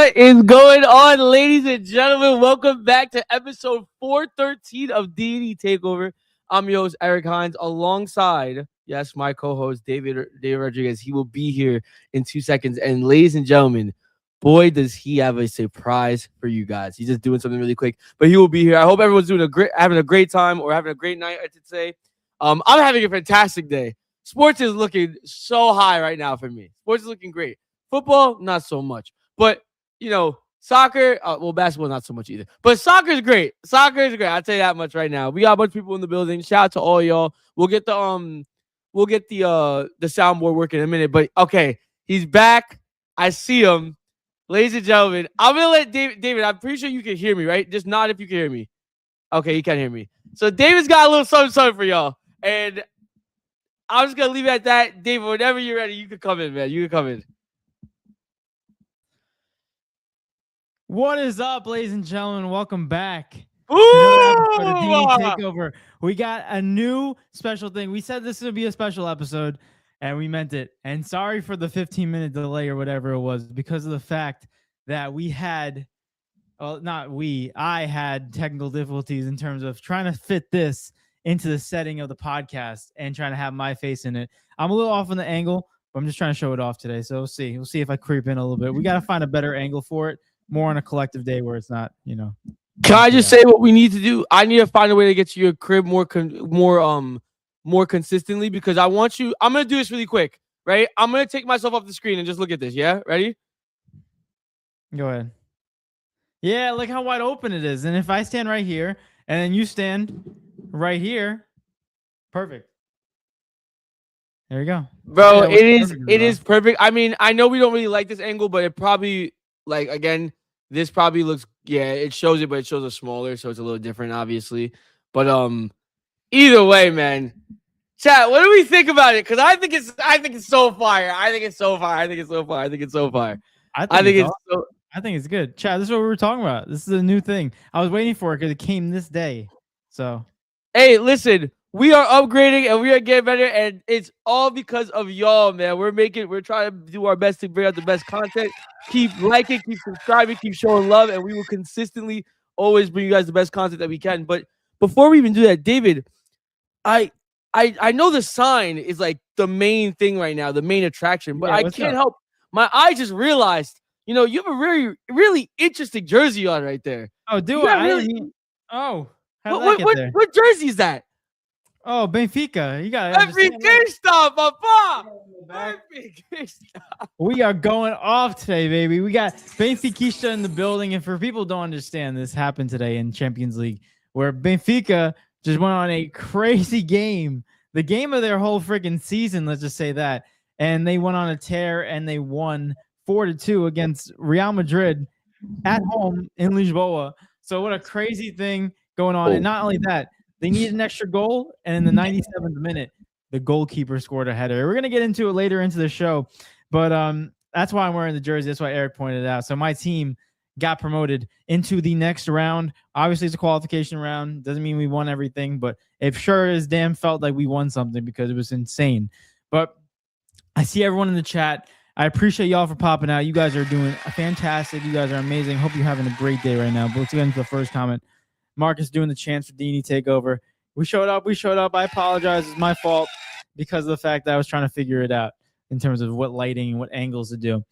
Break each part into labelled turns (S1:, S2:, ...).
S1: What is going on, ladies and gentlemen? Welcome back to episode 413 of D&E Takeover. I'm your host, Eric Hines, alongside, yes, my co-host, David Rodriguez. He will be here in 2 seconds. And ladies and gentlemen, boy, does he have a surprise for you guys. He's just doing something really quick, but he will be here. I hope everyone's having a great time or having a great night, I should say. I'm having a fantastic day. Sports is looking so high right now for me. Sports is looking great. Football, not so much. But, soccer, basketball, not so much either. But soccer is great. Soccer is great. I'll tell you that much right now. We got a bunch of people in the building. Shout out to all y'all. We'll get the soundboard working in a minute. But, okay, he's back. I see him. Ladies and gentlemen, I'm going to let David, I'm pretty sure you can hear me, right? Just nod if you can hear me. Okay, you can hear me. So David's got a little something for y'all. And I'm just going to leave it at that. David, whenever you're ready, you can come in, man. You can come in.
S2: What is up, ladies and gentlemen? Welcome back.
S1: Ooh!
S2: D&E Takeover. We got a new special thing. We said this would be a special episode, and we meant it. And sorry for the 15-minute delay or whatever it was, because of the fact that I had technical difficulties in terms of trying to fit this into the setting of the podcast and trying to have my face in it. I'm a little off on the angle, but I'm just trying to show it off today. So we'll see. We'll see if I creep in a little bit. We got to find a better angle for it. More on a collective day where it's not,
S1: Can I just say what we need to do? I need to find a way to get to your crib more consistently, because I'm going to do this really quick, right? I'm going to take myself off the screen and just look at this. Yeah. Ready?
S2: Go ahead. Yeah. Look how wide open it is. And if I stand right here and then you stand right here, perfect. There you go.
S1: Bro, yeah, it is perfect. I mean, I know we don't really like this angle, but it probably, this probably looks, it shows it, but it shows it smaller, so it's a little different, obviously. But either way, man. Chat, what do we think about it? Because I think it's so fire. I think it's
S2: good. Chat, this is what we were talking about. This is a new thing. I was waiting for it because it came this day. So,
S1: hey, listen, we are upgrading and we are getting better, and it's all because of y'all, man. We're trying to do our best to bring out the best content. Keep liking, keep subscribing, keep showing love, and we will consistently always bring you guys the best content that we can. But before we even do that, David, I know the sign is like the main thing right now, the main attraction, but I can't help. My eye just realized, you have a really, really interesting jersey on right there.
S2: Oh, do I?
S1: What jersey is that?
S2: Oh, Benfica. You got
S1: Benfica stuff, papa.
S2: We are going off today, baby. We got Benfica in the building. And for people who don't understand, this happened today in Champions League, where Benfica just went on a crazy game. The game of their whole freaking season, let's just say that. And they went on a tear and they won 4-2 against Real Madrid at home in Lisboa. So what a crazy thing going on. And not only that, they needed an extra goal, and in the 97th minute, the goalkeeper scored a header. We're going to get into it later into the show, but that's why I'm wearing the jersey. That's why Eric pointed it out. So my team got promoted into the next round. Obviously, it's a qualification round. Doesn't mean we won everything, but it sure as damn felt like we won something because it was insane. But I see everyone in the chat. I appreciate y'all for popping out. You guys are doing fantastic. You guys are amazing. Hope you're having a great day right now. But let's get into the first comment. Marcus doing the chance for D&E Takeover. We showed up. I apologize. It's my fault because of the fact that I was trying to figure it out in terms of what lighting and what angles to do.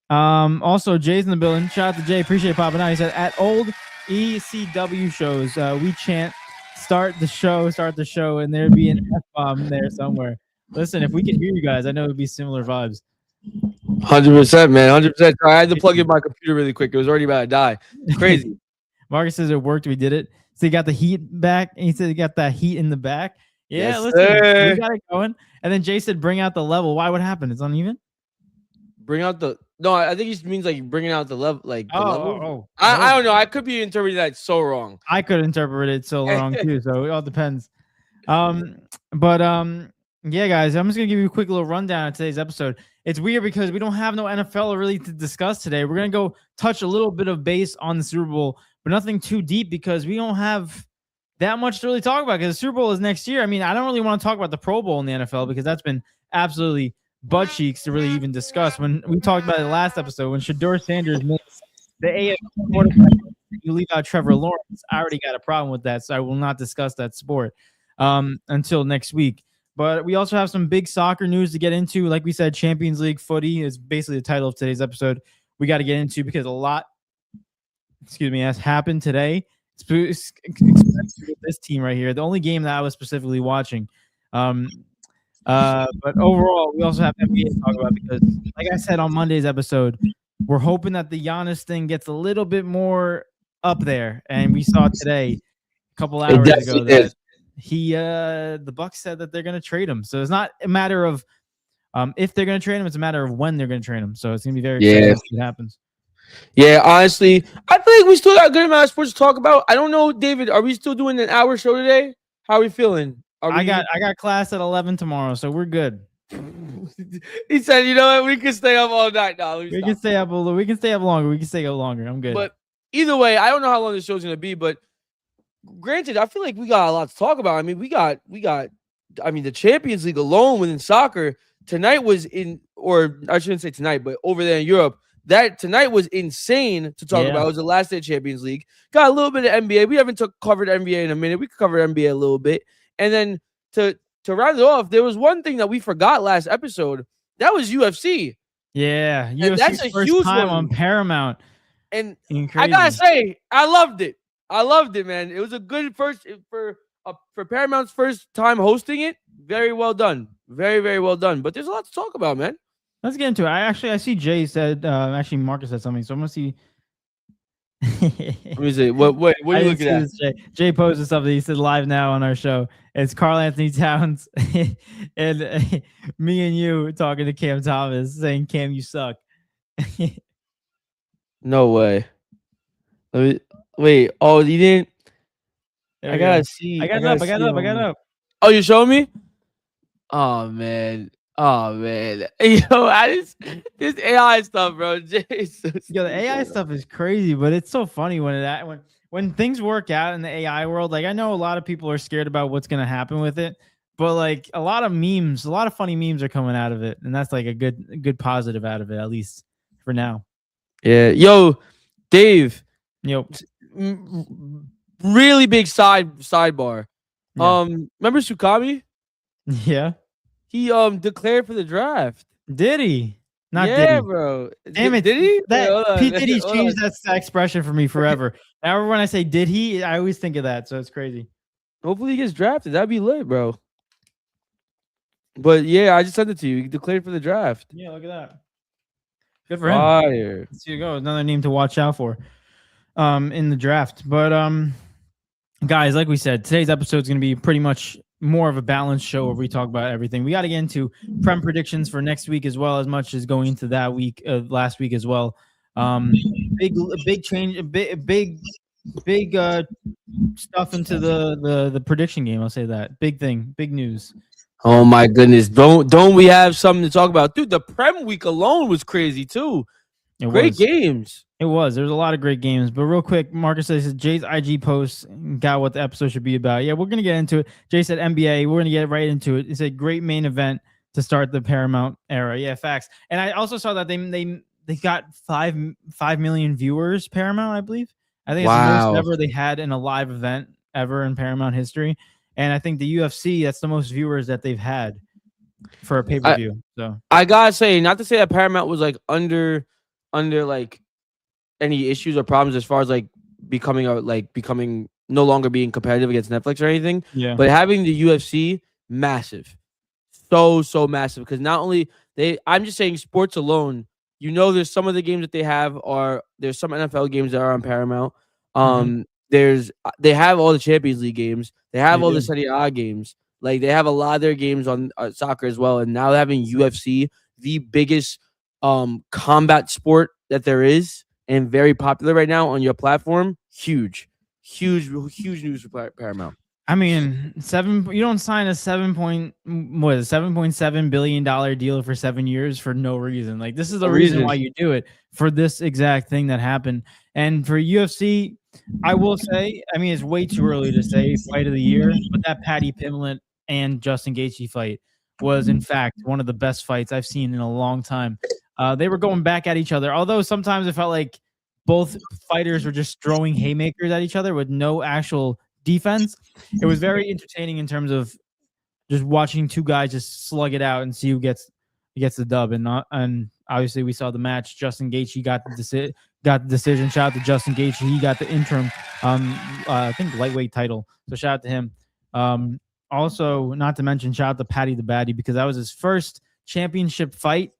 S2: Also, Jay's in the building. Shout out to Jay. Appreciate popping out. He said, at old ECW shows, we chant, start the show, and there'd be an F-bomb there somewhere. Listen, if we could hear you guys, I know it would be similar vibes.
S1: 100%, man. 100%. I had to plug in my computer really quick. It was already about to die. Crazy.
S2: Marcus says it worked. We did it. So he got the heat back. And he said he got that heat in the back. Yeah,
S1: yes,
S2: listen, we got it going. And then Jay said, bring out the level. Why? What happened? It's uneven?
S1: No, I think he means like bringing out the level. Like, the level.
S2: I
S1: don't know. I could be interpreting that so wrong.
S2: I could interpret it so wrong too. So it all depends. Yeah, guys, I'm just going to give you a quick little rundown of today's episode. It's weird because we don't have no NFL really to discuss today. We're going to go touch a little bit of base on the Super Bowl, but nothing too deep because we don't have that much to really talk about because the Super Bowl is next year. I mean, I don't really want to talk about the Pro Bowl in the NFL because that's been absolutely butt cheeks to really even discuss. When we talked about it last episode, when Shedeur Sanders made the AFC quarterback. You leave out Trevor Lawrence. I already got a problem with that, so I will not discuss that sport until next week. But we also have some big soccer news to get into. Like we said, Champions League footy is basically the title of today's episode. We got to get into because a lot, has happened today. Especially with this team right here. The only game that I was specifically watching. But overall, we also have NBA to talk about because, like I said on Monday's episode, we're hoping that the Giannis thing gets a little bit more up there. And we saw today, a couple hours ago, that the Bucks said that they're going to trade him. So it's not a matter of if they're going to trade him; it's a matter of when they're going to trade him. So it's going to be very exciting to see what happens.
S1: Yeah, honestly, I feel like we still got a good amount of sports to talk about. I don't know, David. Are we still doing an hour show today? How are we feeling?
S2: I got class at 11 tomorrow, so we're good.
S1: He said, "You know what? We can stay up all night now.
S2: We can stay up longer. We can stay up longer. I'm good."
S1: But either way, I don't know how long this show's gonna be. But granted, I feel like we got a lot to talk about. I mean, we got. I mean, the Champions League alone within soccer tonight was or I shouldn't say tonight, but over there in Europe. That tonight was insane to talk about. It was the last day of Champions League. Got a little bit of NBA. We haven't covered NBA in a minute. We could cover NBA a little bit. And then to round it off, there was one thing that we forgot last episode. That was UFC.
S2: Yeah,
S1: and that's a huge
S2: time
S1: one
S2: on Paramount.
S1: And I gotta say, I loved it. I loved it, man. It was a good first for Paramount's first time hosting it. Very well done. Very, very well done. But there's a lot to talk about, man.
S2: Let's get into it. I see Jay said, actually Marcus said something, so I'm going to see.
S1: Let me see. What are you looking at?
S2: Jay posted something. He said live now on our show. It's Karl Anthony Towns and me and you talking to Cam Thomas saying, Cam, you suck.
S1: No way. Wait. Oh, you didn't? I gotta see.
S2: I got it up.
S1: Oh, you showing me? Oh, man. Yo, this AI stuff, bro.
S2: Yo, the AI stuff is crazy, but it's so funny when things work out in the AI world. Like, I know a lot of people are scared about what's gonna happen with it, but like a lot of funny memes are coming out of it, and that's like a good positive out of it, at least for now.
S1: Yeah. Yo, Dave.
S2: Yo,
S1: really big sidebar.
S2: Yeah.
S1: Remember Sukami?
S2: Yeah.
S1: He declared for the draft.
S2: Did he? Not
S1: yeah,
S2: did he?
S1: Bro.
S2: Damn it.
S1: Did he?
S2: Pete Diddy's changed that expression for me forever. Now when I say did he, I always think of that. So it's crazy.
S1: Hopefully he gets drafted. That'd be lit, bro. But yeah, I just sent it to you. He declared for the draft.
S2: Yeah, look at that. Good for him.
S1: Fire.
S2: Let's see you go. Another name to watch out for in the draft. But guys, like we said, today's episode is going to be pretty much more of a balanced show where we talk about everything. We got to get into Prem predictions for next week as well, as much as going into that week, last week as well. Big change, big stuff into the prediction game. I'll say that. Big thing, big news.
S1: Oh my goodness! Don't we have something to talk about, dude? The Prem week alone was crazy too. Great games.
S2: It was. There's a lot of great games. But real quick, Marcus says Jay's IG post got what the episode should be about. Yeah, we're going to get into it. Jay said NBA. We're going to get right into it. It's a great main event to start the Paramount era. Yeah, facts. And I also saw that they got 5 million viewers, Paramount, I believe. I think it's the most ever they had in a live event ever in Paramount history. And I think the UFC, that's the most viewers that they've had for a pay-per-view. So
S1: I got to say, not to say that Paramount was like under like any issues or problems as far as like becoming no longer being competitive against Netflix or anything.
S2: Yeah.
S1: But having the UFC, massive. So massive. Because not only I'm just saying sports alone, there's some of the games that they have there's some NFL games that are on Paramount. They have all the Champions League games. They have all the Serie A games. Like they have a lot of their games on soccer as well. And now having UFC, the biggest combat sport that there is, and very popular right now on your platform, huge news for Paramount.
S2: I mean, you don't sign a $7.7 billion deal for 7 years for no reason. Like this is the reason why you do it, for this exact thing that happened. And for UFC, I will say, I mean, it's way too early to say fight of the year, but that Paddy Pimblett and Justin Gaethje fight was in fact one of the best fights I've seen in a long time. They were going back at each other, although sometimes it felt like both fighters were just throwing haymakers at each other with no actual defense. It was very entertaining in terms of just watching two guys just slug it out and see who gets the dub. And obviously we saw the match. Justin Gaethje got the decision. Shout out to Justin Gaethje. He got the interim, I think lightweight title. So shout out to him. Also, not to mention, shout out to Paddy the Baddy, because that was his first championship fight.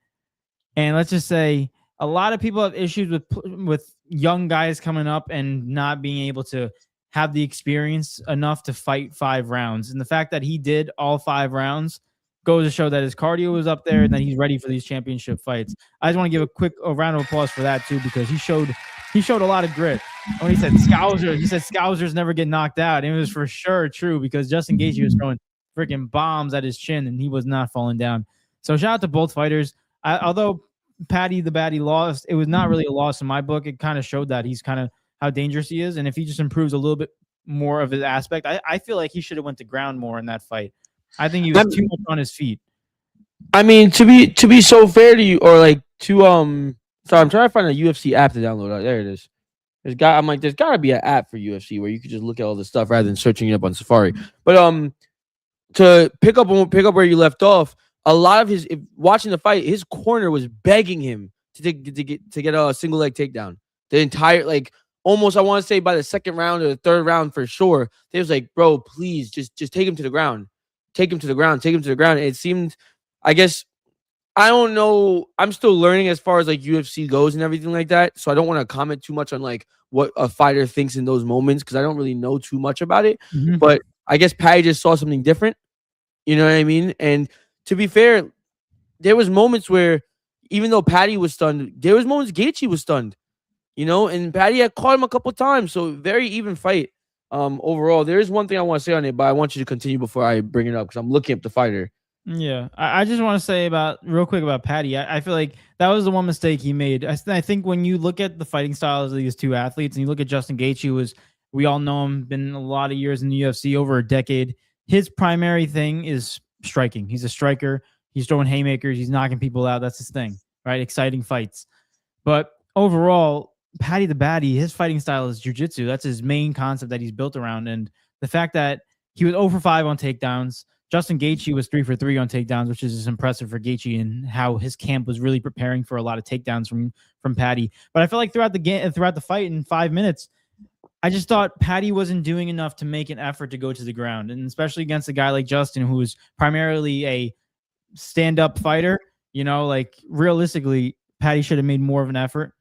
S2: And let's just say a lot of people have issues with young guys coming up and not being able to have the experience enough to fight 5 rounds. And the fact that he did all 5 rounds goes to show that his cardio was up there and that he's ready for these championship fights. I just want to give a round of applause for that too, because he showed a lot of grit. When he said Scousers never get knocked out, and it was for sure true, because Justin Gaethje was throwing freaking bombs at his chin and he was not falling down. So shout out to both fighters. Although Paddy the Baddy lost, it was not really a loss in my book. It kind of showed that he's kind of how dangerous he is, and if he just improves a little bit more of his aspect, I feel like he should have went to ground more in that fight. I think he was too much on his feet.
S1: I mean, to be so fair to you, or like to sorry, I'm trying to find a UFC app to download. There it is. There's got to be an app for UFC where you could just look at all this stuff rather than searching it up on Safari. But to pick up where you left off, a lot of watching the fight, his corner was begging him to get a single leg takedown. The entire, like, almost, I want to say by the second round or the third round for sure, they was like, bro, please just take him to the ground. Take him to the ground. And it seemed, I guess, I don't know. I'm still learning as far as like UFC goes and everything like that. So I don't want to comment too much on like what a fighter thinks in those moments, because I don't really know too much about it. Mm-hmm. But I guess Patty just saw something different. You know what I mean? And to be fair, there was moments where, even though Patty was stunned, there was moments Gaethje was stunned. You know, and Patty had caught him a couple times. So very even fight. Overall, there is one thing I want to say on it, but I want you to continue before I bring it up, because I'm looking up the fighter.
S2: Yeah, I just want to say real quick about Patty. I feel like that was the one mistake he made. I think when you look at the fighting styles of these two athletes, and you look at Justin Gaethje, we all know him, been a lot of years in the UFC, over a decade. His primary thing is striking. He's a striker. He's throwing haymakers. He's knocking people out. That's his thing, right? Exciting fights. But overall, Paddy the Baddy, his fighting style is jiu-jitsu. That's his main concept that he's built around. And the fact that he was 0 for 5 on takedowns. Justin Gaethje was 3 for 3 on takedowns, which is impressive for Gaethje, and how his camp was really preparing for a lot of takedowns from Paddy. But I feel like throughout the fight in 5 minutes, I just thought Paddy wasn't doing enough to make an effort to go to the ground, and especially against a guy like Justin, who is primarily a stand-up fighter. You know, like, realistically, Paddy should have made more of an effort.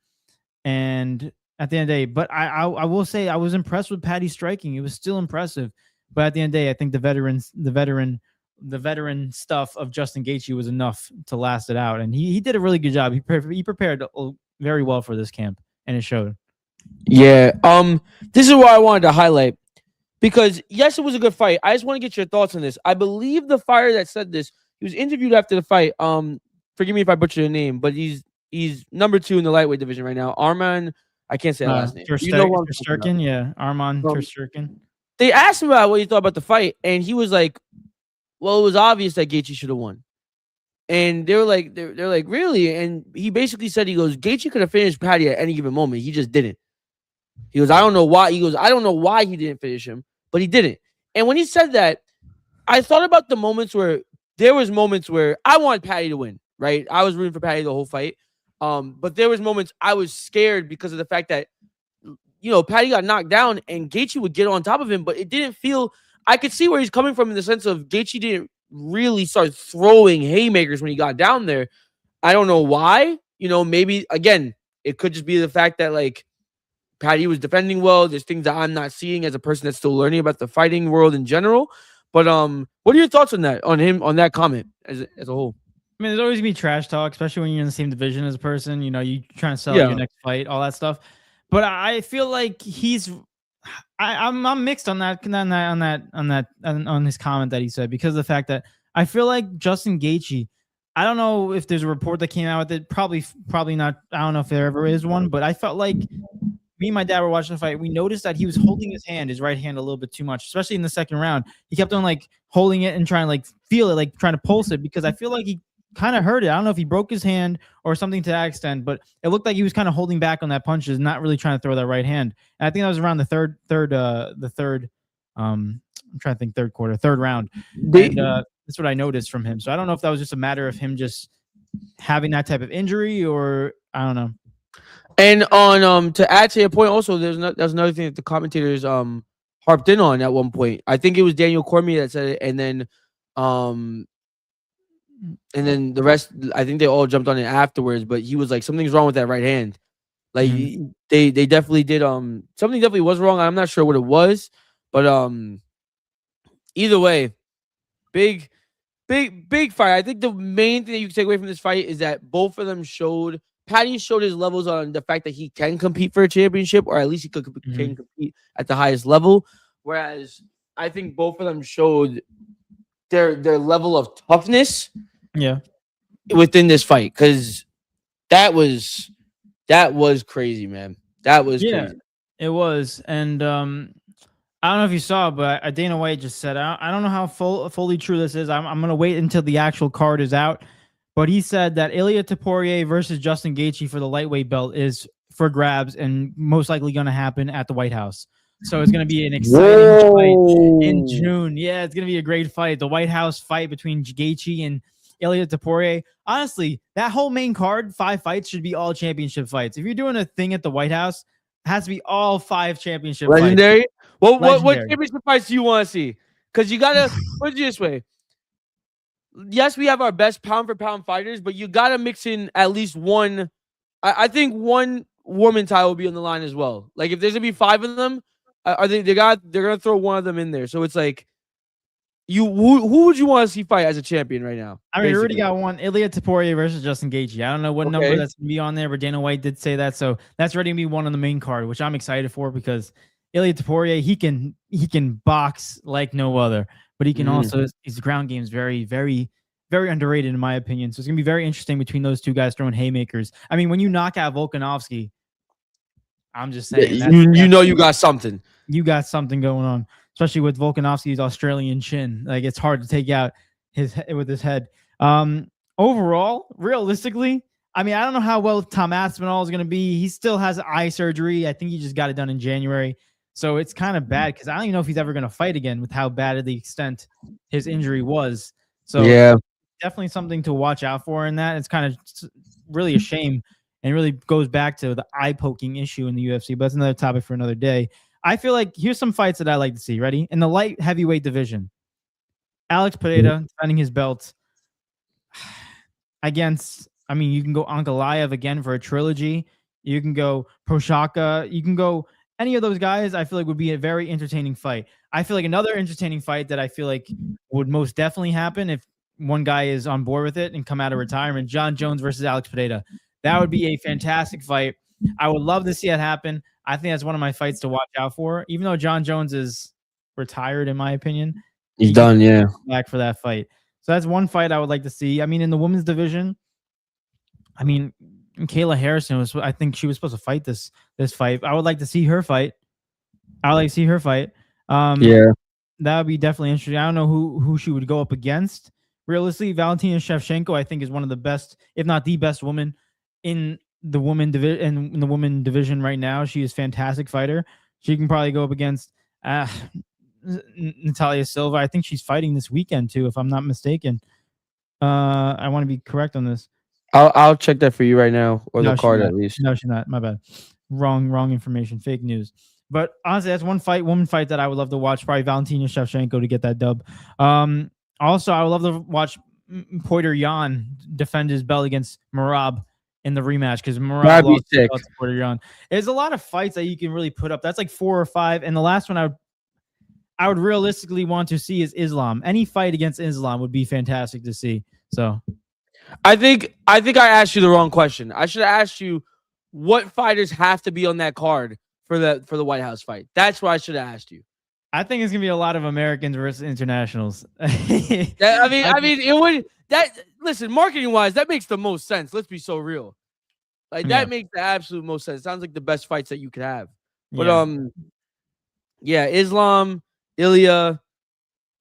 S2: And at the end of the day, but I will say I was impressed with Paddy's striking. It was still impressive. But at the end of the day, I think the veteran stuff of Justin Gaethje was enough to last it out. And he did a really good job. He prepared very well for this camp, and it showed.
S1: Yeah. This is what I wanted to highlight, because yes, it was a good fight. I just want to get your thoughts on this. I believe the fighter that said this, he was interviewed after the fight. Forgive me if I butcher the name, but he's number 2 in the lightweight division right now. Arman, I can't say the last name.
S2: You know what Tersterkin, yeah, Arman Tersterkin.
S1: They asked him about what he thought about the fight, and he was like, well, it was obvious that Gaethje should have won. And they're like, really? And he basically said, he goes, Gaethje could have finished Paddy at any given moment. He just didn't. He goes, I don't know why. He goes, I don't know why he didn't finish him, but he didn't. And when he said that, I thought about the moments where there was moments where I wanted Paddy to win, right? I was rooting for Paddy the whole fight. But there was moments I was scared because of the fact that, you know, Paddy got knocked down and Gaethje would get on top of him, but it didn't feel, I could see where he's coming from in the sense of Gaethje didn't really start throwing haymakers when he got down there. I don't know why. You know, maybe, again, it could just be the fact that, like, Paddy was defending well. There's things that I'm not seeing as a person that's still learning about the fighting world in general. But what are your thoughts on that, on that comment as a whole?
S2: I mean, there's always gonna be trash talk, especially when you're in the same division as a person. You know, you trying to sell your next fight, all that stuff. But I feel like I'm mixed on that on his comment that he said, because of the fact that I feel like Justin Gaethje, I don't know if there's a report that came out with it. Probably not. I don't know if there ever is one, but I felt like me and my dad were watching the fight. We noticed that he was holding his right hand a little bit too much, especially in the second round. He kept on like holding it and trying to like feel it, like trying to pulse it, because I feel like kind of hurt it. I don't know if he broke his hand or something to that extent, but it looked like he was kind of holding back on that punches, not really trying to throw that right hand. And I think that was around the third. I'm trying to think third round, and that's what I noticed from him. So I don't know if that was just a matter of him just having that type of injury, or I don't know.
S1: And on to add to your point, also there's another thing that the commentators harped in on at one point. I think it was Daniel Cormier that said it, and then the rest. I think they all jumped on it afterwards. But he was like, something's wrong with that right hand. Like they definitely did something definitely was wrong. I'm not sure what it was, but either way, big fight. I think the main thing that you can take away from this fight is that both of them showed. Patty showed his levels on the fact that he can compete for a championship, or at least he can compete at the highest level. Whereas I think both of them showed their level of toughness, within this fight, because that was crazy, man. That was crazy.
S2: It was, and I don't know if you saw, but Dana White just said, I don't know how fully true this is. I'm going to wait until the actual card is out. But he said that Ilia Topuria versus Justin Gaethje for the lightweight belt is for grabs and most likely going to happen at the White House. So it's going to be an exciting fight in June. Yeah, it's going to be a great fight. The White House fight between Gaethje and Ilia Topuria. Honestly, that whole main card, 5 fights, should be all championship fights. If you're doing a thing at the White House, it has to be all 5 championship
S1: legendary.
S2: fights.
S1: What championship fights do you want to see? Because you gotta put it this way. Yes, we have our best pound for pound fighters, but you gotta mix in at least one. I think one woman title will be on the line as well. Like if there's gonna be 5 of them, I think they're gonna throw one of them in there. So it's like, who would you want to see fight as a champion right now?
S2: I mean, we already got one, Ilia Topuria versus Justin Gaethje. I don't know what number that's gonna be on there, but Dana White did say that, so that's already gonna be one on the main card, which I'm excited for because Ilia Topuria, he can box like no other, but he can also, his ground game is very, very, very underrated in my opinion. So it's gonna be very interesting between those two guys throwing haymakers. I mean, when you knock out Volkanovski, I'm just saying,
S1: you know you got something.
S2: You got something going on, especially with Volkanovski's Australian chin. Like it's hard to take out with his head. Overall, realistically, I mean, I don't know how well Tom Aspinall is going to be. He still has eye surgery. I think he just got it done in January. So it's kind of bad because I don't even know if he's ever going to fight again with how bad of the extent his injury was. So
S1: yeah,
S2: definitely something to watch out for in that. It's kind of really a shame and really goes back to the eye-poking issue in the UFC, but that's another topic for another day. I feel like here's some fights that I like to see. Ready? In the light heavyweight division, Alex Pereira defending his belt against, I mean, you can go Ankalaev again for a trilogy. You can go Prochazka. You can go any of those guys. I feel like would be a very entertaining fight. I feel like another entertaining fight that I feel like would most definitely happen if one guy is on board with it and come out of retirement, John Jones versus Alex Pereira. That would be a fantastic fight. I would love to see that happen. I think that's one of my fights to watch out for. Even though John Jones is retired, in my opinion,
S1: he's done. Yeah,
S2: back for that fight. So that's one fight I would like to see. I mean, in the women's division, I mean, Kayla Harrison I think she was supposed to fight this fight. I would like to see her fight. I would like to see her fight.
S1: Yeah,
S2: that would be definitely interesting. I don't know who she would go up against. Realistically, Valentina Shevchenko, I think, is one of the best, if not the best woman in the woman division right now. She is a fantastic fighter. She can probably go up against Natalia Silva. I think she's fighting this weekend too, if I'm not mistaken. I want to be correct on this.
S1: I'll check that for you right now, or the card at least.
S2: No, she's not. My bad. Wrong information. Fake news. But honestly, that's one woman fight that I would love to watch. Probably Valentina Shevchenko to get that dub. Also, I would love to watch Poiter Jan defend his belt against Merab in the rematch, because Merab lost to Poiter Jan. There's a lot of fights that you can really put up. That's like 4 or 5. And the last one I would realistically want to see is Islam. Any fight against Islam would be fantastic to see. So
S1: I think I asked you the wrong question. I should have asked you what fighters have to be on that card for the White House fight. That's what I should have asked you.
S2: I think it's gonna be a lot of Americans versus internationals.
S1: I mean, it would. Listen, marketing wise, that makes the most sense. Let's be so real. Like that makes the absolute most sense. Sounds like the best fights that you could have. But Islam, Ilya,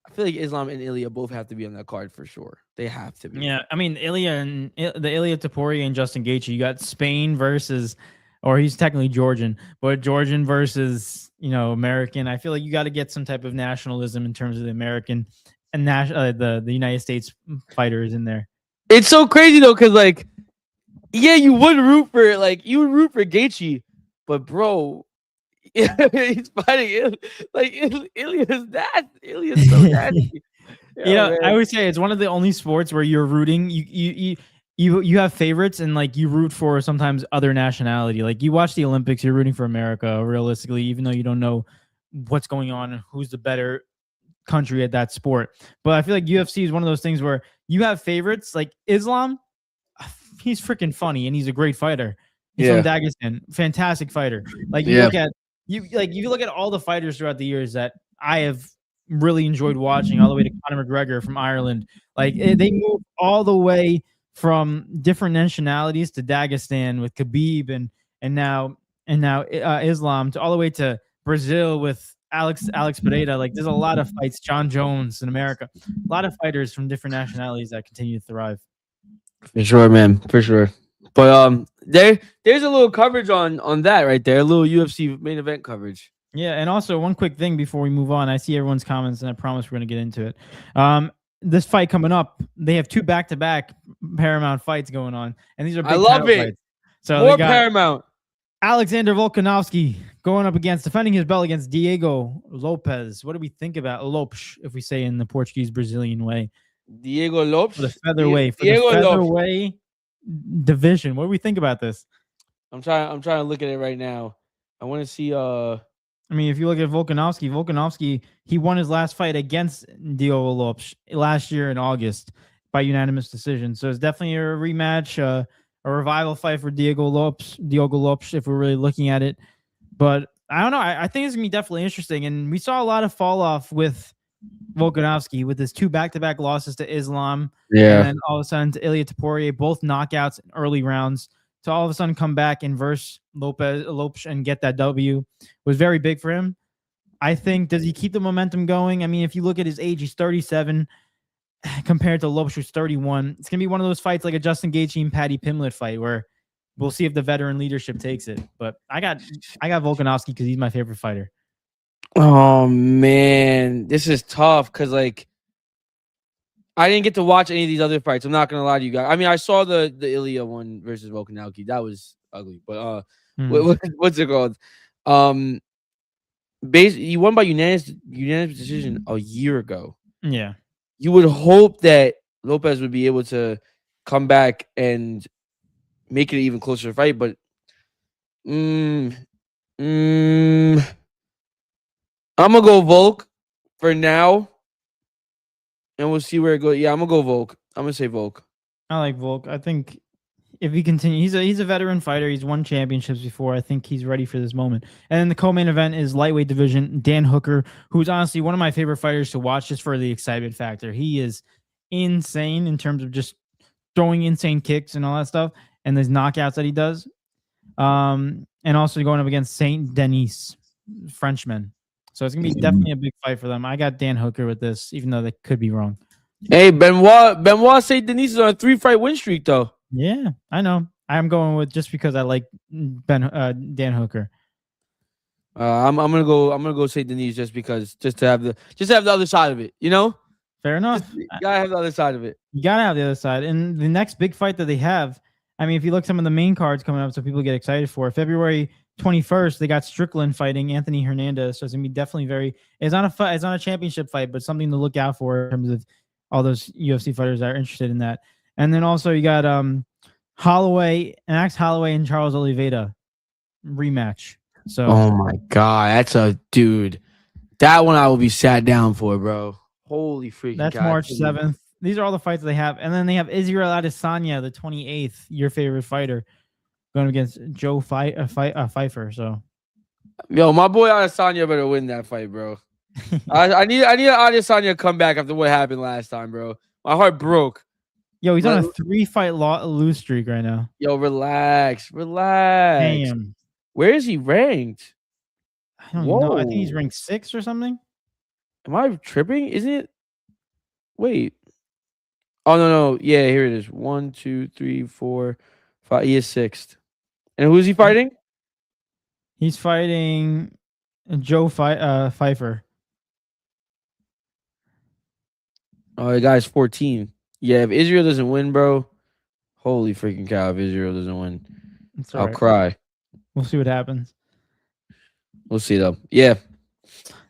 S1: I feel like Islam and Ilya both have to be on that card for sure. They have to be.
S2: Yeah, I mean the Ilya Taporia and Justin Gaethje. You got Spain versus, or he's technically Georgian, but Georgian versus American. I feel like you got to get some type of nationalism in terms of the American and the United States fighters in there.
S1: It's so crazy though, because like, yeah, you would root for Gaethje, but bro, he's fighting like Ilya's that. Ilya's so nasty.
S2: I always say it's one of the only sports where you're rooting. You have favorites and like you root for sometimes other nationality. Like you watch the Olympics, you're rooting for America realistically, even though you don't know what's going on and who's the better country at that sport. But I feel like UFC is one of those things where you have favorites. Like Islam, he's freaking funny and he's a great fighter. He's from Dagestan, fantastic fighter. Like you look at you look at all the fighters throughout the years that I have really enjoyed watching, all the way to Conor McGregor from Ireland. Like they move all the way from different nationalities to Dagestan with Khabib and now Islam, to all the way to Brazil with Alex Pereira. Like there's a lot of fights. John Jones in America, a lot of fighters from different nationalities that continue to thrive.
S1: For sure, man, for sure. But there's a little coverage on that right there, a little UFC main event coverage.
S2: Yeah, and also one quick thing before we move on. I see everyone's comments, and I promise we're going to get into it. This fight coming up, they have 2 back-to-back Paramount fights going on, and these are big
S1: I love it.
S2: Fights. So
S1: more Paramount.
S2: Alexander Volkanovski going up against, defending his belt against Diego Lopes. What do we think about Lopes, if we say in the Portuguese Brazilian way?
S1: Diego Lopes,
S2: for the featherweight, featherweight division. What do we think about this?
S1: I'm trying to look at it right now. I want to see.
S2: I mean, if you look at Volkanovski, he won his last fight against Diego Lopes last year in August by unanimous decision. So it's definitely a rematch, a revival fight for Diego Lopes, if we're really looking at it. But I don't know. I think it's going to be definitely interesting. And we saw a lot of fall off with Volkanovski with his 2 back-to-back losses to Islam.
S1: Yeah.
S2: And then all of a sudden to Ilya Taporia, both knockouts in early rounds. To all of a sudden come back and verse Lopes and get that W was very big for him. I think, does he keep the momentum going? I mean, if you look at his age, he's 37 compared to Lopes, who's 31. It's going to be one of those fights like a Justin Gaethje and Paddy Pimblett fight where we'll see if the veteran leadership takes it. But I got Volkanovski because he's my favorite fighter.
S1: Oh, man. This is tough because, like, I didn't get to watch any of these other fights. I'm not gonna lie to you guys. I mean, I saw the Ilya one versus Volkanovski. That was ugly. But what's it called? He won by unanimous decision a year ago.
S2: Yeah.
S1: You would hope that Lopez would be able to come back and make it an even closer fight, but I'm gonna go Volk for now. And we'll see where it goes. Yeah, I'm gonna go Volk. I'm gonna say Volk.
S2: I like Volk. I think if he continues, he's a veteran fighter. He's won championships before. I think he's ready for this moment. And then the co-main event is lightweight division. Dan Hooker, who's honestly one of my favorite fighters to watch just for the excitement factor. He is insane in terms of just throwing insane kicks and all that stuff, and those knockouts that he does. And also going up against Saint Denis, Frenchman. So it's going to be definitely a big fight for them. I got Dan Hooker with this, even though they could be wrong.
S1: Hey, Benoit Saint Denis is on a 3-fight win streak, though.
S2: Yeah, I know. I'm going with just because I like Dan Hooker.
S1: I'm gonna go Saint Denis just to have the other side of it, you know?
S2: Fair enough.
S1: You gotta have the other side of it.
S2: You gotta have the other side. And the next big fight that they have, I mean, if you look at some of the main cards coming up, so people get excited for February 21st, they got Strickland fighting Anthony Hernandez. So it's gonna be definitely it's not a championship fight, but something to look out for in terms of all those UFC fighters that are interested in that. And then also you got Max Holloway and Charles Oliveira rematch. So
S1: oh my god, that's a dude. That one I will be sat down for, bro. Holy freaking
S2: that's
S1: god.
S2: March 7th. These are all the fights they have. And then they have Israel Adesanya, the 28th, your favorite fighter, going against Joe Pfeiffer. So,
S1: yo, my boy Adesanya better win that fight, bro. I need Adesanya to come back after what happened last time, bro. My heart broke.
S2: Yo, he's on a 3-fight lose streak right now.
S1: Yo, relax.
S2: Damn.
S1: Where is he ranked?
S2: I don't know. I think he's ranked 6 or something.
S1: Am I tripping? Isn't it? Wait. Oh no. Yeah, here it is. 1, 2, 3, 4, 5. He is sixth. And who's he fighting?
S2: He's fighting Pfeiffer.
S1: Oh, the guy's 14. Yeah, if Israel doesn't win, bro, holy freaking cow! If Israel doesn't win,
S2: That's all
S1: I'll
S2: right.
S1: cry.
S2: We'll see what happens.
S1: We'll see though. Yeah,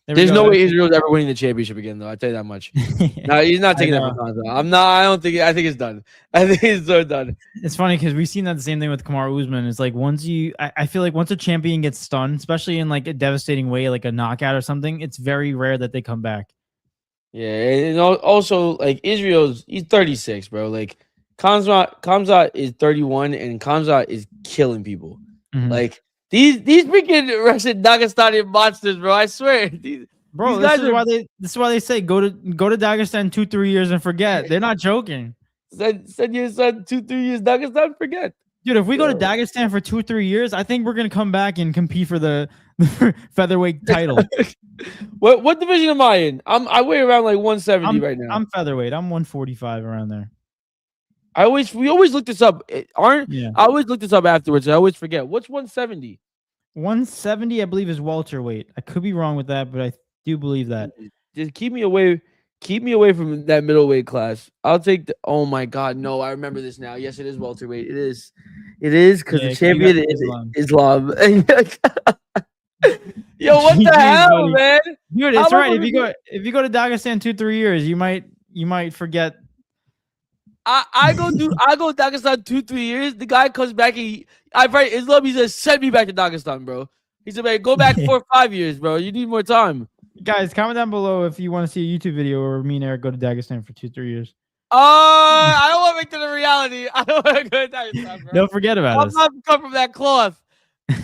S2: There we
S1: there's
S2: go.
S1: no way
S2: That's-
S1: Israel's ever winning the championship again, though. I tell you that much. No, he's not
S2: I
S1: taking that
S2: know.
S1: from Kwanzaa. I'm not. I don't think. I think it's done. I think it's so done.
S2: It's funny because we've seen that the same thing with Kamaru Usman. It's like I feel like once a champion gets stunned, especially in like a devastating way, like a knockout or something, it's very rare that they come back.
S1: Yeah, and also like he's 36, bro. Like Kamzat is 31, and Kamzat is killing people.
S2: Mhm.
S1: Like these freaking Russian Dagestani monsters, bro. I swear,
S2: Bro,
S1: these guys are.
S2: this is why they say go to Dagestan 2-3 years and forget. They're not joking.
S1: Send your son 2-3 years Dagestan. Forget,
S2: Dude, if we go to
S1: Yeah.
S2: Dagestan for 2-3 years, I think we're gonna come back and compete for the featherweight title.
S1: What division am I in? I weigh around like 170 right now.
S2: I'm featherweight. I'm 145 around there.
S1: We always look this up. I always look this up afterwards. I always forget. What's 170?
S2: 170, I believe, is welterweight. I could be wrong with that, but I do believe that.
S1: Just keep me away from that middleweight class. I'll take the. Oh my God, no! I remember this now. Yes, it is welterweight. It is because the champion is Islam. Yo, what the hell,
S2: buddy.
S1: man?
S2: Dude, it's right. If you go to Dagestan 2-3 years, you might forget.
S1: I go Dagestan 2-3 years. The guy comes back and I fight Islam. He says, "Send me back to Dagestan, bro." He said, "Man, go back 4 or 5 years, bro. You need more time."
S2: Guys, comment down below if you want to see a YouTube video where me and Eric go to Dagestan for 2-3 years.
S1: I don't want to make that a reality. I don't want to go to Dagestan, bro.
S2: Don't forget about us.
S1: I'm not cut from that cloth.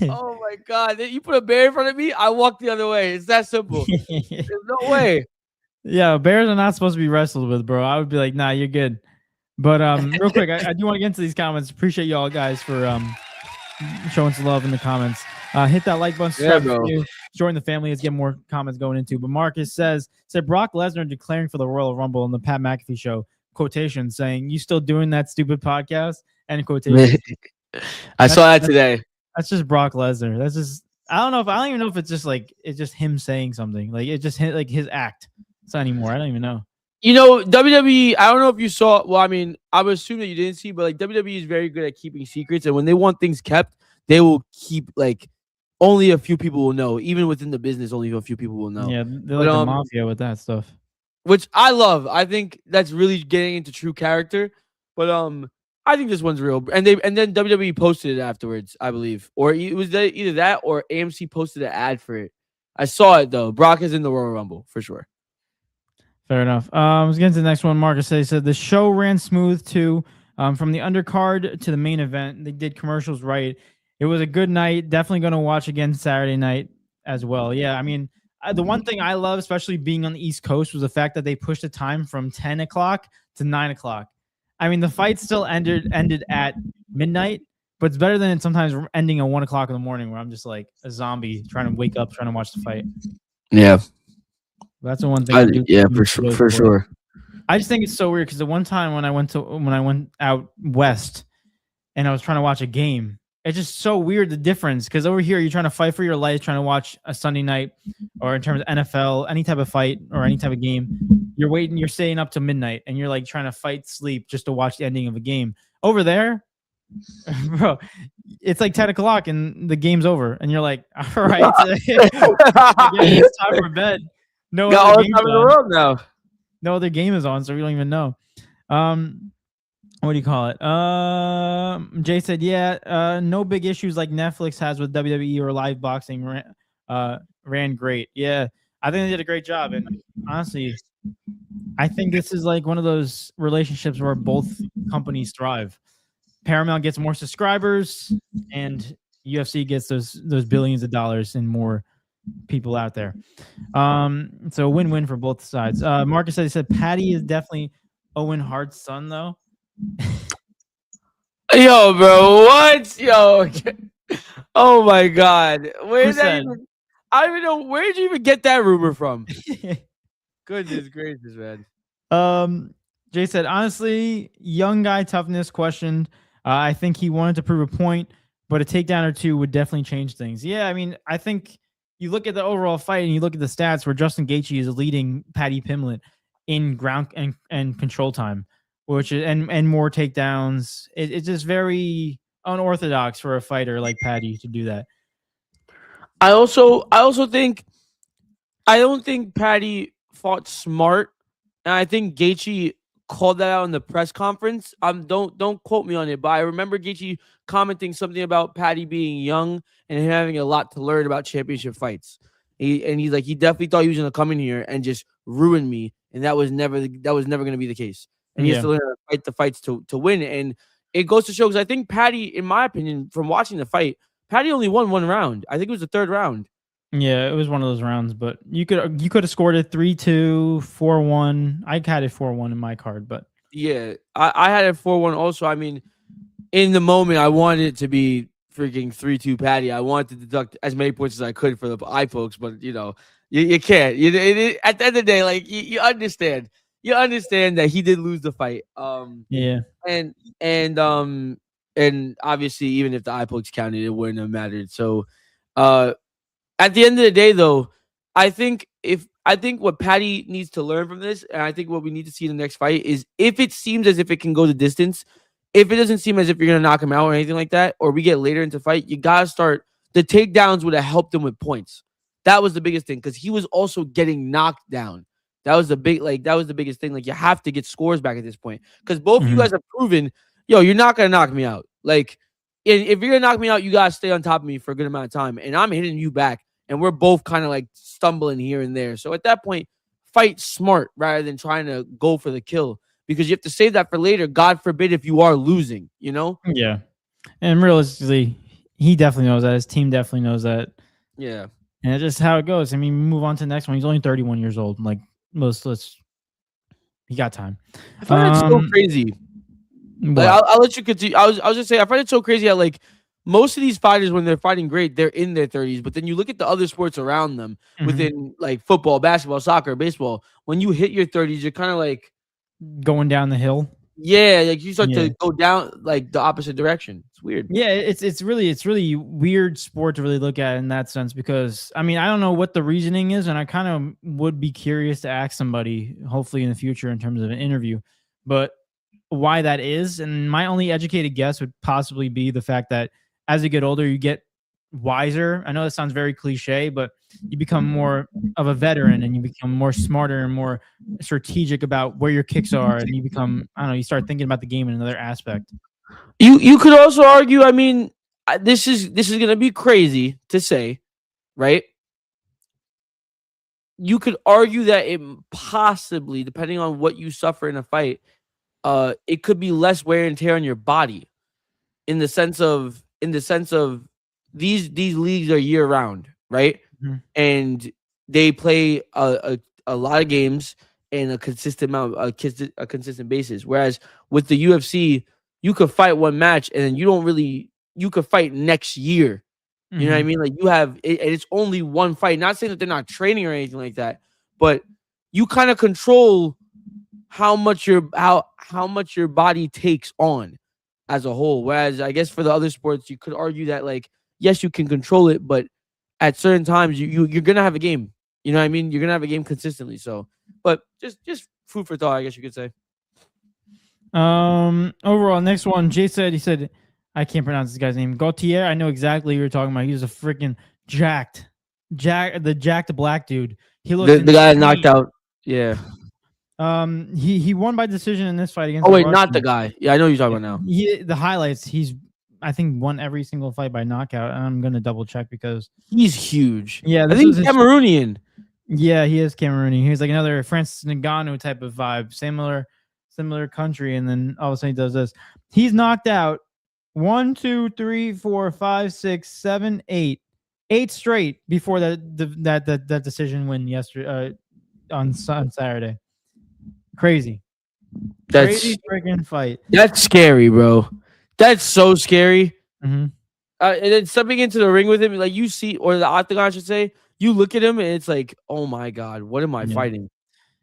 S1: Oh my God! You put a bear in front of me, I walk the other way. It's that simple. There's no way.
S2: Yeah, bears are not supposed to be wrestled with, bro. I would be like, nah, you're good. But real quick, I do want to get into these comments. Appreciate y'all guys for showing some love in the comments. Hit that like button, subscribe, join the family. Let's get more comments going into. But Marcus said Brock Lesnar declaring for the Royal Rumble on the Pat McAfee show. Quotation saying, "You still doing that stupid podcast?" End quotation.
S1: I saw that today.
S2: That's just Brock Lesnar. That's just I don't even know if it's just him saying something. Like it just like his act. It's not anymore. I don't even know.
S1: You know, WWE, I don't know if you saw, well, I mean, I would assume that you didn't see, but like WWE is very good at keeping secrets. And when they want things kept, they will keep like only a few people will know. Even within the business, only a few people will know.
S2: Yeah, they're like the mafia with that stuff.
S1: Which I love. I think that's really getting into true character. But I think this one's real. And then WWE posted it afterwards, I believe. Or it was either that or AMC posted an ad for it. I saw it though. Brock is in the Royal Rumble for sure.
S2: Fair enough. Let's get into the next one. Marcus said the show ran smooth too. From the undercard to the main event, they did commercials right. It was a good night. Definitely going to watch again Saturday night as well. Yeah, I mean, the one thing I love, especially being on the East Coast, was the fact that they pushed the time from 10 o'clock to 9 o'clock. I mean, the fight still ended at midnight, but it's better than it sometimes ending at 1 o'clock in the morning where I'm just like a zombie trying to wake up, trying to watch the fight.
S1: Yeah.
S2: That's the one thing.
S1: For sure.
S2: I just think it's so weird because the one time when I went out west and I was trying to watch a game, it's just so weird the difference. Because over here you're trying to fight for your life, trying to watch a Sunday night, or in terms of NFL, any type of fight or any type of game, you're staying up to midnight and you're like trying to fight sleep just to watch the ending of a game. Over there, bro, it's like 10 o'clock and the game's over, and you're like, all right, it's time for bed. No,
S1: got all the time in the world now.
S2: No other game is on, so we don't even know. What do you call it? Jay said, yeah, no big issues like Netflix has with WWE or live boxing. Ran great. Yeah, I think they did a great job. And honestly, I think this is like one of those relationships where both companies thrive. Paramount gets more subscribers, and UFC gets those billions of dollars and more people out there. So win-win for both sides. Marcus said Patty is definitely Owen Hart's son, though.
S1: Yo, bro, what? Yo, oh my God, where's that? I don't even know. Where did you even get that rumor from? Goodness gracious, man.
S2: Jay said, honestly, young guy toughness questioned. I think he wanted to prove a point, but a takedown or two would definitely change things. Yeah, I mean, I think you look at the overall fight and you look at the stats where Justin Gaethje is leading Paddy Pimblett in ground and control time, which is and more takedowns. It's just very unorthodox for a fighter like Paddy to do that.
S1: I also think I don't think Patty fought smart, and I think Gaethje called that out in the press conference. Don't quote me on it, but I remember Gaethje commenting something about Patty being young and him having a lot to learn about championship fights. He's like he definitely thought he was gonna come in here and just ruin me, and that was never gonna be the case. And he has
S2: Yeah.
S1: to learn how to fight the fights to win. And it goes to show because I think Patty, in my opinion, from watching the fight, Patty only won one round. I think it was the third round.
S2: Yeah, it was one of those rounds, but you could have scored it 3-2, 4-1. I had it 4-1 in my card, but
S1: Yeah, I had it 4-1 also. I mean, in the moment, I wanted it to be freaking 3-2 Patty. I wanted to deduct as many points as I could for the eye pokes, but you can't. At the end of the day, like you understand. You understand that he did lose the fight.
S2: yeah.
S1: And and um and obviously even if the eye pokes counted, it wouldn't have mattered. So uh at the end of the day, though, I think what Patty needs to learn from this, and I think what we need to see in the next fight is if it seems as if it can go the distance, if it doesn't seem as if you're gonna knock him out or anything like that, or we get later into fight, you gotta start the takedowns would have helped him with points. That was the biggest thing because he was also getting knocked down. That was the biggest thing. Like you have to get scores back at this point because both of you
S2: Mhm.
S1: guys have proven, yo, you're not gonna knock me out. Like if you're gonna knock me out, you gotta stay on top of me for a good amount of time, and I'm hitting you back and we're both kind of like stumbling here and there. So at that point, fight smart rather than trying to go for the kill because you have to save that for later. God forbid if you are losing, you know?
S2: Yeah. And realistically, he definitely knows that. His team definitely knows that.
S1: Yeah.
S2: And it's just how it goes. I mean, move on to the next one. He's only 31 years old. Like let's he got time.
S1: I find it so crazy. Like
S2: What?
S1: I'll let you continue. I was just say I find it so crazy how like most of these fighters when they're fighting great, they're in their 30s. But then you look at the other sports around them
S2: Mhm.
S1: within like football, basketball, soccer, baseball. When you hit your 30s, you're kind of like
S2: Going down the hill.
S1: yeah, like you start
S2: Yeah.
S1: to go down like the opposite direction. It's weird.
S2: Yeah, it's really weird sport to really look at in that sense because I mean I don't know what the reasoning is and I kind of would be curious to ask somebody hopefully in the future in terms of an interview, but why that is and my only educated guess would possibly be the fact that as you get older you get wiser. I know that sounds very cliche, but you become more of a veteran and you become more smarter and more strategic about where your kicks are and you become I don't know you start thinking about the game in another aspect.
S1: You could also argue. I mean, this is gonna be crazy to say, right? You could argue that it possibly, depending on what you suffer in a fight, it could be less wear and tear on your body in the sense of these leagues are year round, right?
S2: Mhm.
S1: And they play a lot of games in a consistent amount, a consistent basis. Whereas with the UFC, you could fight one match and then you could fight next year. You know what I
S2: Mhm.
S1: mean? Like you have it, and it's only one fight. Not saying that they're not training or anything like that, but you kind of control how much your body takes on as a whole. Whereas I guess for the other sports, you could argue that like yes, you can control it, but at certain times you're gonna have a game. You know what I mean? You're gonna have a game consistently. So, but just food for thought, I guess you could say.
S2: Overall, next one. Jay said he said I can't pronounce this guy's name. Gautier. I know exactly who you're talking about. He was a freaking the jacked black dude. He looked
S1: The guy that knocked
S2: insane.
S1: out. Yeah.
S2: He won by decision in this fight against
S1: Oh
S2: the
S1: wait, not the
S2: Russian.
S1: guy. Yeah, I know who you're talking about now.
S2: The highlights. He's I think won every single fight by knockout. And I'm gonna double check because
S1: He's huge.
S2: yeah,
S1: I
S2: this was
S1: think he's
S2: his.
S1: Cameroonian.
S2: Yeah, he is Cameroonian. He was like another Francis Ngannou type of vibe, similar country, and then all of a sudden he does this. He's knocked out 1, 2, 3, 4, 5, 6, 7, 8, 8 straight before that decision win yesterday on Saturday. Crazy,
S1: That's
S2: crazy freaking fight.
S1: that's scary, bro. That's so scary.
S2: Mhm.
S1: And then stepping into the ring with him, like you see, or the octagon, I should say, you look at him and it's like, oh my god, what am I
S2: Yeah.
S1: fighting?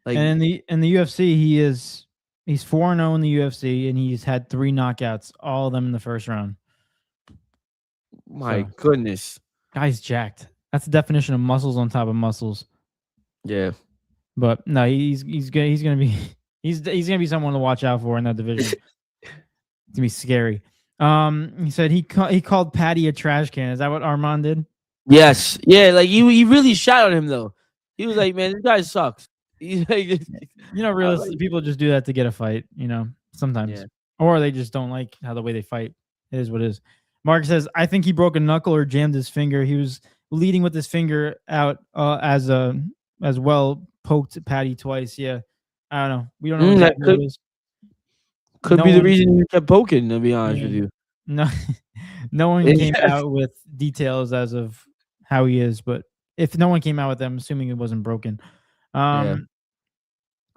S1: Like,
S2: And in the UFC, he's 4-0 in the UFC, and he's had 3 knockouts, all of them in the first round.
S1: my
S2: So,
S1: goodness.
S2: guy's jacked. That's the definition of muscles on top of muscles.
S1: Yeah.
S2: But no, he's gonna be he's gonna be someone to watch out for in that division. It's gonna be scary. He said he called Patty a trash can. Is that what Armand did?
S1: Yes. Yeah. Like he really shot on him though. He was like, man, this guy sucks. He's like,
S2: Realistically, people just do that to get a fight. Sometimes,
S1: Yeah.
S2: or they just don't like how the way they fight. It is what it is. Mark says, I think he broke a knuckle or jammed his finger. He was leading with his finger out as well. Poked Patty twice. Yeah, I don't know. We don't know exactly what it is.
S1: Could be the reason you kept poking. To be honest with you,
S2: no one came out with details as of how he is. But if no one came out with them, assuming it wasn't broken.
S1: Yeah.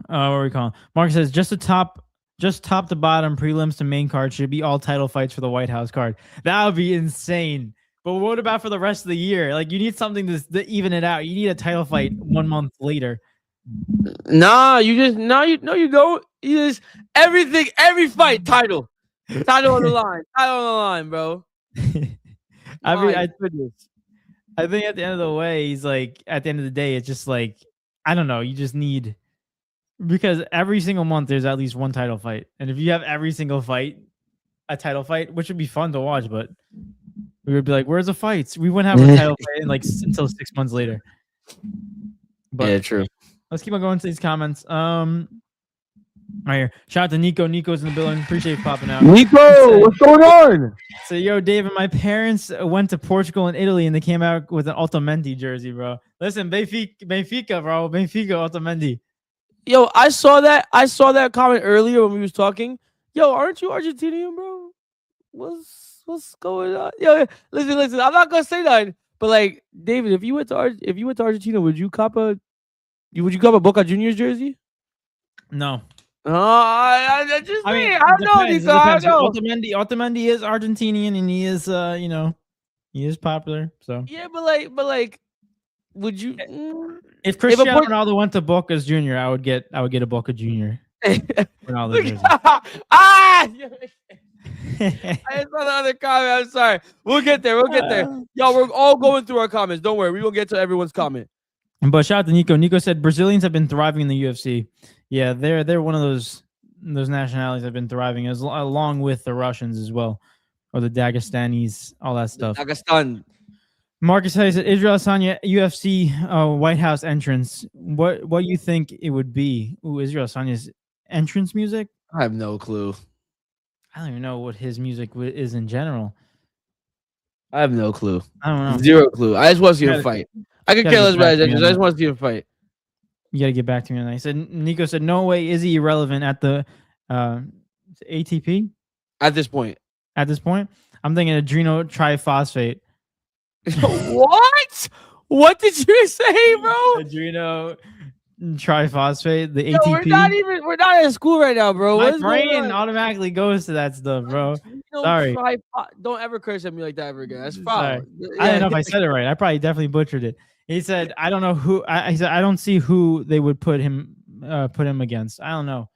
S2: What are we calling? Mark says just top to bottom prelims to main card should be all title fights for the White House card. That would be insane. But what about for the rest of the year? Like, you need something to even it out. You need a title fight 1 month later.
S1: Nah, you go. You just every fight title on the line, bro.
S2: I think at the end of the way, he's like, at the end of the day, it's just like, I don't know. You just need, because every single month there's at least one title fight, and if you have every single fight a title fight, which would be fun to watch, but we would be like, where's the fights? We wouldn't have a title fight in until 6 months later. But
S1: yeah, true.
S2: Let's keep on going to these comments. Right here. Shout out to Nico. Nico's in the building. Appreciate you popping out.
S1: Nico, what's going on?
S2: So, yo, David, my parents went to Portugal and Italy, and they came out with an Otamendi jersey, bro. Listen, Benfica, bro. Benfica, Otamendi.
S1: Yo, I saw that comment earlier when we was talking. Yo, aren't you Argentinian, bro? What's going on? Yo, listen. I'm not gonna say that, but like, David, if you went to Argentina, would you cop a Boca Juniors jersey?
S2: No.
S1: I don't know, Nico. I know.
S2: Otamendi is Argentinian, and he is, he is popular. So
S1: yeah, but like, would you?
S2: If Cristiano Ronaldo went to Boca Junior, I would get a Boca Junior. Ronaldo jersey.
S1: I saw the other comment. I'm sorry. We'll get there. Yo, we're all going through our comments. Don't worry. We will get to everyone's comment.
S2: But shout out to Nico. Nico said Brazilians have been thriving in the UFC. Yeah, they're one of those nationalities that have been thriving, along with the Russians as well, or the Dagestanis, all that stuff.
S1: Dagestan.
S2: Marcus Hayes said Israel Adesanya UFC White House entrance. What do you think it would be? Ooh, Israel Adesanya's entrance music?
S1: I have no clue.
S2: I don't even know what his music is in general.
S1: I have no clue.
S2: I don't know.
S1: Zero clue. I just want to see him fight. I could care less about his entrance. I just want to see him fight.
S2: You got to get back to me on that. He said, Nico said, no way is he irrelevant at the ATP?
S1: At this point.
S2: I'm thinking adrenal triphosphate.
S1: What? What did you say, bro?
S2: Adreno triphosphate, the ATP.
S1: We're not in school right now, bro.
S2: My brain automatically goes to that stuff, bro. Sorry.
S1: Don't ever curse at me like that ever again. That's foul.
S2: I don't know if I said it right. I probably definitely butchered it. He said, I don't know who. He said, I don't see who they would put him against. I don't know.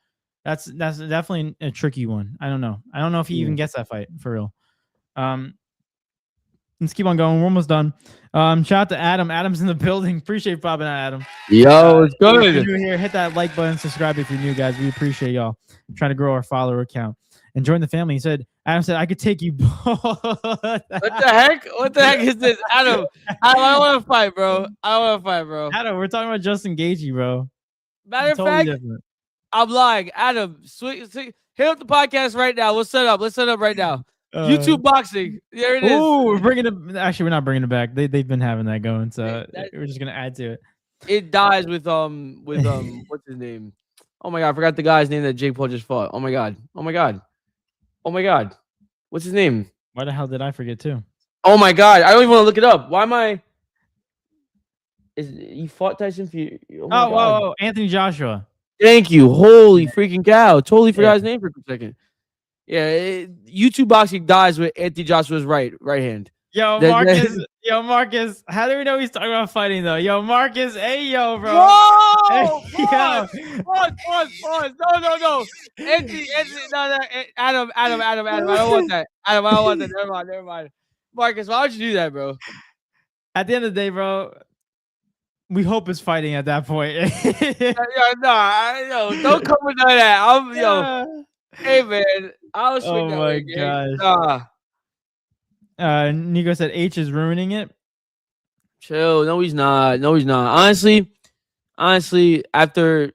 S2: That's definitely a tricky one. I don't know. I don't know if he even gets that fight for real. Let's keep on going. We're almost done. Shout out to Adam. Adam's in the building. Appreciate you popping out, Adam.
S1: Yo, it's good.
S2: If you're new here, hit that like button, subscribe if you're new, guys. We appreciate y'all. I'm trying to grow our follower account and join the family. Adam said, I could take you both.
S1: What the heck? What the heck is this? Adam, I want to fight, bro.
S2: Adam, we're talking about Justin Gaethje, bro.
S1: Matter of fact, different. I'm lying. Adam, hit up the podcast right now. Let's set up right now. YouTube boxing. There it is.
S2: Oh, we're bringing it. Actually, we're not bringing it back. They've been having that going, so we're just gonna add to it.
S1: It dies with what's his name? Oh my god, I forgot the guy's name that Jake Paul just fought. Oh my god. What's his name?
S2: Why the hell did I forget too?
S1: Oh my god, I don't even want to look it up. Why am I? He fought Tyson Fury?
S2: Oh, Anthony Joshua.
S1: Thank you. Holy freaking cow! Totally forgot his name for a second. Yeah, YouTube boxing dies with Anthony Joshua's right hand.
S2: Yo,
S1: That-
S2: Marcus. How do we know he's talking about fighting though? Yo, Marcus. Hey, yo, bro.
S1: Whoa!
S2: Hey, yo.
S1: Pause. No. Anthony, no. Adam. I don't want that. Adam, I don't want that. Never mind. Marcus, why would you do that, bro?
S2: At the end of the day, bro, we hope it's fighting at that point.
S1: Don't come with none of that. Yo, hey man, I'll swing
S2: Oh
S1: that
S2: my
S1: way, gang.
S2: gosh.
S1: Nah,
S2: Nico said H is ruining it.
S1: chill. No, he's not. Honestly, after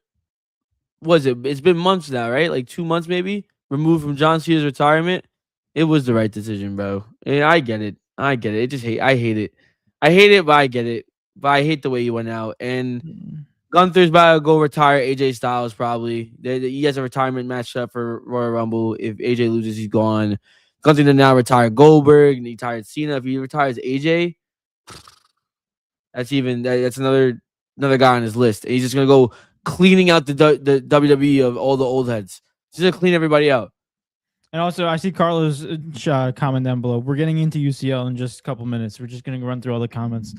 S1: it's been months now, right? Like 2 months maybe, removed from John Cena's retirement. It was the right decision, bro. Yeah, I get it. I hate it. I hate it, but I get it. But I hate the way he went out. And Gunther's about to go retire AJ Styles probably. He has a retirement match up for Royal Rumble. If AJ loses, he's gone. Gunther to now retire Goldberg and he retired Cena. If he retires AJ, that's another guy on his list. And he's just gonna go cleaning out the WWE of all the old heads. He's gonna clean everybody out.
S2: And also, I see Carlos comment down below. We're getting into UCL in just a couple minutes. We're just gonna run through all the comments.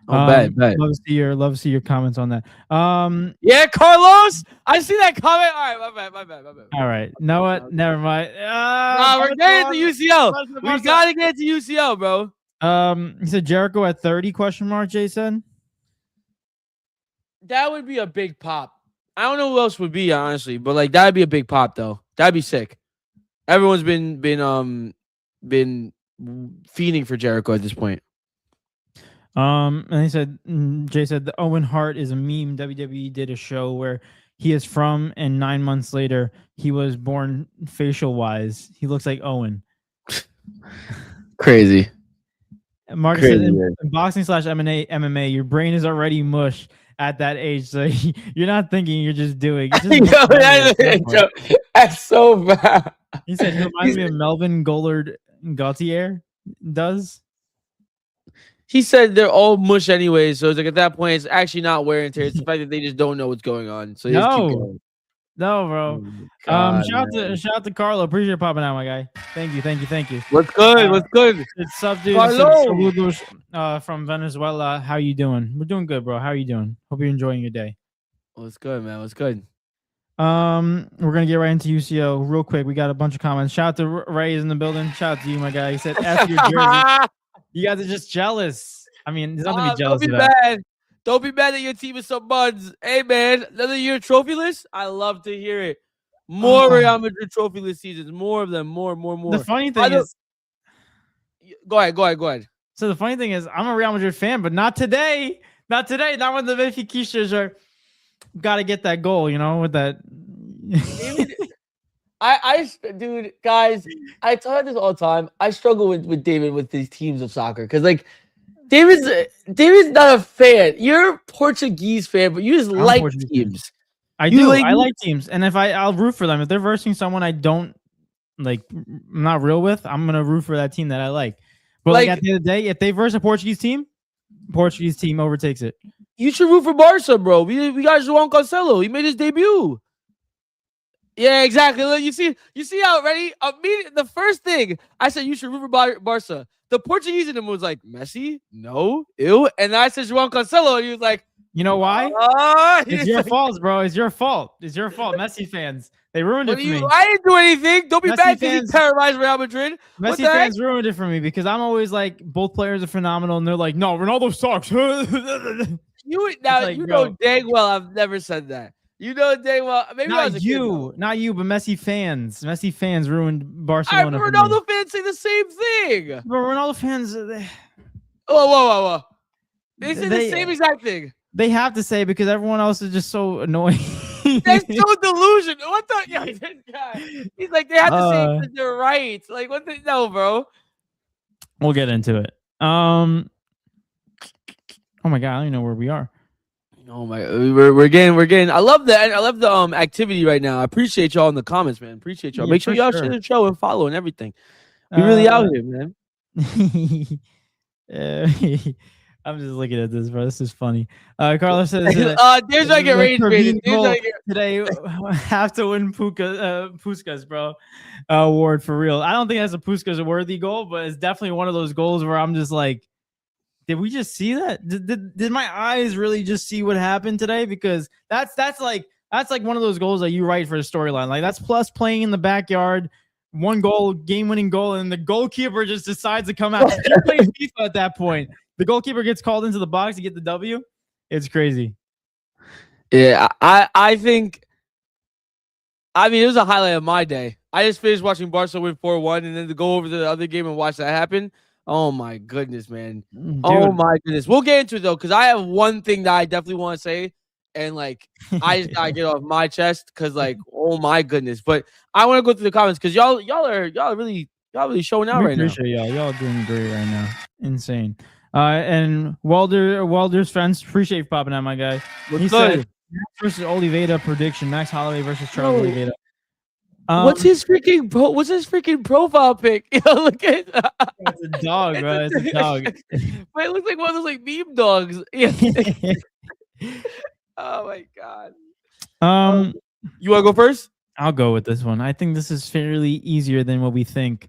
S1: Bad.
S2: Love to see your comments on that.
S1: Yeah, Carlos, I see that comment. All right, my bad.
S2: All right, know what? Never mind.
S1: We're getting to UCL. We gotta get to UCL, bro.
S2: He said Jericho at 30? Jay said
S1: that would be a big pop. I don't know who else would be honestly, but like that'd be a big pop though. That'd be sick. Everyone's been fiending for Jericho at this point.
S2: And he said, Jay said the Owen Hart is a meme. WWE did a show where he is from, and 9 months later he was born facial wise. He looks like Owen.
S1: Crazy.
S2: Marcus said in boxing / MMA, your brain is already mush at that age, so you're not thinking, you're just doing.
S1: That's so bad.
S2: He said he reminds me of Melvin Gollard Gautier does.
S1: He said they're all mush anyway, so it's like at that point, it's actually not wear and tear. It's the fact that they just don't know what's going on. So
S2: no, bro. Shout out to Carlo. Appreciate popping out, my guy. Thank you.
S1: What's good?
S2: It's up, dude. From Venezuela. How you doing? We're doing good, bro. How are you doing? Hope you're enjoying your day.
S1: What's good, man? What's good?
S2: We're gonna get right into UCO real quick. We got a bunch of comments. Shout out to Ray is in the building. Shout out to you, my guy. He said, "F your jersey." You guys are just jealous. I mean, there's nothing to be jealous about.
S1: Don't be mad that your team is some buds. Hey, man, another year trophyless? I love to hear it. More Real Madrid trophyless seasons. More of them. More.
S2: The funny thing is...
S1: Go ahead.
S2: So the funny thing is, I'm a Real Madrid fan, but not today. Not when the Benfica are... Got to get that goal, with that...
S1: Dude, guys, I talk this all the time. I struggle with David with these teams of soccer because, like, David's not a fan. You're a Portuguese fan, but you just like teams.
S2: I do. I like teams, and I'll root for them. If they're versing someone I don't like, I'm not real with, I'm gonna root for that team that I like. But like at the end of the day, if they verse a Portuguese team overtakes it.
S1: You should root for Barca, bro. We got João Cancelo. He made his debut. Yeah, exactly. Look, you see how ready? The first thing I said, you should root for Barca. The Portuguese in him was like, Messi? No, ew. And I said João Cancelo, and he was like,
S2: you know why? It's your fault, bro. It's your fault. Messi fans. They ruined it for me.
S1: I didn't do anything. Don't be bad because he terrorized Real Madrid.
S2: Messi fans ruined it for me because I'm always like, both players are phenomenal, and they're like, no, Ronaldo sucks.
S1: You know dang well I've never said that. You know dang well. Maybe
S2: not you, but Messi fans. Messi fans ruined Barcelona.
S1: Ronaldo fans say the same thing.
S2: But Ronaldo fans,
S1: whoa. They say the same exact thing.
S2: They have to say because everyone else is just so annoying.
S1: That's so delusional. What the? Yeah, this guy. He's like, they have to say that they're right. Like, what the? No, bro.
S2: We'll get into it. Oh my god, I don't even know where we are.
S1: Oh my, we're getting. I love that. I love the activity right now. I appreciate y'all in the comments, man. Appreciate y'all. Make sure y'all share the show and follow and everything. We really out here, man.
S2: I'm just looking at this, bro. This is funny. Carlos says
S1: there's like a rage baited.
S2: Today have to win Puskas, bro. Award for real. I don't think that's a Puskas worthy goal, but it's definitely one of those goals where I'm just like, did we just see that? Did my eyes really just see what happened today? Because that's like one of those goals that you write for the storyline. Like that's plus playing in the backyard, one goal, game-winning goal, and the goalkeeper just decides to come out. You're playing FIFA at that point. The goalkeeper gets called into the box to get the W. It's crazy.
S1: Yeah, I think. I mean, it was a highlight of my day. I just finished watching Barca win 4-1, and then to go over to the other game and watch that happen. Oh my goodness, man! Dude. Oh my goodness. We'll get into it though, because I have one thing that I definitely want to say, and like I just gotta get off my chest, because like, oh my goodness. But I want to go through the comments because y'all really showing out right now.
S2: Y'all doing great right now. Insane. And Walder's friends, appreciate you popping out, my guy. He said Max versus Oliveira prediction. Max Holloway versus Charles Oliveira.
S1: What's his freaking profile pic? Look at
S2: it's a dog, bro. It's a dog.
S1: But it looks like one of those like meme dogs. Oh my god. You want to go first?
S2: I'll go with this one. I think this is fairly easier than what we think.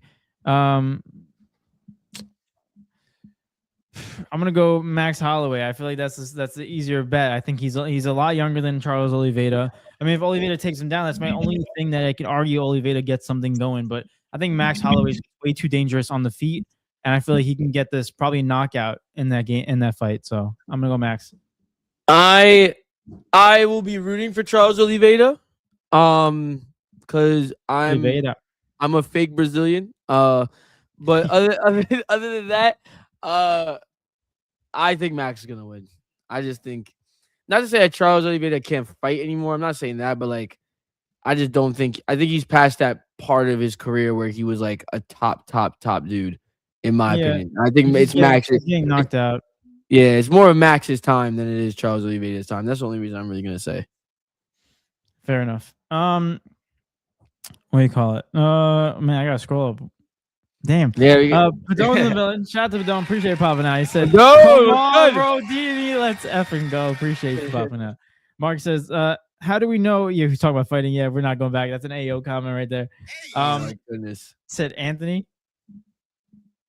S2: I'm gonna go Max Holloway. I feel like that's the easier bet. I think he's a lot younger than Charles Oliveira. I mean, if Oliveira takes him down, that's my only thing that I can argue Oliveira gets something going. But I think Max Holloway is way too dangerous on the feet, and I feel like he can get this probably knockout in that fight. So I'm gonna go Max.
S1: I will be rooting for Charles Oliveira, because I'm a fake Brazilian. But other than that, I think Max is gonna win. I just think, not to say that Charles Oliveira can't fight anymore. I'm not saying that, but like, I just don't think. I think he's past that part of his career where he was like a top dude, in my opinion. I think it's Max.
S2: He's getting knocked out.
S1: Yeah, it's more of Max's time than it is Charles Oliveira's time. That's the only reason I'm really gonna say.
S2: Fair enough. What do you call it? Man, I gotta scroll up. Damn.
S1: There we go.
S2: Padone in the villain. Shout out to Padone. Appreciate you popping out. He said,
S1: "No,
S2: come on, bro. D&E, let's effing go." Appreciate you popping out. Mark says, "How do we know?" Yeah, we talk about fighting. Yeah, we're not going back. That's an AO comment right there.
S1: Oh my goodness.
S2: Said Anthony.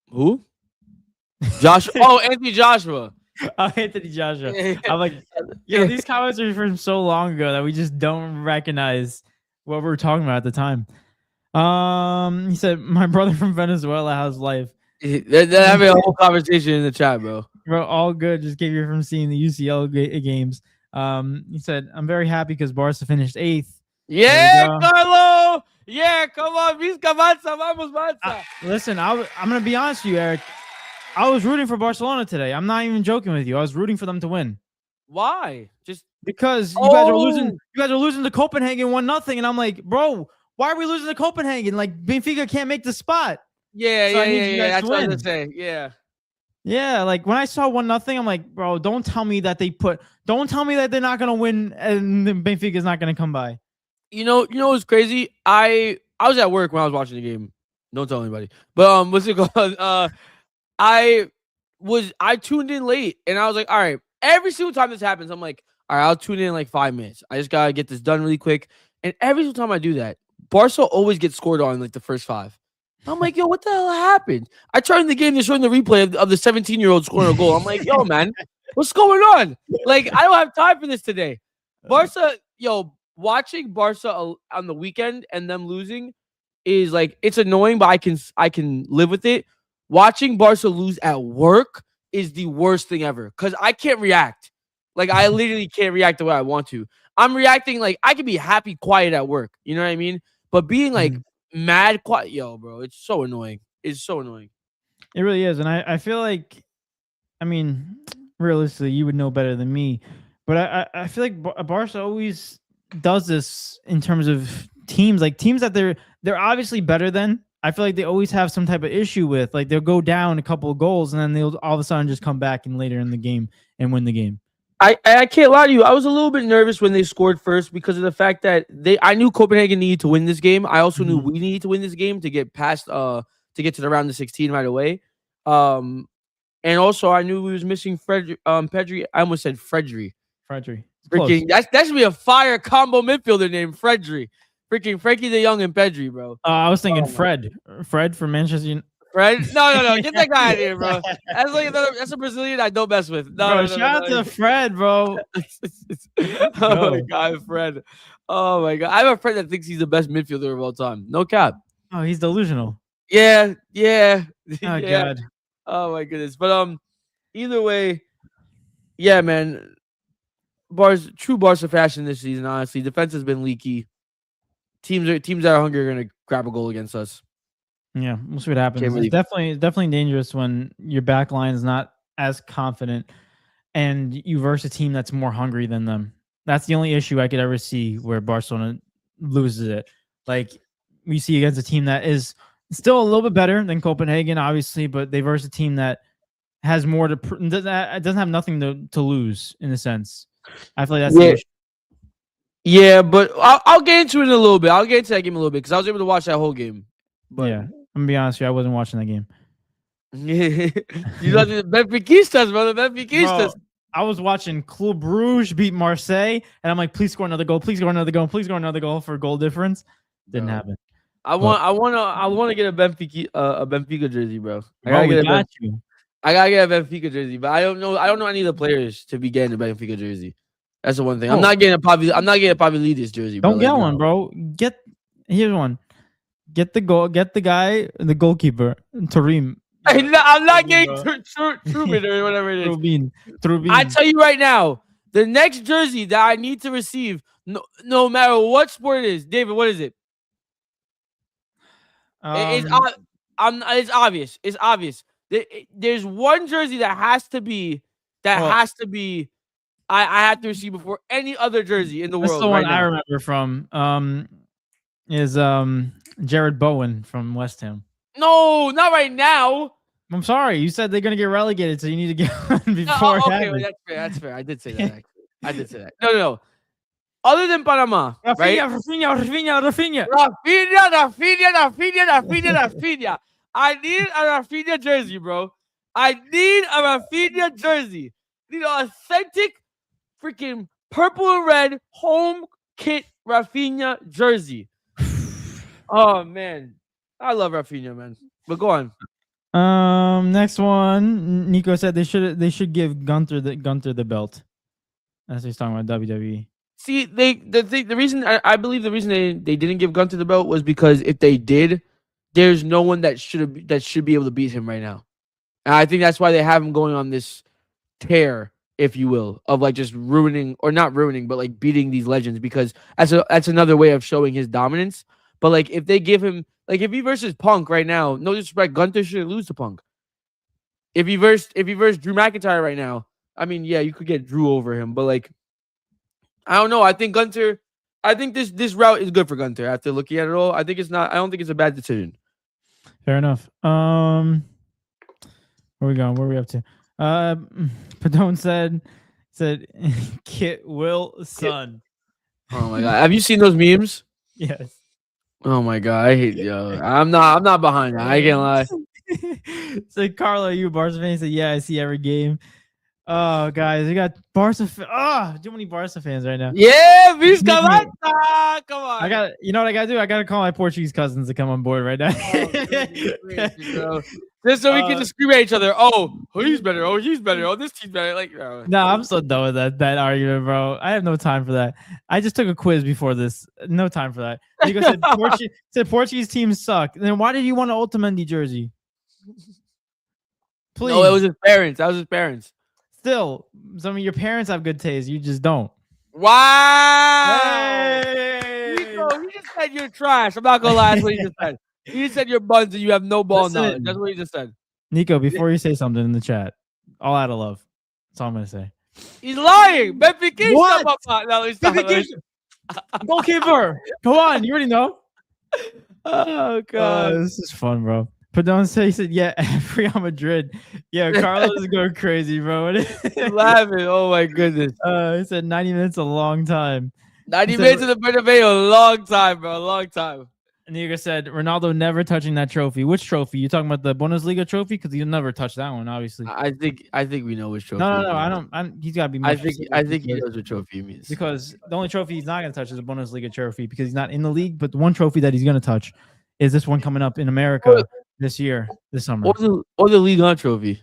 S1: Who? Joshua. Oh, Anthony Joshua.
S2: Oh, Anthony Joshua. I'm like, yeah, these comments are from so long ago that we just don't recognize what we were talking about at the time. He said, "My brother from Venezuela, how's life?"
S1: They're having a whole conversation in the chat, bro.
S2: Bro, all good. Just came here from seeing the UCL games. He said, "I'm very happy because Barca finished 8th."
S1: Yeah, Carlo. Yeah, come on, Vizca Mansa, vamos Mansa.
S2: Listen, I'm gonna be honest with you, Eric. I was rooting for Barcelona today. I'm not even joking with you. I was rooting for them to win.
S1: Why? Just
S2: because you guys are losing. You guys are losing to Copenhagen 1-0, and I'm like, bro, why are we losing to Copenhagen? Like, Benfica can't make the spot.
S1: Yeah. That's what I was gonna say. Yeah.
S2: Yeah, like when I saw 1-0, I'm like, bro, don't tell me that they're not gonna win and Benfica is not gonna come by.
S1: You know what's crazy? I was at work when I was watching the game. Don't tell anybody. But what's it called? I tuned in late, and I was like, all right. Every single time this happens, I'm like, all right, I'll tune in like 5 minutes. I just gotta get this done really quick. And every single time I do that, Barca always gets scored on like the first 5. I'm like, yo, what the hell happened? I turned the game, they're showing the replay of the 17-year-old scoring a goal. I'm like, yo, man, what's going on? Like, I don't have time for this today. Barca, watching Barca on the weekend and them losing is like, it's annoying, but I can live with it. Watching Barca lose at work is the worst thing ever because I can't react. Like, I literally can't react the way I want to. I'm reacting like I can be happy, quiet at work. You know what I mean? But being like mad, quiet, bro, it's so annoying. It's so annoying.
S2: It really is. And I feel like, I mean, realistically, you would know better than me. But I feel like Barca always does this in terms of teams, like teams that they're obviously better than. I feel like they always have some type of issue with, like they'll go down a couple of goals and then they'll all of a sudden just come back and later in the game and win the game.
S1: I can't lie to you. I was a little bit nervous when they scored first because of the fact that I knew Copenhagen needed to win this game. I also knew we needed to win this game to get past to get to the round of 16 right away. And also, I knew we was missing Pedri. I almost said Fredry.
S2: Fredry.
S1: Freaking, that should be a fire combo midfielder named Fredry. Freaking Frankie De Jong and Pedri, bro.
S2: I was thinking Fred. Fred from Manchester United.
S1: Fred? No. Get that guy out of here, bro. That's a Brazilian I don't mess with. No,
S2: shout out to Fred, bro.
S1: Oh my god, Fred. Oh my god. I have a friend that thinks he's the best midfielder of all time. No cap.
S2: Oh, he's delusional.
S1: Yeah.
S2: Oh
S1: yeah.
S2: god.
S1: Oh my goodness. But either way, yeah, man. True Barca fashion this season, honestly. Defense has been leaky. Teams that are hungry are gonna grab a goal against us.
S2: Yeah, we'll see what happens. It's definitely dangerous when your back line is not as confident and you verse a team that's more hungry than them. That's the only issue I could ever see where Barcelona loses it. Like we see against a team that is still a little bit better than Copenhagen, obviously, but they verse a team that has more to doesn't have nothing to lose in a sense. I feel like that's the issue.
S1: Yeah, but I'll get into it in a little bit. I'll get into that game a little bit because I was able to watch that whole game. But
S2: yeah, I'm gonna be honest with you, I wasn't watching that game.
S1: You like the Benfiquistas, bro. The Benfiquistas.
S2: Bro, I was watching Club Brugge beat Marseille, and I'm like, please score another goal. Please score another goal. Please score another goal for goal difference. Didn't happen.
S1: I want to get a Benfica jersey, bro. I
S2: got
S1: get a Benfica jersey, but I don't know any of the players to be getting a Benfica jersey. That's the one thing. I'm not getting a Pavlidis jersey.
S2: Don't get one, bro. Here's one. Get the guy, the goalkeeper, Tarim.
S1: I'm not getting Trubin or whatever it is.
S2: Trubin.
S1: I tell you right now, the next jersey that I need to receive, no matter what sport it is, David, what is it? It's obvious. It's obvious. There's one jersey that has to be. I have to receive before any other jersey in the world.
S2: That's the one I remember from. Is Jared Bowen from West Ham.
S1: No, not right now.
S2: I'm sorry. You said they're gonna get relegated, so you need to get one before.
S1: Okay, well, that's fair. I did say that. Actually. I did say that. No. Other than Panama, right?
S2: Rafinha.
S1: I need a Rafinha jersey, bro. I need a Rafinha jersey. I need an authentic, freaking purple and red home kit Rafinha jersey. Oh man, I love Rafinha, man. But go on.
S2: Next one. Nico said they should give Gunther the belt. That's what he's talking about, WWE.
S1: See, the reason I believe the reason they didn't give Gunther the belt was because if they did, there's no one that should be able to beat him right now. And I think that's why they have him going on this tear, if you will, of like just ruining or not ruining, but like beating these legends, because that's another way of showing his dominance. But like if they give him, like if he versus Punk right now, no disrespect, Gunther should lose to Punk. If he versed Drew McIntyre right now, I mean, yeah, you could get Drew over him, but like I don't know. I think this route is good for Gunther after looking at it all. I don't think it's a bad decision.
S2: Fair enough. Where we going? Where are we up to? Padone said Kit Wilson.
S1: Oh my god. Have you seen those memes?
S2: Yes.
S1: Oh my god, I hate I'm not behind that. I can't lie.
S2: So Carlo, are you a Barca fan? He said, yeah, I see every game. Oh, guys, we got Barca. Too many Barca fans right now.
S1: Yeah, Visca. Come on.
S2: You know what I gotta do? I gotta call my Portuguese cousins to come on board right now.
S1: Just so we can just scream at each other. Oh, he's better. Oh, he's better. Oh, this team's better. Like,
S2: no, I'm so done with that argument, bro. I have no time for that. I just took a quiz before this. No time for that. Nico said Portuguese teams suck. Then why did you want an Otamendi jersey? Please.
S1: No, it was his parents. That was his parents.
S2: Still, some of your parents have good taste. You just don't.
S1: Wow.
S2: Hey!
S1: Nico, he just said you're trash. I'm not gonna lie. That's what he just said. He just said you're buns and you have no ball knowledge. That's what he just said.
S2: Nico, before you say something in the chat, all out of love. That's all I'm gonna say.
S1: He's lying. Benfica.
S2: What?
S1: No, he's not.
S2: Goalkeeper. Go on. You already know.
S1: Oh god,
S2: this is fun, bro. But don't say he said, yeah, Real Madrid. Yeah, Carlos is going crazy, bro.
S1: He's laughing. Oh my goodness.
S2: He said 90 minutes a long time.
S1: 90 minutes in the Bernabeu, a long time, bro. A long time.
S2: Nico said Ronaldo never touching that trophy. Which trophy? You talking about the Bundesliga trophy? Because he'll never touch that one, obviously.
S1: I think we know which trophy.
S2: No. I don't. He's got to be more specific.
S1: I think he knows what trophy he means.
S2: Because the only trophy he's not going to touch is a Bundesliga trophy because he's not in the league. But the one trophy that he's going to touch is this one coming up in America this summer.
S1: Or the League One trophy.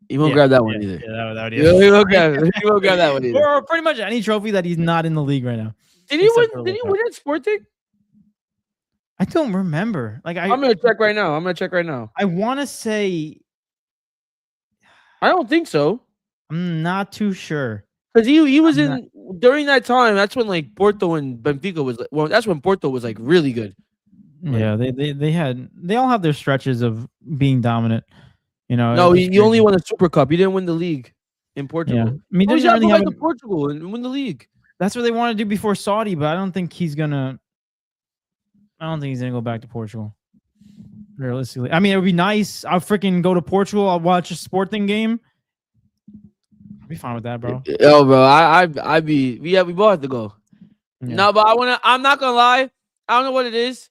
S1: He won't grab that one either.
S2: Yeah, that would
S1: he won't grab that one either.
S2: Or pretty much any trophy that he's not in the league right now.
S1: Did he win at Sporting?
S2: I don't remember. Like
S1: I'm gonna check right now.
S2: I want to say.
S1: I don't think so.
S2: I'm not too sure.
S1: Because he was during that time. That's when like Porto and Benfica was. That's when Porto was like really good.
S2: Yeah, they all have their stretches of being dominant. You know.
S1: No, he only won a Super Cup. He didn't win the league in Portugal.
S2: Yeah. I mean,
S1: he's really to Portugal and win the league.
S2: That's what they want to do before Saudi, but I don't think he's gonna go back to Portugal. Realistically, I mean, it would be nice. I'll freaking go to Portugal. I'll watch a Sporting game. I'll be fine with that, bro.
S1: Yo, bro, we both have to go. Yeah. No, but I'm not gonna lie. I don't know what it is.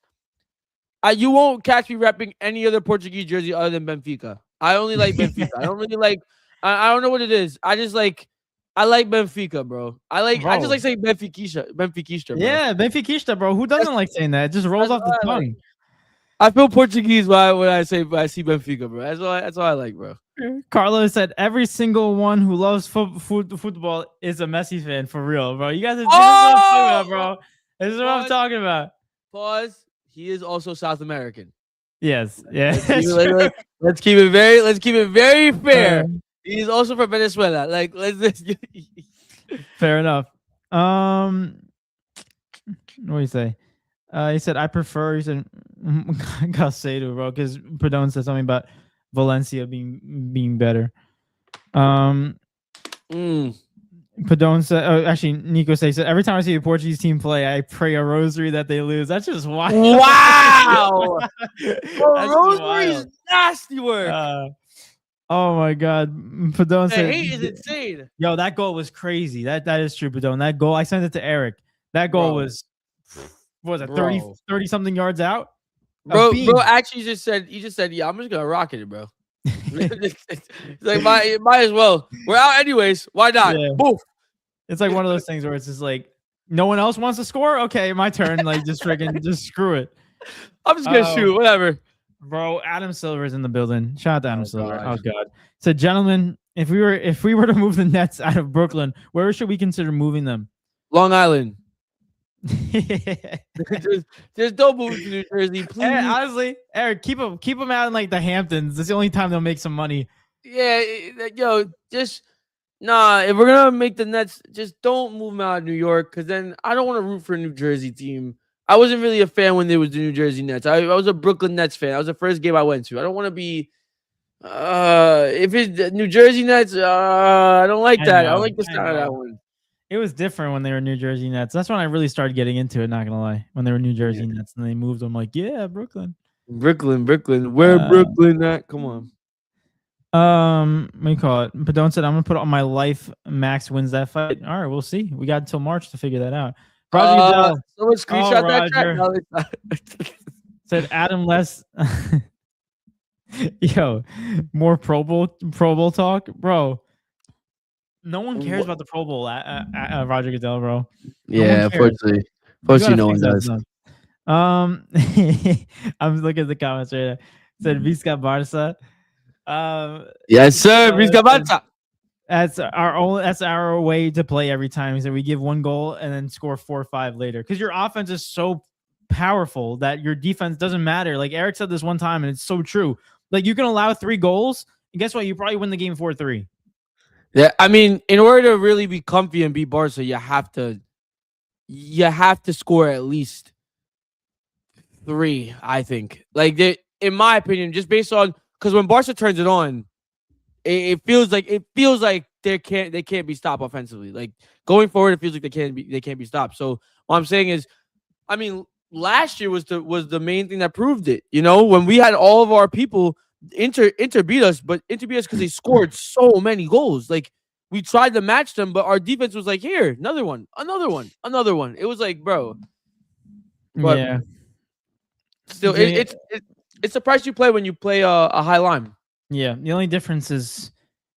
S1: You won't catch me repping any other Portuguese jersey other than Benfica. I only like Benfica. I don't really like. I don't know what it is. I like Benfica, bro. I just like saying Benfica, bro.
S2: Yeah, Benfica, bro. Who doesn't like saying that? It just rolls off the tongue.
S1: I feel Portuguese when I see Benfica, bro. That's all I like, bro.
S2: Carlos said every single one who loves football is a Messi fan for real, bro. You guys are what I'm talking about, bro. This is what I'm talking about.
S1: Pause. He is also South American.
S2: Yes. Yeah.
S1: Let's keep it very fair. He's also from Venezuela. Like,
S2: fair enough. What do you say? He said, I prefer, he said, Gacedo, bro, because Perdón said something about Valencia being better. Perdón said, actually, Nico said, every time I see a Portuguese team play, I pray a rosary that they lose. That's just wild.
S1: Wow. Rosary is nasty work.
S2: Oh my God, Perdón said,
S1: hate is insane.
S2: Yo, that goal was crazy. That is true, Perdón. That goal, I sent it to Eric. That goal was, what was it, 30 something yards out?
S1: Bro, actually he just said, yeah, I'm just gonna rocket it, bro. It's like might as well. We're out anyways. Why not?
S2: Yeah.
S1: Boom.
S2: It's like one of those things where it's just like no one else wants to score. Okay, my turn. Like just freaking just screw it.
S1: I'm just gonna shoot. Whatever.
S2: Bro, Adam Silver's in the building. Shout out to Adam Silver. Oh God. So gentlemen, if we were to move the Nets out of Brooklyn, where should we consider moving them?
S1: Long Island. just don't move to New Jersey, please.
S2: Hey, honestly, Eric, keep them out in like the Hamptons. That's the only time they'll make some money.
S1: Yeah, yo, just if we're gonna make the Nets, just don't move them out of New York, because then I don't want to root for a New Jersey team. I wasn't really a fan when there was the New Jersey Nets. I was a Brooklyn Nets fan. That was the first game I went to. I don't want to be if it's the New Jersey Nets, I don't like that. I don't like the style of that one.
S2: It was different when they were New Jersey Nets. That's when I really started getting into it, not gonna lie. When they were New Jersey Nets and they moved, I'm like, yeah, Brooklyn. Where
S1: Brooklyn at? Come
S2: on. What do you call it? Perdón said, I'm gonna put on my life. Max wins that fight. All right, we'll see. We got until March to figure that out.
S1: Roger someone screenshot that chat.
S2: Said Adam Less. Yo, more Pro Bowl talk, bro. No one cares about the Pro Bowl at Roger Goodell, bro.
S1: Yeah, unfortunately, no one does.
S2: I'm looking at the comments right there. Said Vizca Barca.
S1: Yes, sir. Vizca Barca.
S2: That's our way to play every time. So we give one goal and then score 4 or 5 later. Because your offense is so powerful that your defense doesn't matter. Like Eric said this one time, and it's so true. Like you can allow 3 goals, and guess what? You probably win the game 4-3.
S1: Yeah, I mean, in order to really be comfy and beat Barca, you have to score at least 3. I think, like in my opinion, just based on because when Barca turns it on. It feels like they can't be stopped offensively. Like going forward, it feels like they can't be stopped. So what I'm saying is, I mean, last year was the main thing that proved it. You know, when we had all of our people, Inter beat us, but Inter beat us because they scored so many goals. Like we tried to match them, but our defense was like, here, another one. It was like, bro.
S2: But, yeah.
S1: Still, it's the price you play when you play a high line.
S2: Yeah, the only difference is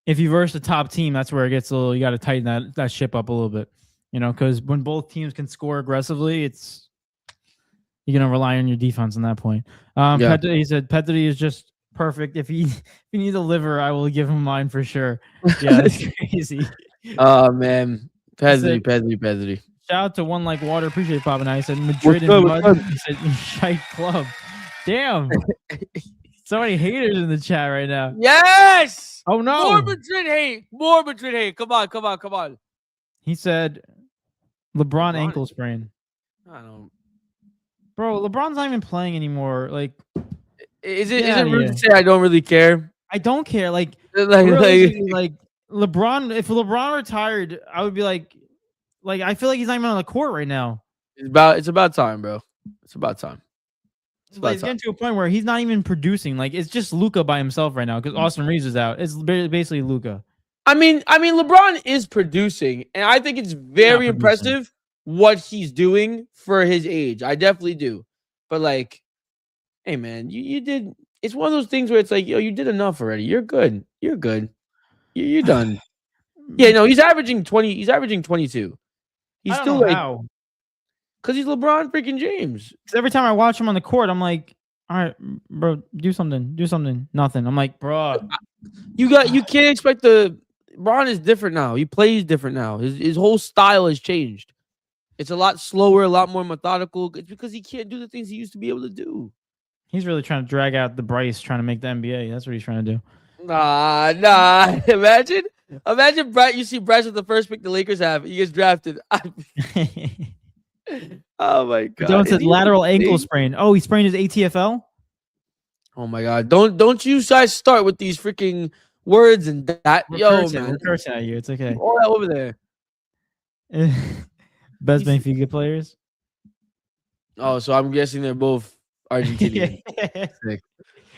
S2: if you verse the top team, that's where it gets a little. You got to tighten that ship up a little bit, because when both teams can score aggressively, you're gonna rely on your defense on that point. He said Petri is just perfect. If he needs a liver, I will give him mine for sure. Yeah, that's crazy.
S1: Oh man, Pedri.
S2: Shout out to One Like Water. Appreciate popping out. He said Madrid and mud. He said shite club. Damn. So many haters in the chat right now.
S1: Yes.
S2: Oh no.
S1: More Madrid hate. Come on.
S2: He said LeBron ankle sprain.
S1: I don't.
S2: Bro, LeBron's not even playing anymore. Like,
S1: is it rude to say I don't really care?
S2: I don't care. Like LeBron. If LeBron retired, I would be like I feel like he's not even on the court right now.
S1: It's about time, bro. It's about time.
S2: It's getting to a point where he's not even producing. Like, it's just Luka by himself right now because Austin Reeves is out. It's basically Luka.
S1: I mean, LeBron is producing, and I think it's very impressive what he's doing for his age. I definitely do. But like, hey man, you did. It's one of those things where it's like, yo, you did enough already. You're good. You're done. Yeah, no, he's averaging 20. He's averaging 22. He's still like, because he's LeBron freaking James.
S2: Because every time I watch him on the court, I'm like, all right, bro, do something. Nothing. I'm like, bro,
S1: you can't expect LeBron is different now. He plays different now. His whole style has changed. It's a lot slower, a lot more methodical. It's because he can't do the things he used to be able to do.
S2: He's really trying to drag out the Bryce, trying to make the NBA. That's what he's trying to do.
S1: Nah. Imagine Bryce. You see Bryce with the first pick the Lakers have. He gets drafted. Oh my god!
S2: Don't said lateral ankle sprain. Oh, he sprained his ATFL.
S1: Oh my god! Don't you guys start with these freaking words and that.
S2: We're cursing at you. It's okay.
S1: All that over there.
S2: Best Benfica players.
S1: Oh, so I'm guessing they're both Argentinian.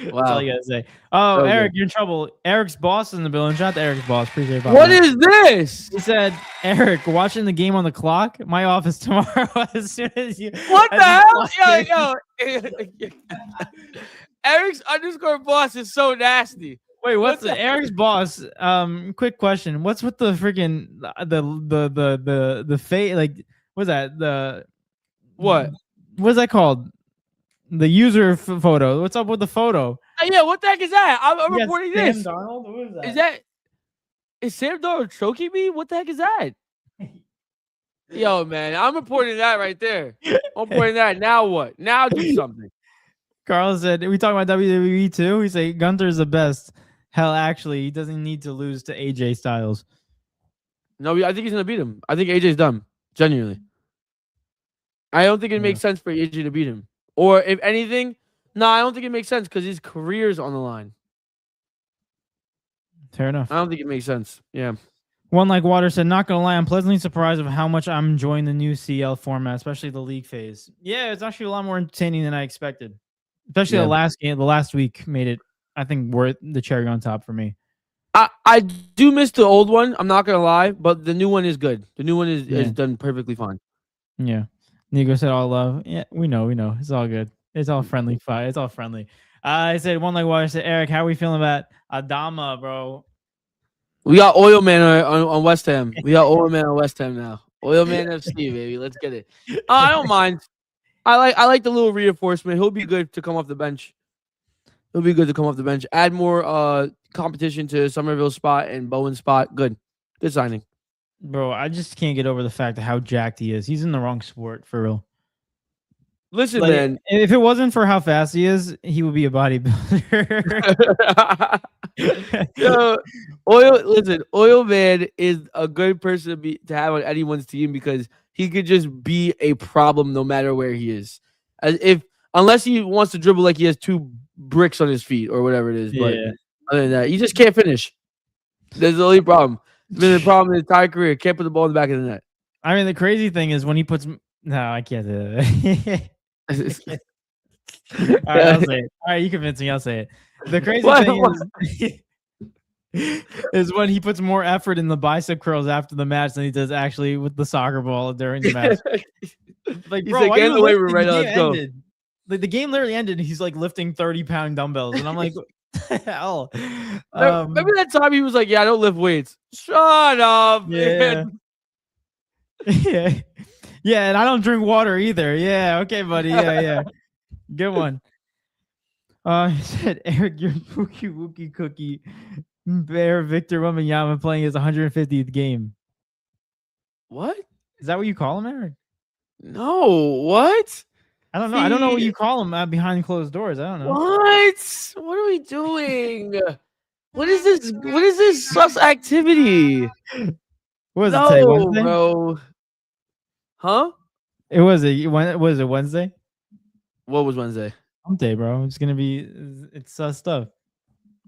S2: Wow. That's all you gotta say. Oh, okay. Eric, you're in trouble. Eric's boss is in the building. Shout out to Eric's boss. Appreciate it.
S1: What is this?
S2: He said, Eric, watching the game on the clock. My office tomorrow. As soon as you.
S1: What the hell? Yo. Eric's _boss is so nasty.
S2: Wait, what's Eric's boss? Quick question. What's with the freaking the fate? Like, what's that? What's that called? The user photo. What's up with the photo?
S1: Yeah, what the heck is that? I'm reporting
S2: Sam
S1: this.
S2: Darnold? What is that?
S1: Is Sam Darnold choking me? What the heck is that? Yo, man, I'm reporting that right there. I'm reporting that. Now what? Now do something.
S2: Carl said, we talking about WWE too? He said Gunther's the best. Hell, actually, he doesn't need to lose to AJ Styles.
S1: No, I think he's going to beat him. I think AJ's done. Genuinely. I don't think it makes sense for AJ to beat him. Or if anything, I don't think it makes sense because his career's on the line.
S2: Fair enough.
S1: I don't think it makes sense. Yeah.
S2: One Like Water said, not going to lie, I'm pleasantly surprised of how much I'm enjoying the new CL format, especially the league phase. Yeah, it's actually a lot more entertaining than I expected. Especially the last game, the last week made it, I think, worth the cherry on top for me.
S1: I do miss the old one. I'm not going to lie, but the new one is good. The new one is done perfectly fine.
S2: Yeah. Nico said all love. Yeah, we know. It's all good. It's all friendly fight. It's all friendly. I said One Like Water said, Eric, how are we feeling about Adama, bro?
S1: We got Oil Man on West Ham. We got Oil Man on West Ham now. Oil Man FC, baby. Let's get it. I don't mind. I like the little reinforcement. He'll be good to come off the bench. Add more competition to Somerville's spot and Bowen's spot. Good signing.
S2: Bro, I just can't get over the fact of how jacked he is. He's in the wrong sport, for real.
S1: Listen, man.
S2: If it wasn't for how fast he is, he would be a bodybuilder.
S1: Oil Man is a good person to have on anyone's team because he could just be a problem no matter where he is. Unless he wants to dribble like he has 2 bricks on his feet or whatever it is. But other than that, he just can't finish. That's the only problem. It's been a problem in his entire career. Can't put the ball in the back of the net.
S2: I mean, the crazy thing is when he puts... No, I can't do that. All right, I'll say it. All right, you convince me. I'll say it. The crazy thing is when he puts more effort in the bicep curls after the match than he does actually with the soccer ball during the match. Like,
S1: he's
S2: bro,
S1: like,
S2: why
S1: get in
S2: you
S1: the weight room
S2: lifting?
S1: right now.
S2: The
S1: Let's go.
S2: ended. Like the game literally ended. And he's like lifting 30-pound dumbbells, and I'm like, what the hell?
S1: Remember that time he was like, "Yeah, I don't lift weights." Shut up.
S2: Yeah.
S1: Man.
S2: Yeah. Yeah, and I don't drink water either. Yeah, okay, buddy. Yeah. Good one. He said, Eric, your Pookie Wookie Cookie Bear Victor Wembanyama playing his 150th game.
S1: What?
S2: Is that what you call him, Eric?
S1: No. What?
S2: I don't know. I don't know what you call him behind closed doors. I don't know.
S1: What? What are we doing? What is this? What is this sus activity?
S2: What was it today?
S1: No,
S2: Wednesday?
S1: bro. Huh?
S2: It was was it Wednesday?
S1: What was Wednesday?
S2: Someday, bro. It's gonna be it's stuff.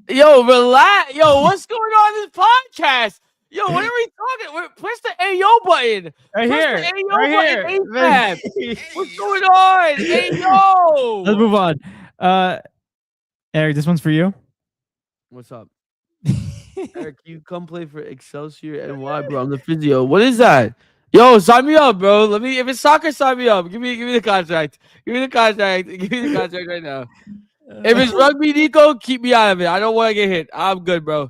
S1: Yo, relax. Yo, what's going on in this podcast? Yo, what are we talking? Press the AO button.
S2: Right
S1: Press
S2: here.
S1: the AO
S2: Right
S1: button
S2: here.
S1: ASAP. What's going on? AO.
S2: Let's move on. Eric, this one's for you.
S1: What's up? Eric, you come play for Excelsior NY, bro. I'm the physio. What is that? Yo, sign me up, bro. If it's soccer, sign me up. Give me the contract. Give me the contract. Give me the contract right now. If it's rugby, Nico, keep me out of it. I don't want to get hit. I'm good, bro.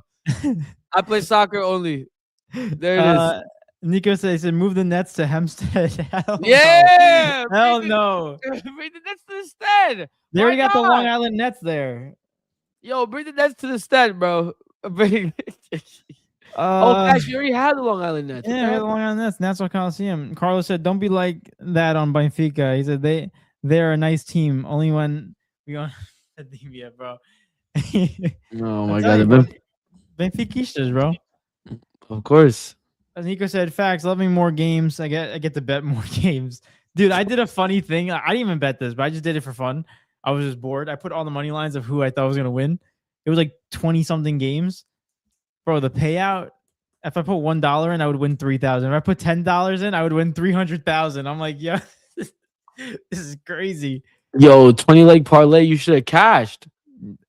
S1: I play soccer only. There it is.
S2: Nico said, move the nets to Hempstead. Hell
S1: Yeah.
S2: No. Hell no.
S1: Bring the nets to the stead.
S2: They already got the Long Island Nets there.
S1: Yo, bring the nets to the stead, bro. Bring gosh, you already had the Long Island Nets.
S2: Yeah, the Long Island Nets, Nassau Coliseum. Carlos said, don't be like that on Benfica. He said they're a nice team. Only when we on academia, bro.
S1: Oh my god,
S2: Benfiquistas, bro.
S1: Of course.
S2: As Nico said, facts. Loving more games. I get to bet more games, dude. I did a funny thing. I didn't even bet this, but I just did it for fun. I was just bored. I put all the money lines of who I thought was gonna win. It was like 20 something games, bro. The payout. If I put $1 in, I would win 3,000. If I put $10 in, I would win 300,000. I'm like, yeah, this is crazy.
S1: Yo, 20 leg parlay. You should have cashed.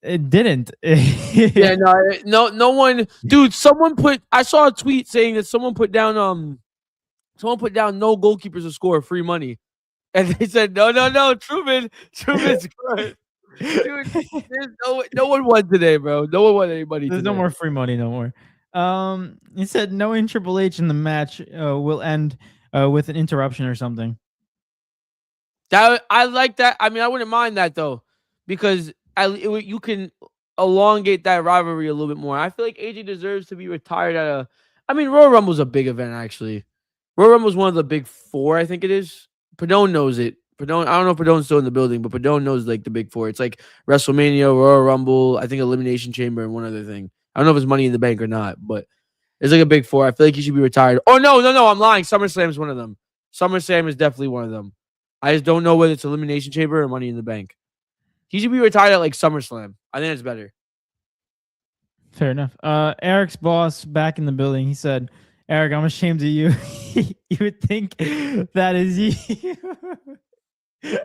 S2: It didn't.
S1: Yeah, no one, dude. I saw a tweet saying that someone put down no goalkeepers to score free money, and they said no, Truman's good. Dude, there's no one won today, bro. No one won anybody.
S2: There's no more free money, no more. He said no in Triple H in the match will end with an interruption or something.
S1: That I like that. I mean, I wouldn't mind that though, because you can elongate that rivalry a little bit more. I feel like AJ deserves to be retired at Royal Rumble's a big event, actually. Royal Rumble's one of the big four, I think it is. Padone knows it. I don't know if Padone's still in the building, but Padone knows like the big four. It's like WrestleMania, Royal Rumble, I think Elimination Chamber, and one other thing. I don't know if it's Money in the Bank or not, but it's like a big four. I feel like he should be retired. Oh, no, I'm lying. SummerSlam is one of them. SummerSlam is definitely one of them. I just don't know whether it's Elimination Chamber or Money in the Bank. He should be retired at like SummerSlam. I think it's better.
S2: Fair enough. Eric's boss back in the building. He said, Eric, I'm ashamed of you. You would think that is you.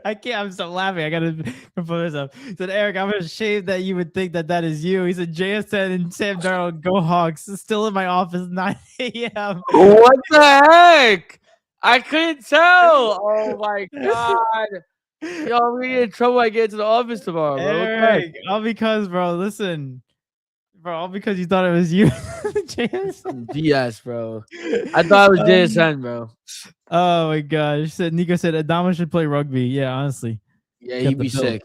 S2: I can't. I'm still laughing. I gotta compose myself. He said, Eric, I'm ashamed that you would think that is you. He said, JSN and Sam Darnold, go Hawks. Still in my office, 9 a.m.
S1: What the heck? I couldn't tell. Oh my god. Yo, I'm gonna get in trouble when I get to the office tomorrow, bro.
S2: Eric, all because, bro, listen. Bro, all because you thought it was you. JSN.
S1: DS, bro. I thought it was JSN, bro.
S2: Oh my gosh. Nico said Adama should play rugby. Yeah, honestly.
S1: Yeah, he'd be sick.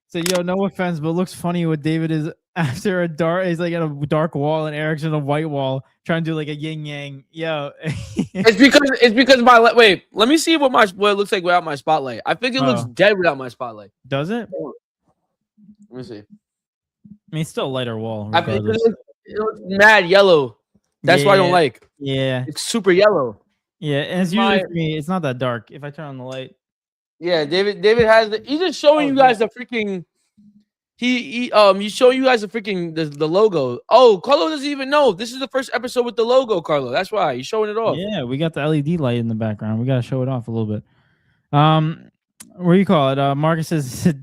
S2: So, yo, no offense, but it looks funny what David is after a dark. He's like at a dark wall, and Eric's in a white wall trying to do like a yin yang. Yo,
S1: it's because my wait. Let me see what it looks like without my spotlight. I think it looks dead without my spotlight.
S2: Does it?
S1: Let me see.
S2: I mean, it's still a lighter wall.
S1: I think it looks mad yellow. That's what I don't like.
S2: Yeah,
S1: it's super yellow.
S2: Yeah, and it's usually for me. It's not that dark if I turn on the light.
S1: Yeah, David has he's just showing you guys the freaking. He's showing you guys the logo. Oh, Carlo doesn't even know. This is the first episode with the logo, Carlo. That's why he's showing it off.
S2: Yeah, we got the LED light in the background. We gotta show it off a little bit. What do you call it? Marcus says,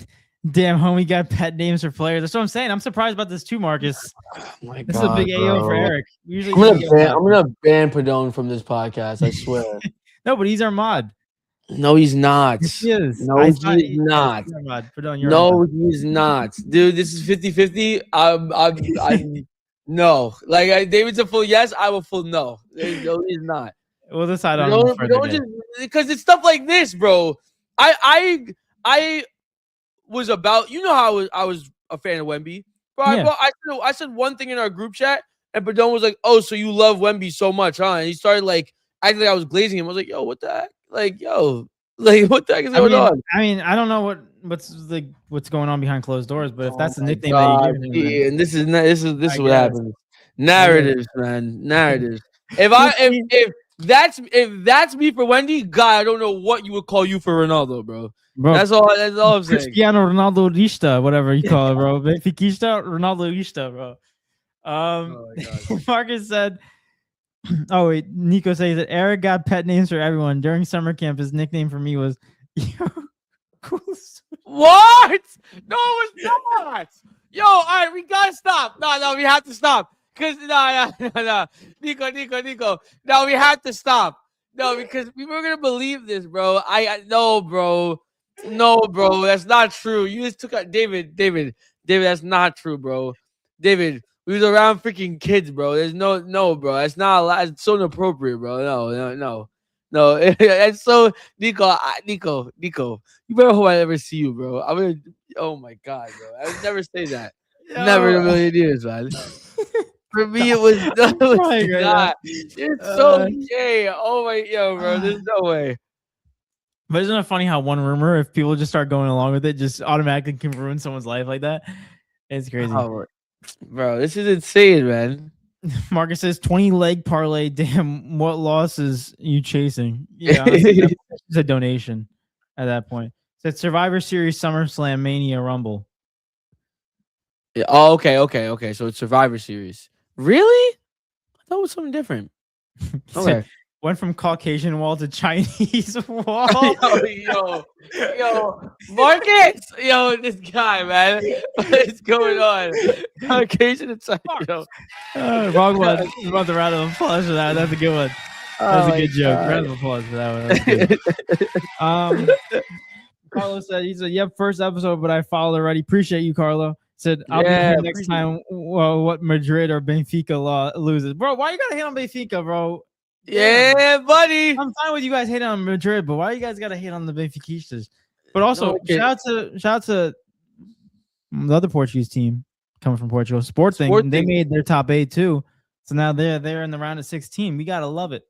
S2: "Damn, homie, got pet names for players." That's what I'm saying. I'm surprised about this too, Marcus.
S1: Oh my
S2: this is a big AO for Eric.
S1: I'm gonna ban Padone from this podcast. I swear.
S2: No, but he's our mod.
S1: No, he's not.
S2: Yes, he is.
S1: No,
S2: I
S1: he
S2: thought
S1: is not.
S2: You're right. Put on your
S1: No, he's not. Dude, this is 50-50. I'm no. Like David's a full yes, I'm a full no. No, he's not.
S2: We'll decide
S1: But
S2: on him
S1: don't, but
S2: further
S1: don't
S2: day.
S1: just because it's stuff like this, bro. I was about, you know how I was a fan of Wemby. Bro,
S2: Yeah.
S1: I said one thing in our group chat, and Badone was like, "Oh, so you love Wemby so much, huh?" And he started like acting like I was glazing him. I was like, "Yo, what the heck? Like, yo, like what the heck is going on?"
S2: I mean, I don't know what's going on behind closed doors, but if that's the
S1: my
S2: nickname
S1: God,
S2: that you give him, then
S1: yeah, and this is
S2: I
S1: what
S2: guess.
S1: happens. Narratives, man, narratives. If that's me for Wendy, God, I don't know what you would call you for Ronaldo, bro.
S2: bro,
S1: That's all I'm saying.
S2: Cristiano Ronaldo Rista, whatever you call it, bro. Benfica Ronaldo Rista, bro.
S1: Oh my God.
S2: Marcus said, "Oh wait, Nico says that Eric got pet names for everyone during summer camp. His nickname for me was
S1: What? No, it's not. Yo, all right, we gotta stop. No, we have to stop. Cause no, Nico. No, we have to stop. No, because people are gonna believe this, bro. No, bro. No, bro. That's not true. You just took out David. That's not true, bro. David, we was around freaking kids, bro. There's no, bro. That's not a lot. It's so inappropriate, bro. No. No, and so Nico, you better hope I never see you, bro. I'm gonna. Oh my God, bro. I would never say that. Never in a million years, man. For me, it was not. It's so gay. Oh my, bro. There's no way.
S2: But isn't it funny how one rumor, if people just start going along with it, just automatically can ruin someone's life like that? It's crazy.
S1: Oh, bro, this is insane, man.
S2: Marcus says 20 leg parlay. Damn, what losses you chasing? Yeah, it's a donation at that point. Said Survivor Series, SummerSlam, Mania, Rumble.
S1: Yeah, oh, okay. So it's Survivor Series. Really? I thought it was something different. Okay.
S2: Went from Caucasian wall to Chinese wall.
S1: yo, Marcus. Yo, this guy, man. What's going on? Caucasian and Chinese.
S2: Wrong one. You want the round of applause for that. That's a good one. That's a good joke. Round of applause for that one. Carlo said, he said, "Yep, first episode, but I followed already. Appreciate you, Carlo." Said, "I'll be here next time. What Madrid or Benfica loses, bro? Why you gotta hate on Benfica, bro?
S1: Yeah, buddy.
S2: I'm fine with you guys hating on Madrid, but why you guys gotta hate on the Benfiquistas? But also, shout out to the other Portuguese team coming from Portugal, Sporting. They made their top 8 too, so now they're in the round of 16. We gotta love it.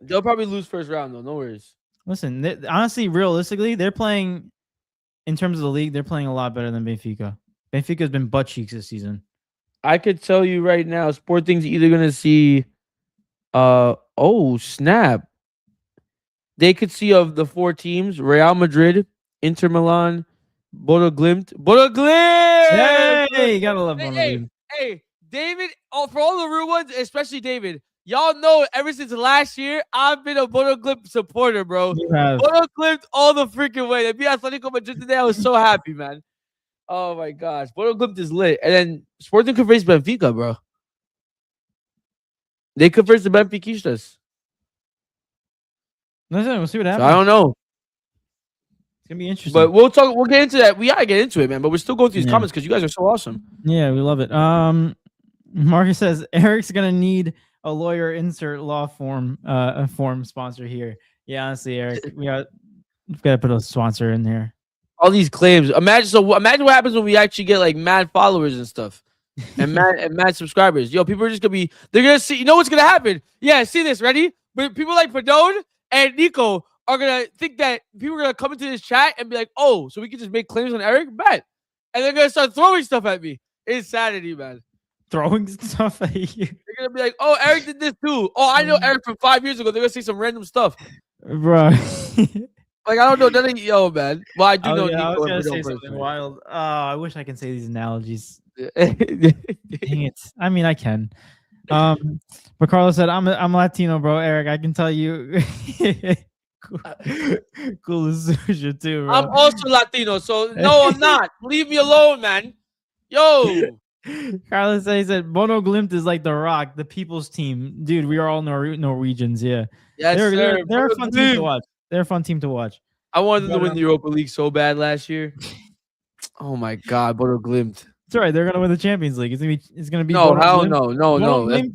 S1: They'll probably lose first round though. No worries.
S2: Listen, honestly, realistically, they're playing in terms of the league. They're playing a lot better than Benfica. Benfica's been butt cheeks this season.
S1: I could tell you right now, Sporting's either gonna see. Oh snap! They could see of the 4 teams: Real Madrid, Inter Milan, Bodo Glimt.
S2: Hey, you gotta love Bodo Glimt.
S1: Hey, David. Oh, for all the rude ones, especially David. Y'all know ever since last year, I've been a Bodo Glimt supporter, bro. Bodo Glimt all the freaking way. They beat Atletico Madrid today. I was so happy, man. Oh my gosh, Bodo Glimt is lit. And then Sporting could face Benfica, bro. They could face the Benfiquistas.
S2: Listen, we'll see what happens.
S1: So I don't know.
S2: It's gonna be interesting.
S1: But we'll talk. We'll get into that. We gotta get into it, man. But we're still going through these comments because you guys are so awesome.
S2: Yeah, we love it. Marcus says Eric's gonna need a lawyer insert law form a form sponsor here. Yeah, honestly, Eric, we've got to put a sponsor in here.
S1: All these claims. Imagine what happens when we actually get like mad followers and stuff. And mad subscribers. Yo, people are just gonna they're gonna see, you know what's gonna happen? Yeah, see this, ready? But people like Padone and Nico are gonna think that people are gonna come into this chat and be like, oh, so we can just make claims on Eric? Bet. And they're gonna start throwing stuff at me. It's Saturday, man.
S2: Throwing stuff at you.
S1: They're gonna be like, oh, Eric did this too. Oh, I know Eric from 5 years ago. They're gonna say some random stuff.
S2: Bro.
S1: Like, I don't know nothing. Yo, man. Well, I do know Nico.
S2: I was gonna say something wild. Oh, I wish I can say these analogies. Dang it. I mean, I can. But Carlos said, I'm Latino, bro. Eric, I can tell you. Cool as sushi too, bro.
S1: I'm also Latino, so no, I'm not. Leave me alone, man. Yo.
S2: Carlos said, Bodo Glimt is like The Rock, the people's team. Dude, we are all Norwegians, yeah.
S1: Yes,
S2: they're a fun team to watch. They're a fun team to watch.
S1: I wanted them to
S2: But,
S1: win the Europa League so bad last year. Oh my God, Bodo Glimt.
S2: it's all right. They're gonna win the Champions League. It's gonna be
S1: No,
S2: Bodo
S1: hell
S2: Glimt,
S1: no.
S2: Glimt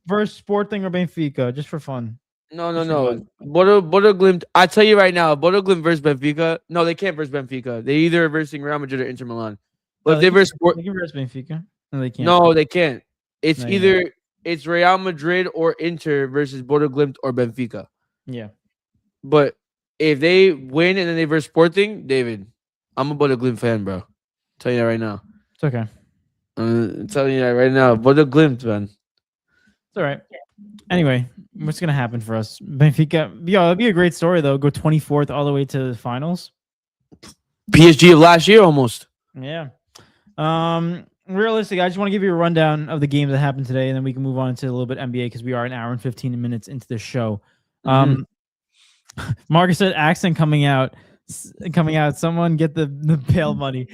S2: versus Sporting or Benfica, just for fun.
S1: No. Bodo Glimt. I tell you right now, Bodo Glimt versus Benfica. No, they can't versus Benfica. They either versing Real Madrid or Inter Milan. But
S2: No,
S1: if they verse
S2: they can versus Benfica. No, they can't.
S1: no, they can't. It's
S2: No, you
S1: either it's Real Madrid or Inter versus Bodo Glimt or Benfica.
S2: Yeah.
S1: But if they win and then they verse Sporting, David, I'm a Bodo Glimt fan, bro. Tell you that right now.
S2: It's okay.
S1: I'm telling you that right now. Bodo Glimt, man.
S2: It's all right. Anyway, what's gonna happen for us? Benfica, yeah, it'd be a great story though. Go 24th all the way to the finals.
S1: PSG of last year almost.
S2: Yeah. Realistic, I just want to give you a rundown of the games that happened today, and then we can move on to a little bit NBA because we are an hour and 15 minutes into the show. Marcus said accent coming out. Someone get the bail money.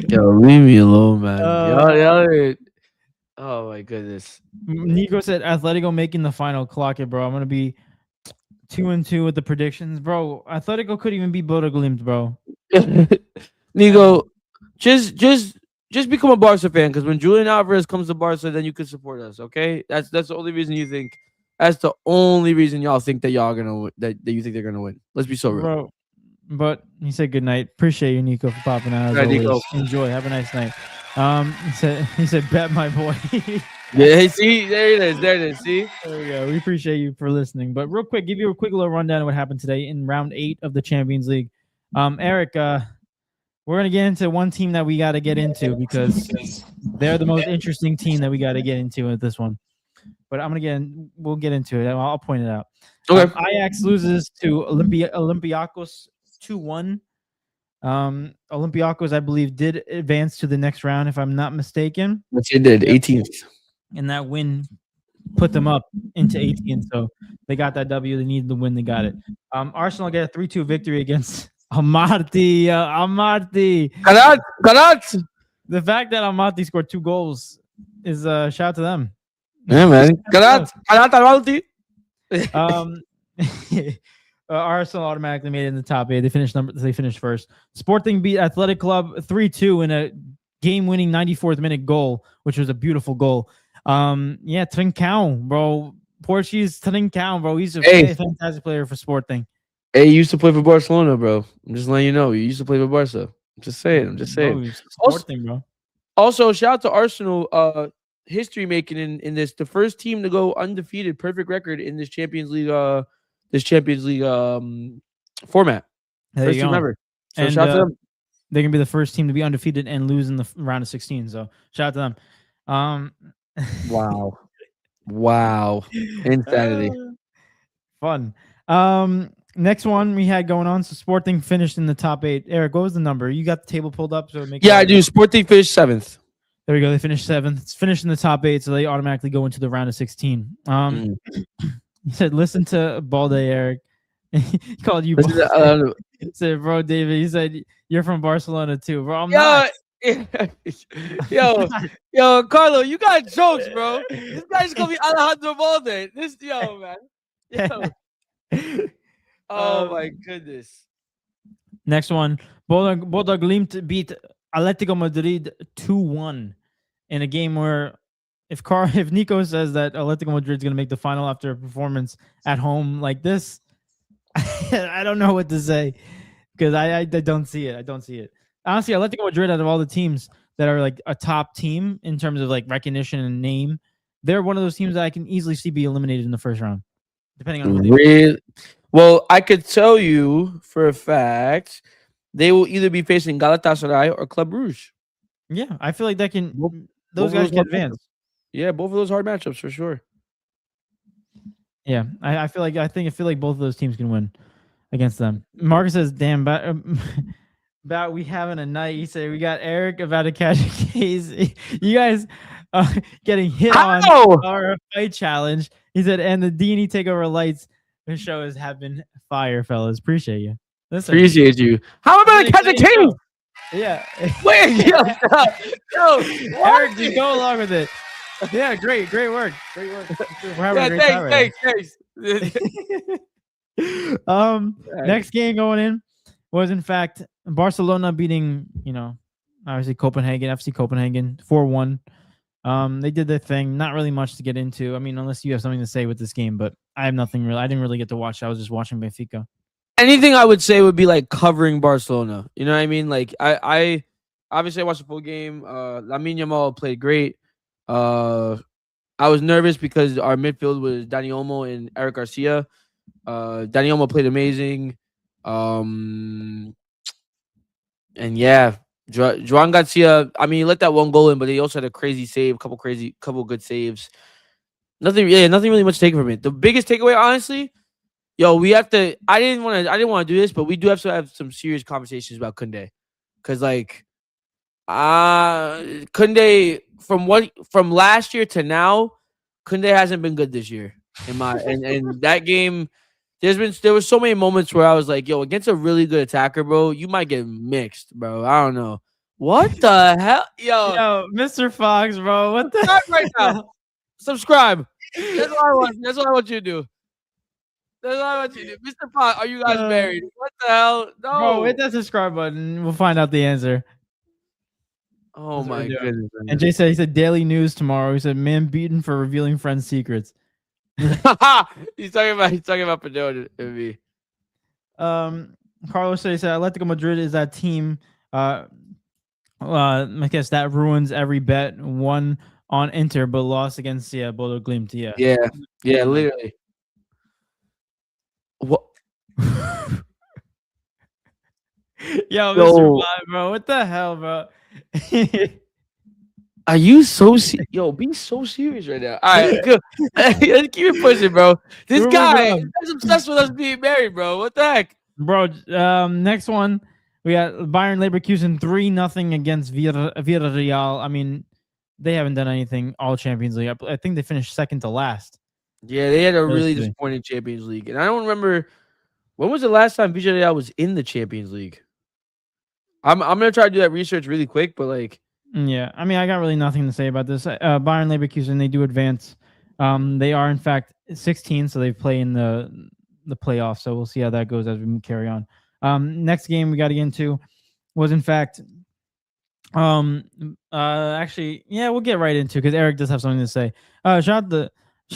S1: Yo, leave me alone, man. Y'all. Oh my goodness.
S2: Nico said Atletico making the final. Clock it, bro. I'm gonna be 2-2 with the predictions, bro. Atletico could even be Bodo Glimt, bro.
S1: Nico, just become a Barca fan, because when Julian Alvarez comes to Barca, then you can support us. Okay, that's the only reason you think. That's the only reason y'all think that y'all gonna that you think they're gonna win. Let's be so real,
S2: bro. But he said good night. Appreciate you, Nico, for popping out. As always. Nico. Enjoy. Have a nice night. He said bet my boy.
S1: Yeah, see, there it is. See,
S2: there we go. We appreciate you for listening. But real quick, give you a quick little rundown of what happened today in round 8 of the Champions League. Eric, we're gonna get into one team that we got to get into because they're the most interesting team that we got to get into with this one. But we'll get into it. I'll point it out.
S1: Okay.
S2: Ajax loses to Olympiacos 2-1. Olympiacos, I believe, did advance to the next round, if I'm not mistaken.
S1: Which they did, 18th.
S2: And that win put them up into 18th. So they got that W. They needed the win. They got it. Arsenal get a 3-2 victory against Amarty.
S1: Karat.
S2: The fact that Amarty scored 2 goals is a shout out to them.
S1: Yeah, man. Karat Amarty.
S2: Arsenal automatically made it in the top 8. They finished first. Sporting beat Athletic Club 3-2 in a game-winning 94th minute goal, which was a beautiful goal. Trincão, bro. Portuguese Trincão, bro. He's a fantastic player for Sporting.
S1: Hey, he used to play for Barcelona, bro. I'm just letting you know. He used to play for Barca. I'm just saying.
S2: Bro.
S1: Also, shout out to Arsenal. History making in this. The first team to go undefeated, perfect record in this Champions League. Format. First team ever. So shout out to them.
S2: They're gonna be the first team to be undefeated and lose in the round of 16. So shout out to them.
S1: Wow. Insanity.
S2: Fun. Next one we had going on. So Sporting finished in the top 8. Eric, what was the number? You got the table pulled up, so
S1: I do. Sporting finished 7th.
S2: There we go. They finished 7th. It's finished in the top 8, so they automatically go into the round of 16. He said, "Listen to Balde, Eric." He called you. He said, "Bro, David." He said, "You're from Barcelona too, bro." I'm not.
S1: Yo, Carlo, you got jokes, bro. This guy's gonna be Alejandro Balde. Man. Oh my goodness.
S2: Next one, Bodo Glimt beat Atletico Madrid 2-1 in a game where if Nico says that Atletico Madrid is going to make the final after a performance at home like this, I don't know what to say because I don't see it. I don't see it. Honestly, Atletico Madrid, out of all the teams that are like a top team in terms of like recognition and name, they're one of those teams that I can easily see be eliminated in the first round, depending on who they
S1: Well, I could tell you for a fact they will either be facing Galatasaray or Club Brugge.
S2: Yeah, I feel like those guys can advance.
S1: Yeah, both of those hard matchups for sure.
S2: Yeah, I feel like both of those teams can win against them. Marcus says, "Damn, about we having a night." He said, "We got Eric about to catch a case. You guys getting hit on our fight challenge." He said, "And the D&E Takeover lights show have been fire, fellas. Appreciate you. Listen,
S1: appreciate you. How am I about to catch a case?"
S2: Yeah.
S1: Wait, yo,
S2: Eric, just go along with it. Yeah, great work. We're having a great time.
S1: Thanks.
S2: Next game going in was in fact Barcelona beating, obviously Copenhagen, FC Copenhagen 4-1. They did their thing. Not really much to get into. I mean, unless you have something to say with this game, but I have nothing really. I didn't really get to watch. I was just watching Benfica.
S1: Anything I would say would be like covering Barcelona. You know what I mean? Like I obviously I watched the full game. Lamine Yamal played great. I was nervous because our midfield was Dani Olmo and Eric Garcia. Dani Olmo played amazing. And yeah, Joan Garcia. I mean, he let that one goal in, but he also had a crazy save, couple good saves. Nothing really much to take from it. The biggest takeaway, honestly, we have to. I didn't want to do this, but we do have to have some serious conversations about Koundé, because like, Koundé from last year to now, Koundé hasn't been good this year. And that game, there was so many moments where I was like, against a really good attacker, bro, you might get mixed, bro. I don't know. What the hell?
S2: Yo, Mr. Fox, bro. What the
S1: subscribe right now. Subscribe. That's what I want. That's what I want you to do. That's what I want you to do. Mr. Fox, are you guys married? What the hell? No.
S2: Bro, hit that subscribe button. We'll find out the answer.
S1: Oh my goodness.
S2: And Jay said, he said daily news tomorrow. He said, man beaten for revealing friends' secrets.
S1: He's talking about Padilla and me.
S2: Carlos said, he said Atletico Madrid is that team. I guess that ruins every bet. Won on Inter, but lost against Bodo Glimt.
S1: Yeah, literally. What?
S2: Yo, Mr. Fly, bro. What the hell, bro?
S1: Are you so be so serious right now? All right, good. Let's keep it pushing, bro. This guy is obsessed with us being married, bro. What the heck?
S2: Bro, next one, we got Bayern Leverkusen 3-0 against Villarreal. I mean, they haven't done anything all Champions League. I think they finished second to last.
S1: Yeah, they had a really disappointing Champions League. And I don't remember, when was the last time Villarreal was in the Champions League? I'm gonna try to do that research really quick, but like,
S2: yeah, I mean, I got really nothing to say about this. Bayern Leverkusen, they do advance. They are in fact 16, so they play in the playoffs. So we'll see how that goes as we carry on. Next game we got to get into was in fact, actually, yeah, we'll get right into, because Eric does have something to say. Shout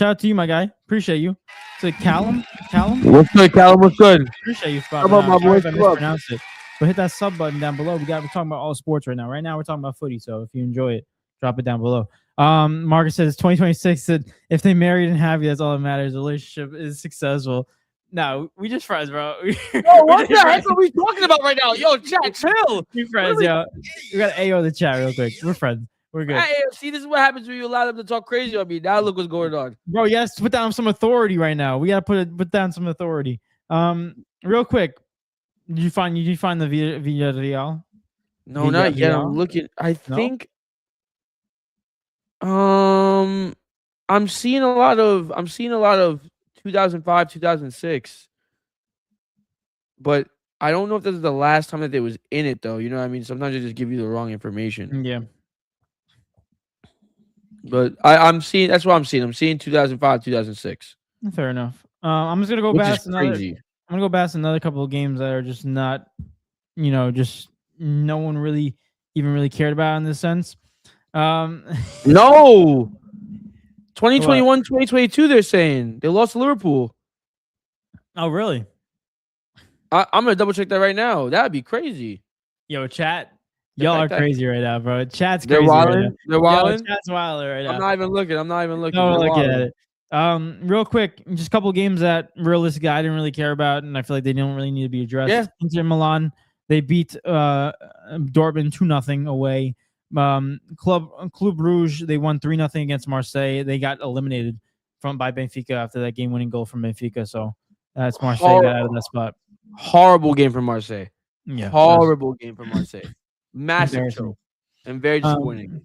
S2: out to you, my guy. Appreciate you. So Callum.
S1: What's good, Callum? What's good?
S2: Appreciate you.
S1: How about my voice?
S2: I mispronounced it. But hit that sub button down below. We're talking about all sports right now. Right now we're talking about footy. So if you enjoy it, drop it down below. Marcus says 2026 that if they married and happy, that's all that matters. The relationship is successful. No, we just friends, bro.
S1: Yo, what the heck are we talking about right now? Yo, chat, chill.
S2: We friends, yo. We got AO the chat real quick. We're friends. We're good.
S1: Hey, see, this is what happens when you allow them to talk crazy on me. Now look what's going on.
S2: Bro, yes, put down some authority right now. We gotta put down some authority. Real quick. Did you find the Villarreal?
S1: No, not yet. I'm looking. I think I'm seeing a lot of 2005, 2006. But I don't know if this is the last time that they was in it though. You know what I mean? Sometimes they just give you the wrong information.
S2: Yeah.
S1: But I'm seeing, that's what I'm seeing. I'm seeing 2005, 2006.
S2: Fair enough. I'm just gonna go past I'm gonna go past another couple of games that are just not, just no one really cared about in this sense.
S1: No, 2021, 2022. They're saying they lost to Liverpool.
S2: Oh, really?
S1: I'm gonna double check that right now. That'd be crazy.
S2: Yo, chat. Y'all are crazy right now, bro. Chat's crazy.
S1: They're wilding.
S2: Right
S1: They're wilding.
S2: Chat's wild right now.
S1: I'm not even looking.
S2: No, look at it. Real quick, just a couple games that realistically I didn't really care about, and I feel like they don't really need to be addressed.
S1: Yeah.
S2: Inter Milan, they beat Dortmund 2-0 away. Club Rouge, they won 3-0 against Marseille. They got eliminated by Benfica after that game-winning goal from Benfica. So that's Marseille got out of that spot.
S1: Horrible game from Marseille.
S2: Yeah,
S1: horrible game from Marseille. Massive choke and very disappointing.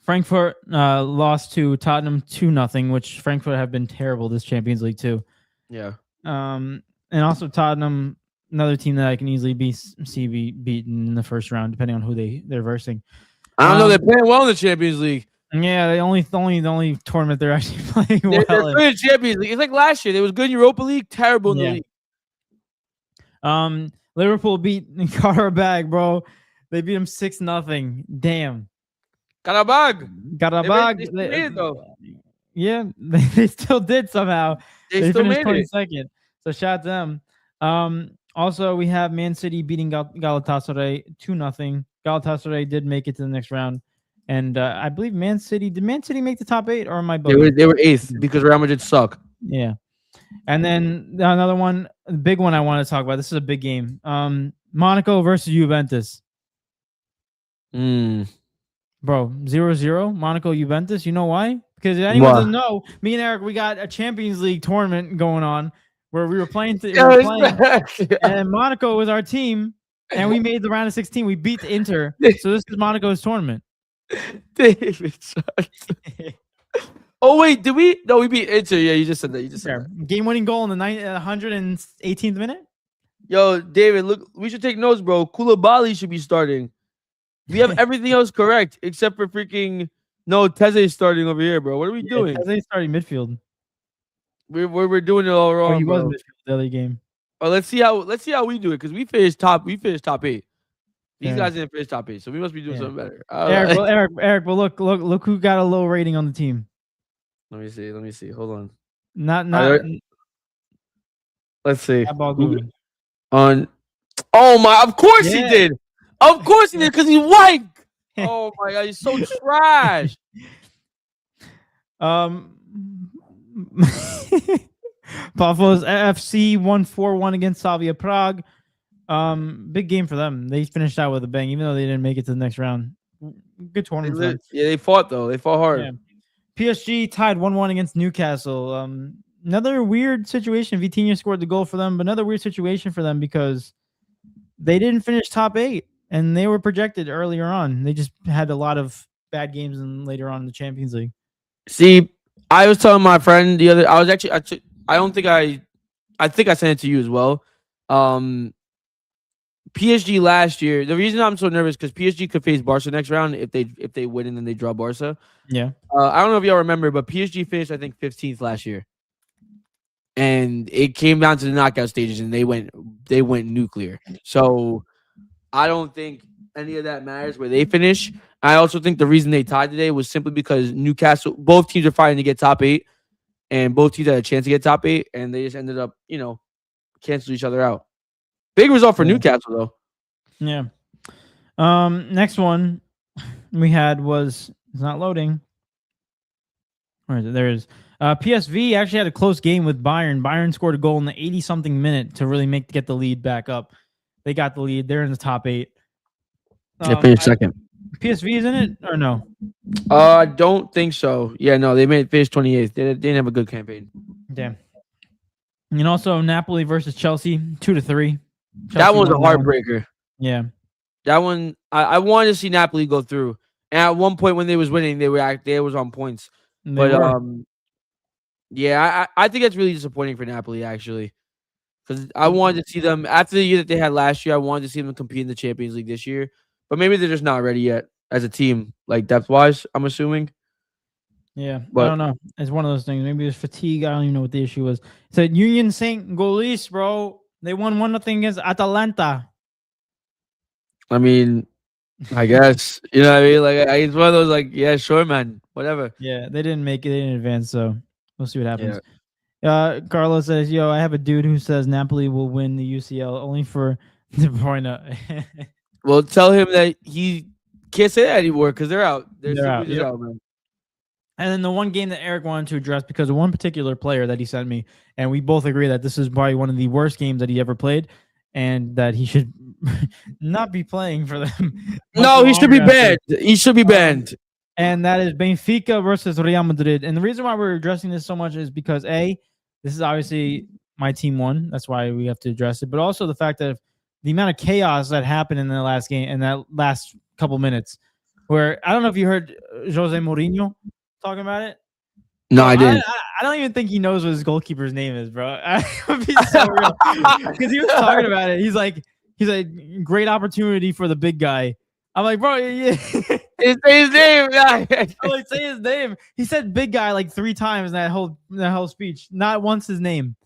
S2: Frankfurt lost to Tottenham 2-0, which Frankfurt have been terrible this Champions League too.
S1: Yeah.
S2: And also Tottenham, another team that I can easily see be beaten in the first round, depending on who they're versing.
S1: I don't know. They're playing well in the Champions League.
S2: Yeah, the only tournament they're actually playing
S1: They're
S2: well in.
S1: good in Champions League. It's like last year. They was good in Europa League, terrible in the
S2: Yeah.
S1: league.
S2: Liverpool beat Karabag, bro. They beat them 6-0. Damn.
S1: Karabag.
S2: Karabag.
S1: They still made it though.
S2: Yeah, they still did somehow.
S1: They still
S2: finished
S1: made it.
S2: 22nd. So shout out to them. Also, we have Man City beating Galatasaray 2-0. Galatasaray did make it to the next round. And I believe did Man City make the top 8 or am I bugging?
S1: They were 8th because Real Madrid suck.
S2: Yeah. And then another one, the big one I want to talk about. This is a big game. Monaco versus Juventus. Bro, 0-0, Monaco Juventus. You know why? Because if anyone doesn't know, me and Eric, we got a Champions League tournament going on where we were playing. And Monaco was our team, and we made the round of 16. We beat Inter. So this is Monaco's tournament.
S1: David Oh wait, did we? No, we beat Inter. Yeah, you just said that. You just said that.
S2: Game-winning goal in the 118th minute.
S1: Yo, David, look, we should take notes, bro. Koulibaly should be starting. We have everything else correct except for freaking Teze starting over here, bro. What are we doing?
S2: Teze starting midfield.
S1: We're doing it all wrong.
S2: He was
S1: bro.
S2: midfield the other game.
S1: Oh, let's see how we do it because we finished top 8. These guys didn't finish top 8, so we must be doing something better.
S2: Eric, well, look who got a low rating on the team.
S1: Let me see. Hold on.
S2: Not.
S1: Let's see.
S2: On.
S1: Oh my! Of course he did. Of course he did because he's white. Oh my god, he's so trash.
S2: Pavlos FC 1-4-1 against Slavia Prague. Big game for them. They finished out with a bang, even though they didn't make it to the next round. Good tournament.
S1: They fought though. They fought hard.
S2: Yeah. PSG tied 1-1 against Newcastle. Another weird situation. Vitinha scored the goal for them, but another weird situation for them because they didn't finish top 8, and they were projected earlier on. They just had a lot of bad games and later on in the Champions League.
S1: See, I was telling my friend the other. I think I sent it to you as well. PSG last year. The reason I'm so nervous because PSG could face Barca next round if they win and then they draw Barca.
S2: Yeah.
S1: I don't know if y'all remember, but PSG finished I think 15th last year, and it came down to the knockout stages, and they went nuclear. So I don't think any of that matters where they finish. I also think the reason they tied today was simply because Newcastle. Both teams are fighting to get top 8, and both teams had a chance to get top 8, and they just ended up canceling each other out. Big result for Newcastle, though.
S2: Yeah. Next one we had was it's not loading. Where is it? There it is. PSV actually had a close game with Bayern. Bayern scored a goal in the 80-something minute to really get the lead back up. They got the lead. They're in the top 8.
S1: They finished second.
S2: PSV is in it or no?
S1: I don't think so. Yeah, no, they finished 28th. They didn't have a good campaign.
S2: Damn. And also Napoli versus Chelsea, 2-3.
S1: That one's a heartbreaker.
S2: Yeah.
S1: That one, I wanted to see Napoli go through. And at one point when they was winning, they was on points. Yeah, I think that's really disappointing for Napoli, actually. Because I wanted to see them, after the year that they had last year, I wanted to see them compete in the Champions League this year. But maybe they're just not ready yet as a team, like depth-wise, I'm assuming.
S2: Yeah, but I don't know. It's one of those things. Maybe it's fatigue. I don't even know what the issue was. It said Union Saint Goalies, bro. They won 1-0 against Atalanta.
S1: I mean, I guess. You know what I mean? Like, it's one of those, like, yeah, sure, man. Whatever.
S2: Yeah, they didn't make it. They didn't advance, so we'll see what happens. Yeah. Carlos says, yo, I have a dude who says Napoli will win the UCL only for De Bruyne.
S1: Well, tell him that he can't say that anymore because they're out. They're out, man.
S2: And then the one game that Eric wanted to address because of one particular player that he sent me, and we both agree that this is probably one of the worst games that he ever played, and that he should not be playing for them.
S1: No, he should be banned. He should be banned.
S2: And that is Benfica versus Real Madrid. And the reason why we're addressing this so much is because this is obviously my team won. That's why we have to address it. But also the fact that the amount of chaos that happened in the last game, in that last couple minutes, where I don't know if you heard Jose Mourinho talking about it.
S1: No, I didn't.
S2: I don't even think he knows what his goalkeeper's name is, bro. It would be so real because he was talking about it. He's like, great opportunity for the big guy. I'm like, bro, yeah.
S1: Say his name.
S2: Oh, like, say his name. He said big guy like 3 times in that whole speech. Not once his name.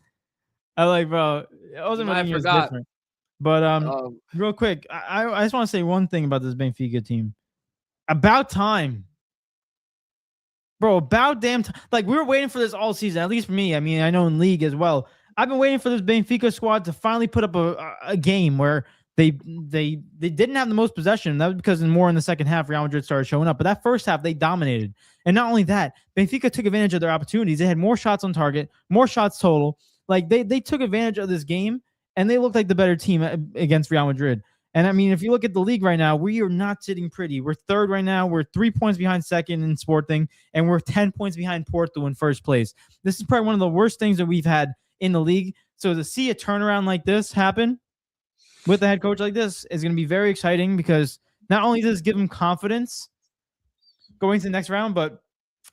S2: I like, bro. Jose Mourinho is different. But real quick, I just want to say one thing about this Benfica team. About time. Bro, about damn time. Like, we were waiting for this all season, at least for me. I mean, I know in league as well. I've been waiting for this Benfica squad to finally put up a game where they didn't have the most possession. That was because more in the second half, Real Madrid started showing up. But that first half, they dominated. And not only that, Benfica took advantage of their opportunities. They had more shots on target, more shots total. Like, they took advantage of this game, and they looked like the better team against Real Madrid. And I mean, if you look at the league right now, we are not sitting pretty. We're third right now. We're 3 points behind second in Sporting, and we're 10 points behind Porto in first place. This is probably one of the worst things that we've had in the league. So to see a turnaround like this happen with a head coach like this is going to be very exciting, because not only does it give him confidence going to the next round, but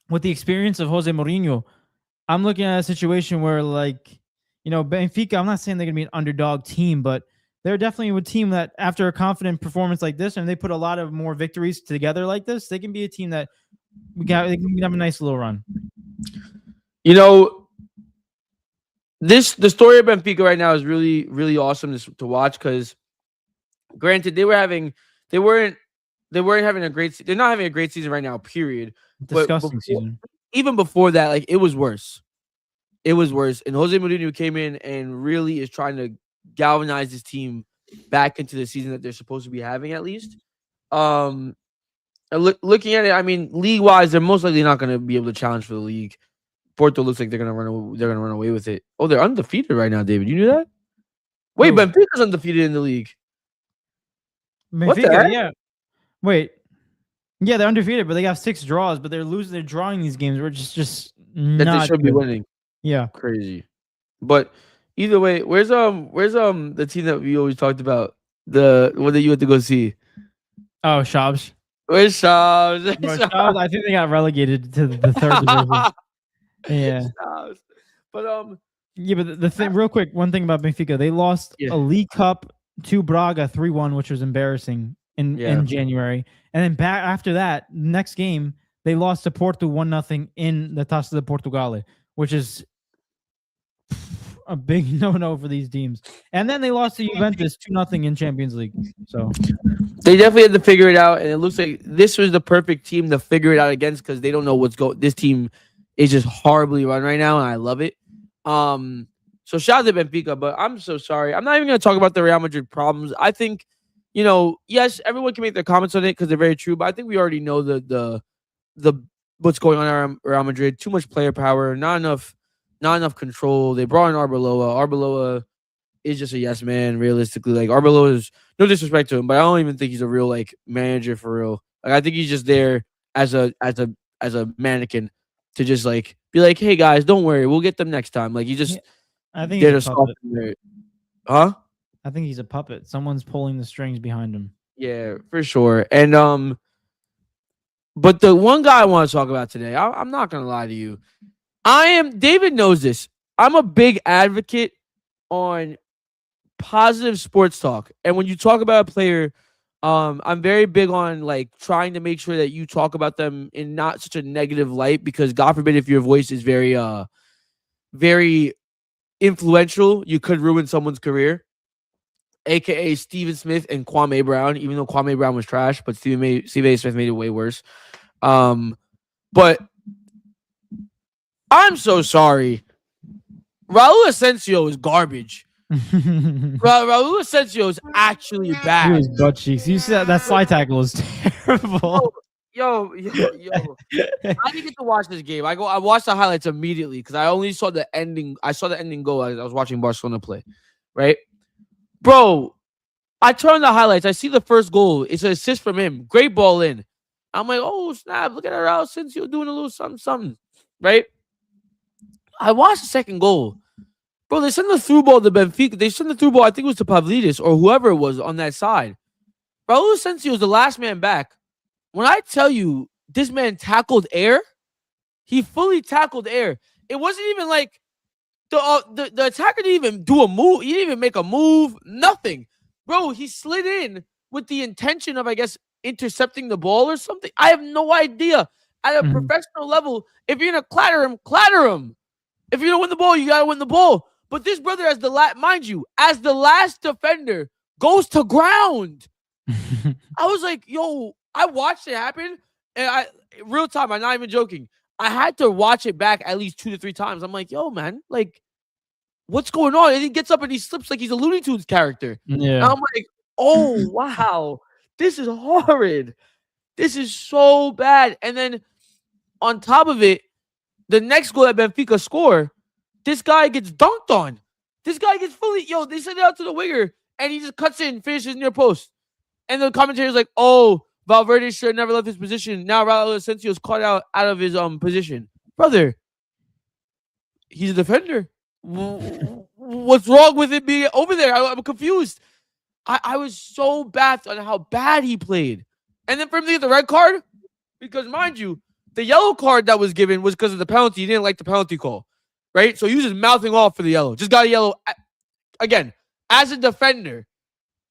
S2: with the experience of Jose Mourinho, I'm looking at a situation where, like, you know, Benfica, I'm not saying they're going to be an underdog team, but they're definitely a team that after a confident performance like this, and they put a lot of more victories together like this, they can be a team that they can have a nice little run.
S1: You know, the story of Benfica right now is really, really awesome to watch, because granted, they're not having a great season right now, period.
S2: Disgusting season.
S1: Even before that, like, it was worse. It was worse. And Jose Mourinho came in and really is trying to galvanize this team back into the season that they're supposed to be having, at least. Looking at it, I mean, league-wise, they're most likely not going to be able to challenge for the league. Porto looks like they're going to run away with it. Oh, they're undefeated right now, David. You knew that? Wait, Benfica's undefeated in the league.
S2: Benfica, yeah. Wait. Yeah, they're undefeated, but they got 6 draws, but they're losing. They're drawing these games where it's just not
S1: that they should be winning.
S2: Yeah.
S1: Crazy. But either way, where's the team that we always talked about? The one that you had to go see?
S2: Oh, Shabs.
S1: Where's Shabs?
S2: Shabs, I think they got relegated to the third division. Yeah.
S1: But
S2: yeah, but the thing, real quick, one thing about Benfica, they lost a League Cup to Braga 3-1, which was embarrassing in January. And then back after that, next game, they lost to Porto 1-0 in the Taça de Portugal, which is a big no-no for these teams. And then they lost to Juventus 2-0 in Champions League. So
S1: they definitely had to figure it out, and it looks like this was the perfect team to figure it out against, because they don't know what's going. This team is just horribly run right now, and I love it. So shout out to Benfica, but I'm so sorry. I'm not even going to talk about the Real Madrid problems. I think, you know, yes, everyone can make their comments on it because they're very true, but I think we already know the what's going on at Real Madrid. Too much player power, not enough control. They brought in Arbeloa. Arbeloa is just a yes man, realistically. Like, Arbeloa is, no disrespect to him, but I don't even think he's a real, like, manager for real. Like, I think he's just there as a mannequin to just, like, be like, hey guys, don't worry, we'll get them next time. Like, he just
S2: I think he's a puppet.
S1: Huh?
S2: I think he's a puppet. Someone's pulling the strings behind him.
S1: Yeah, for sure. And but the one guy I want to talk about today, I'm not gonna lie to you. David knows this. I'm a big advocate on positive sports talk. And when you talk about a player, I'm very big on, like, trying to make sure that you talk about them in not such a negative light, because God forbid if your voice is very very influential, you could ruin someone's career. AKA Stephen Smith and Kwame Brown, even though Kwame Brown was trash, but Stephen A. Smith made it way worse. But I'm so sorry. Raul Asensio is garbage. Raul Asensio is actually bad.
S2: He was butt cheeks. You said that slide tackle was terrible.
S1: Yo. I didn't get to watch this game. I watched the highlights immediately because I only saw the ending. I saw the ending goal as I was watching Barcelona play. Right? Bro, I turn on the highlights. I see the first goal. It's an assist from him. Great ball in. I'm like, oh, snap. Look at Raul Asensio doing a little something. Right? I watched the second goal. Bro, they sent the through ball to Benfica. They sent the through ball, I think it was to Pavlidis or whoever it was on that side. Raul Asensio was the last man back. When I tell you this man tackled air, he fully tackled air. It wasn't even like the attacker didn't even do a move. He didn't even make a move. Nothing. Bro, he slid in with the intention of, I guess, intercepting the ball or something. I have no idea. At a professional level, if you're gonna clatter him, clatter him. If you're gonna win the ball, you gotta win the ball. But this brother, as the last defender, goes to ground. I was like, yo, I watched it happen, and real time, I'm not even joking. I had to watch it back at least 2 to 3 times. I'm like, yo, man, like, what's going on? And he gets up and he slips like he's a Looney Tunes character.
S2: Yeah.
S1: And I'm like, oh, wow, this is horrid. This is so bad. And then on top of it, the next goal that Benfica score, this guy gets dunked on. This guy gets they send it out to the winger, and he just cuts in, finishes near post. And the commentator's like, oh, Valverde should never left his position. Now Raul Asensio's caught out of his position. Brother, he's a defender. What's wrong with him being over there? I'm confused. I was so baffled on how bad he played. And then for him to get the red card, because mind you, the yellow card that was given was because of the penalty. He didn't like the penalty call, right? So he was just mouthing off for the yellow. Just got a yellow. Again, as a defender,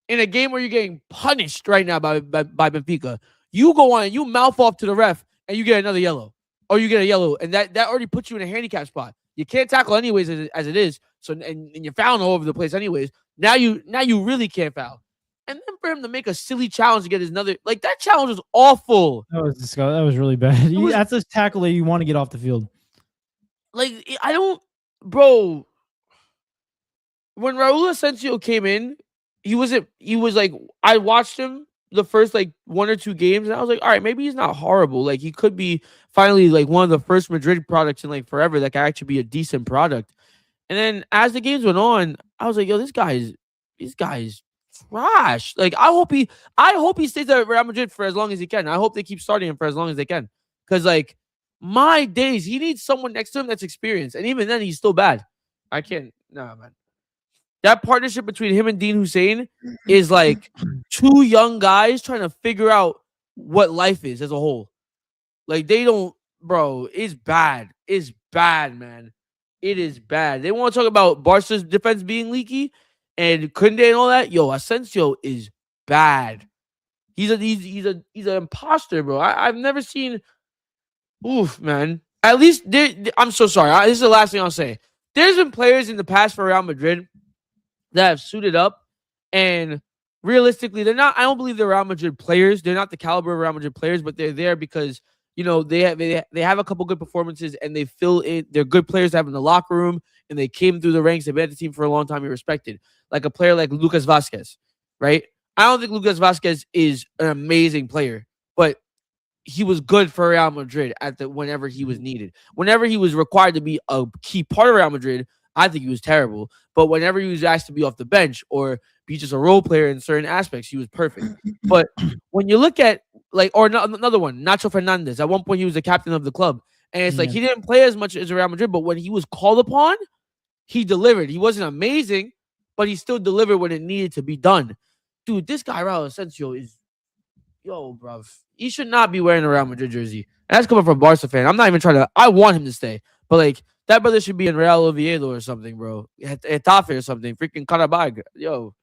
S1: in a game where you're getting punished right now by Benfica, you go on and you mouth off to the ref and you get another yellow. Or you get a yellow. And that already puts you in a handicap spot. You can't tackle anyways as it is. So and you're fouling all over the place anyways. Now you really can't foul. And then for him to make a silly challenge to get another, like, that challenge was awful.
S2: That was disgusting. That was really bad. That's a tackle that you want to get off the field.
S1: Like, bro. When Raul Asensio came in, he was like, I watched him the first like 1 or 2 games, and I was like, all right, maybe he's not horrible. Like, he could be finally like one of the first Madrid products in like forever that can actually be a decent product. And then as the games went on, I was like, yo, this guy's trash. Like, I hope he stays at Real Madrid for as long as he can. I hope they keep starting him for as long as they can. Because, like, my days, he needs someone next to him that's experienced. And even then, he's still bad. I can't. Nah, man. That partnership between him and Dean Hussein is like 2 young guys trying to figure out what life is as a whole. Like, they don't, bro, it's bad. It's bad, man. It is bad. They want to talk about Barca's defense being leaky and Koundé and all that. Yo, Asensio is bad. He's an imposter, bro. I've never seen. Oof, man. At least I'm so sorry. This is the last thing I'll say. There's been players in the past for Real Madrid that have suited up, and realistically, they're not. I don't believe they're Real Madrid players. They're not the caliber of Real Madrid players, but they're there because, you know, they have a couple good performances, and they fill in. They're good players to have in the locker room, and they came through the ranks. They've been at the team for a long time. You're respected, like a player like Lucas Vazquez, right? I don't think Lucas Vazquez is an amazing player, but he was good for Real Madrid whenever he was needed. Whenever he was required to be a key part of Real Madrid, I think he was terrible. But whenever he was asked to be off the bench or be just a role player in certain aspects, he was perfect. But when you look at, like, or another one, Nacho Fernandez, at one point he was the captain of the club. And it's like he didn't play as much as Real Madrid, but when he was called upon, he delivered. He wasn't amazing, but he still delivered when it needed to be done. Dude, this guy, Raul Asensio, is, yo, bruv. He should not be wearing a Real Madrid jersey. And that's coming from a Barca fan. I'm not even trying to, I want him to stay. But, like, that brother should be in Real Oviedo or something, bro. Getafe or something. Freaking Carabag. Yo.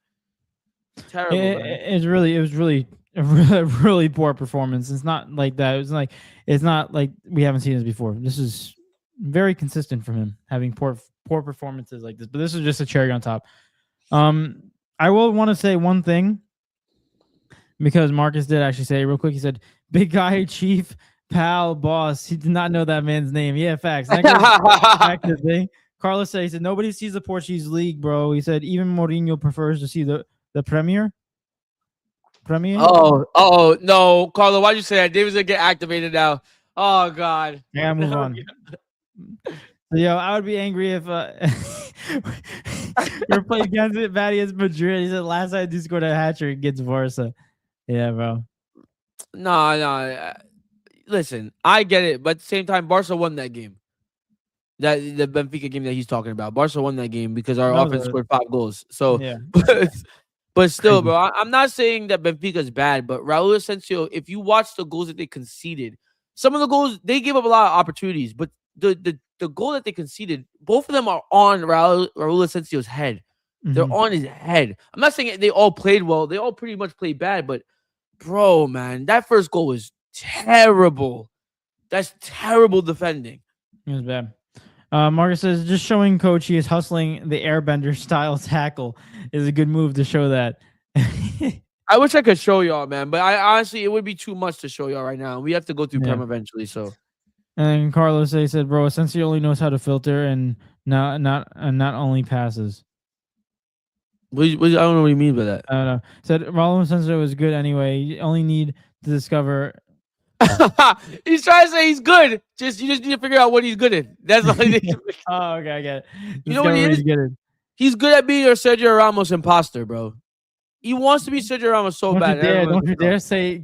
S1: Terrible.
S2: It was really a really poor performance. It's not like that. It's not like we haven't seen this before. This is very consistent from him, having poor performances like this. But this is just a cherry on top. I will want to say one thing, because Marcus did actually say it real quick. He said, "Big guy, chief, pal, boss." He did not know that man's name. Yeah, facts. That goes back to the thing. Carlos said, he said, "Nobody sees the Portuguese league, bro." He said, "Even Mourinho prefers to see the Premier."
S1: Oh no, Carlo, why'd you say that? David's gonna get activated now. Oh God.
S2: Yeah, move on. Yo, I would be angry if you're playing against it bad against Madrid. He said last night he scored a hat trick against Barca. Yeah, bro.
S1: No. Listen, I get it, but at the same time, Barca won that game. That the Benfica game that he's talking about. Barca won that game because our offense scored 5 goals. So, yeah. But still, bro, I'm not saying that Benfica is bad, but Raul Asensio, if you watch the goals that they conceded, some of the goals, they gave up a lot of opportunities, but the goal that they conceded, both of them are on Raul Asensio's head. Mm-hmm. They're on his head. I'm not saying they all played well. They all pretty much played bad, but bro, man, that first goal was terrible. That's terrible defending.
S2: It was bad. Marcus says, just showing coach he is hustling the airbender style tackle is a good move to show that.
S1: I wish I could show y'all, man, but I honestly, it would be too much to show y'all right now. We have to go through Prem eventually, so.
S2: And Carlos said, bro, Asensio only knows how to filter and not only passes.
S1: I don't know what you mean by that.
S2: I don't know. Said Raul Asensio was good anyway. You only need to discover.
S1: He's trying to say he's good. You just need to figure out what he's good at. That's all he needs.
S2: Oh, okay, I get it.
S1: You know what he is? He's good at being your Sergio Ramos imposter, bro. He wants to be Sergio Ramos so bad.
S2: Don't you dare say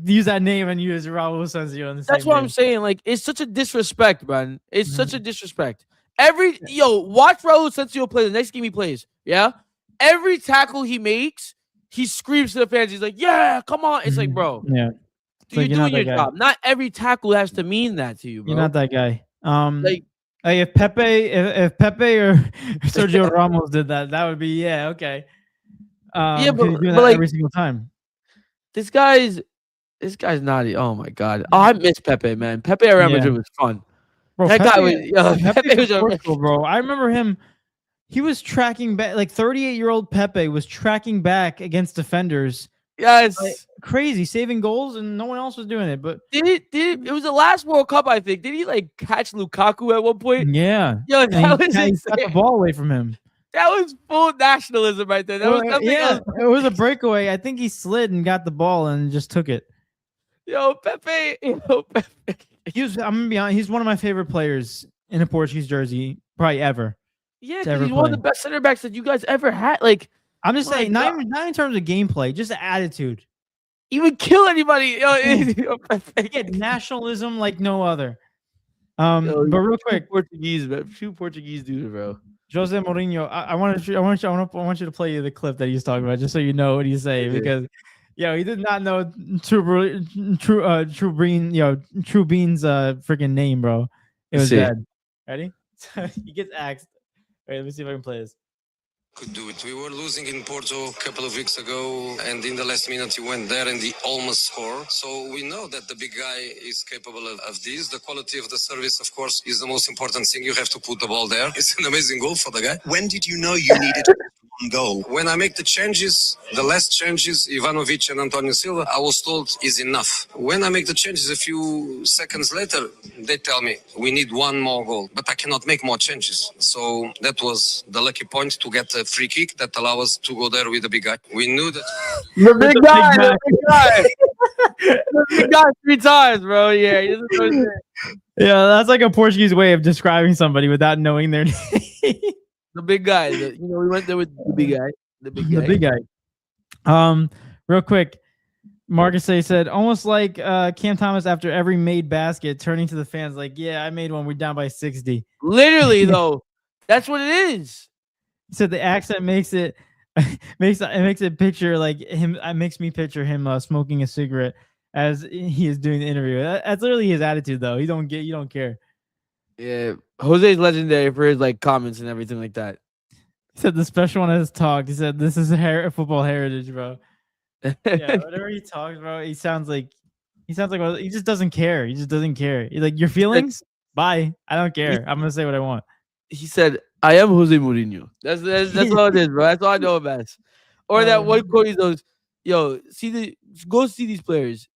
S2: use that name and use Raul Asensio in the same.
S1: That's what I'm saying. Like, it's such a disrespect, man. It's such a disrespect. Watch Raul Asensio play the next game he plays. Yeah, every tackle he makes, he screams to the fans. He's like, "Yeah, come on!" It's like, bro,
S2: yeah,
S1: you're doing your job. Not every tackle has to mean that to you, bro.
S2: You're not that guy. If Pepe or Sergio Ramos did that, that would be okay.
S1: Yeah, but
S2: like, every single time.
S1: This guy's not. Oh my god! Oh, I miss Pepe, man. Pepe at Real Madrid was fun.
S2: Bro,
S1: that guy was. Pepe was
S2: Portugal, bro. I remember him. He was tracking back, like 38-year-old Pepe was tracking back against defenders.
S1: Yes,
S2: crazy, saving goals, and no one else was doing it. But
S1: it was the last World Cup, I think. Did he like catch Lukaku at one point?
S2: Yeah,
S1: yo, that was
S2: he got the ball away from him.
S1: That was full nationalism right there. That was nothing else.
S2: It was a breakaway. I think he slid and got the ball and just took it.
S1: Yo, Pepe. I'm
S2: gonna be honest. He's one of my favorite players in a Portuguese jersey, probably ever.
S1: Yeah, he's one of the best center backs that you guys ever had. Like,
S2: I'm just saying, not in terms of gameplay, just attitude.
S1: He would kill anybody.
S2: He had nationalism like no other. But real quick,
S1: Portuguese, man. True Portuguese dude, bro.
S2: Jose Mourinho. I want you to play you the clip that he's talking about, just so you know what he's saying, because he did not know True Bean's freaking name, bro. It was bad. Ready? He gets axed. Wait, let me see if I can play this.
S3: Could do it. We were losing in Porto a couple of weeks ago, and in the last minute he went there and he almost scored. So we know that the big guy is capable of this. The quality of the service, of course, is the most important thing. You have to put the ball there. It's an amazing goal for the guy.
S4: When did you know you needed one goal?
S3: When I make the changes, the last changes, Ivanovic and Antonio Silva, I was told is enough. When I make the changes a few seconds later, they tell me we need one more goal, but I cannot make more changes. So that was the lucky point to get a free kick that allow us to go there with the big guy. We knew that.
S1: The big guy. The big guy 3 times, bro. Yeah, he doesn't know his name.
S2: Yeah, that's like a Portuguese way of describing somebody without knowing their name.
S1: The big guy. We went there with the big guy. The big
S2: guy. Real quick, Marcus said, almost like Cam Thomas after every made basket, turning to the fans like, "Yeah, I made one. We're down by 60."
S1: Literally, though, that's what it is.
S2: He said the accent makes it picture like him. It makes me picture him smoking a cigarette as he is doing the interview. That's literally his attitude, though. You don't care.
S1: Yeah, Jose's legendary for his like comments and everything like that.
S2: He said the special one has talked. He said this is football heritage, bro. Yeah, whenever he talks, bro, he sounds like he just doesn't care. He just doesn't care. He's like, your feelings? Bye. I don't care. I'm gonna say what I want.
S1: He said, "I am Jose Mourinho." That's all it is, bro. That's all I know about. Or that one quote he goes, "Yo, go see these players.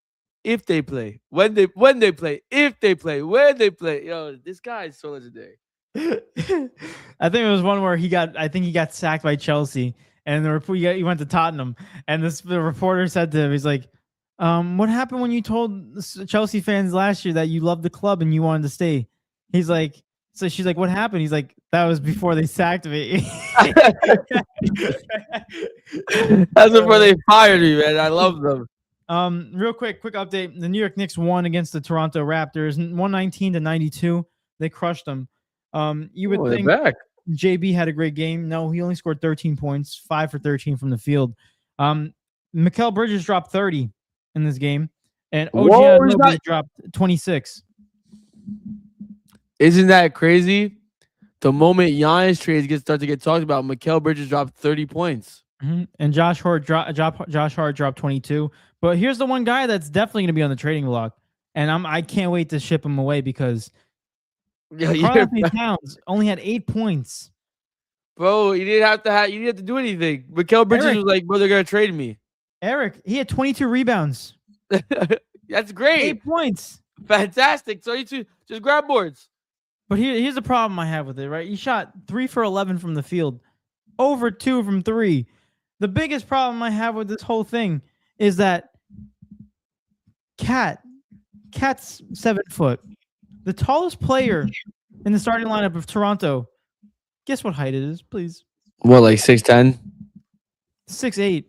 S1: If they play, when they play, if they play, when they play." Yo, this guy is so legendary.
S2: I think it was one where he got sacked by Chelsea, and he went to Tottenham, and the reporter said to him, he's like, "What happened when you told Chelsea fans last year that you loved the club and you wanted to stay?" He's like, so she's like, "What happened?" He's like, "That was before they sacked me."
S1: That's before they fired me, man. I love them.
S2: Real quick update. The New York Knicks won against the Toronto Raptors, 119-92. They crushed them. You would think JB had a great game. No, he only scored 13 points, 5 for 13 from the field. Mikal Bridges dropped 30 in this game, and OG dropped 26.
S1: Isn't that crazy? The moment Giannis trades start to get talked about, Mikal Bridges dropped 30 points.
S2: And Josh Hart dropped 22. But here's the one guy that's definitely going to be on the trading block, and I can't wait to ship him away because
S1: Yeah,
S2: Karl Anthony Towns only had 8 points.
S1: bro, you didn't have to do anything. Mikael Bridges
S2: Eric.
S1: was like, bro, they're gonna trade me.
S2: Eric, he had 22 rebounds,
S1: That's great.
S2: 8 points.
S1: Fantastic. So you two just grab boards.
S2: But here's the problem I have with it, right? He shot 3 for 11 from the field, over 2 from 3. The biggest problem I have with this whole thing is that Cat's 7 foot, the tallest player in the starting lineup of Toronto. Guess what height it is, please?
S1: What, like 6'10"?
S2: 6'8".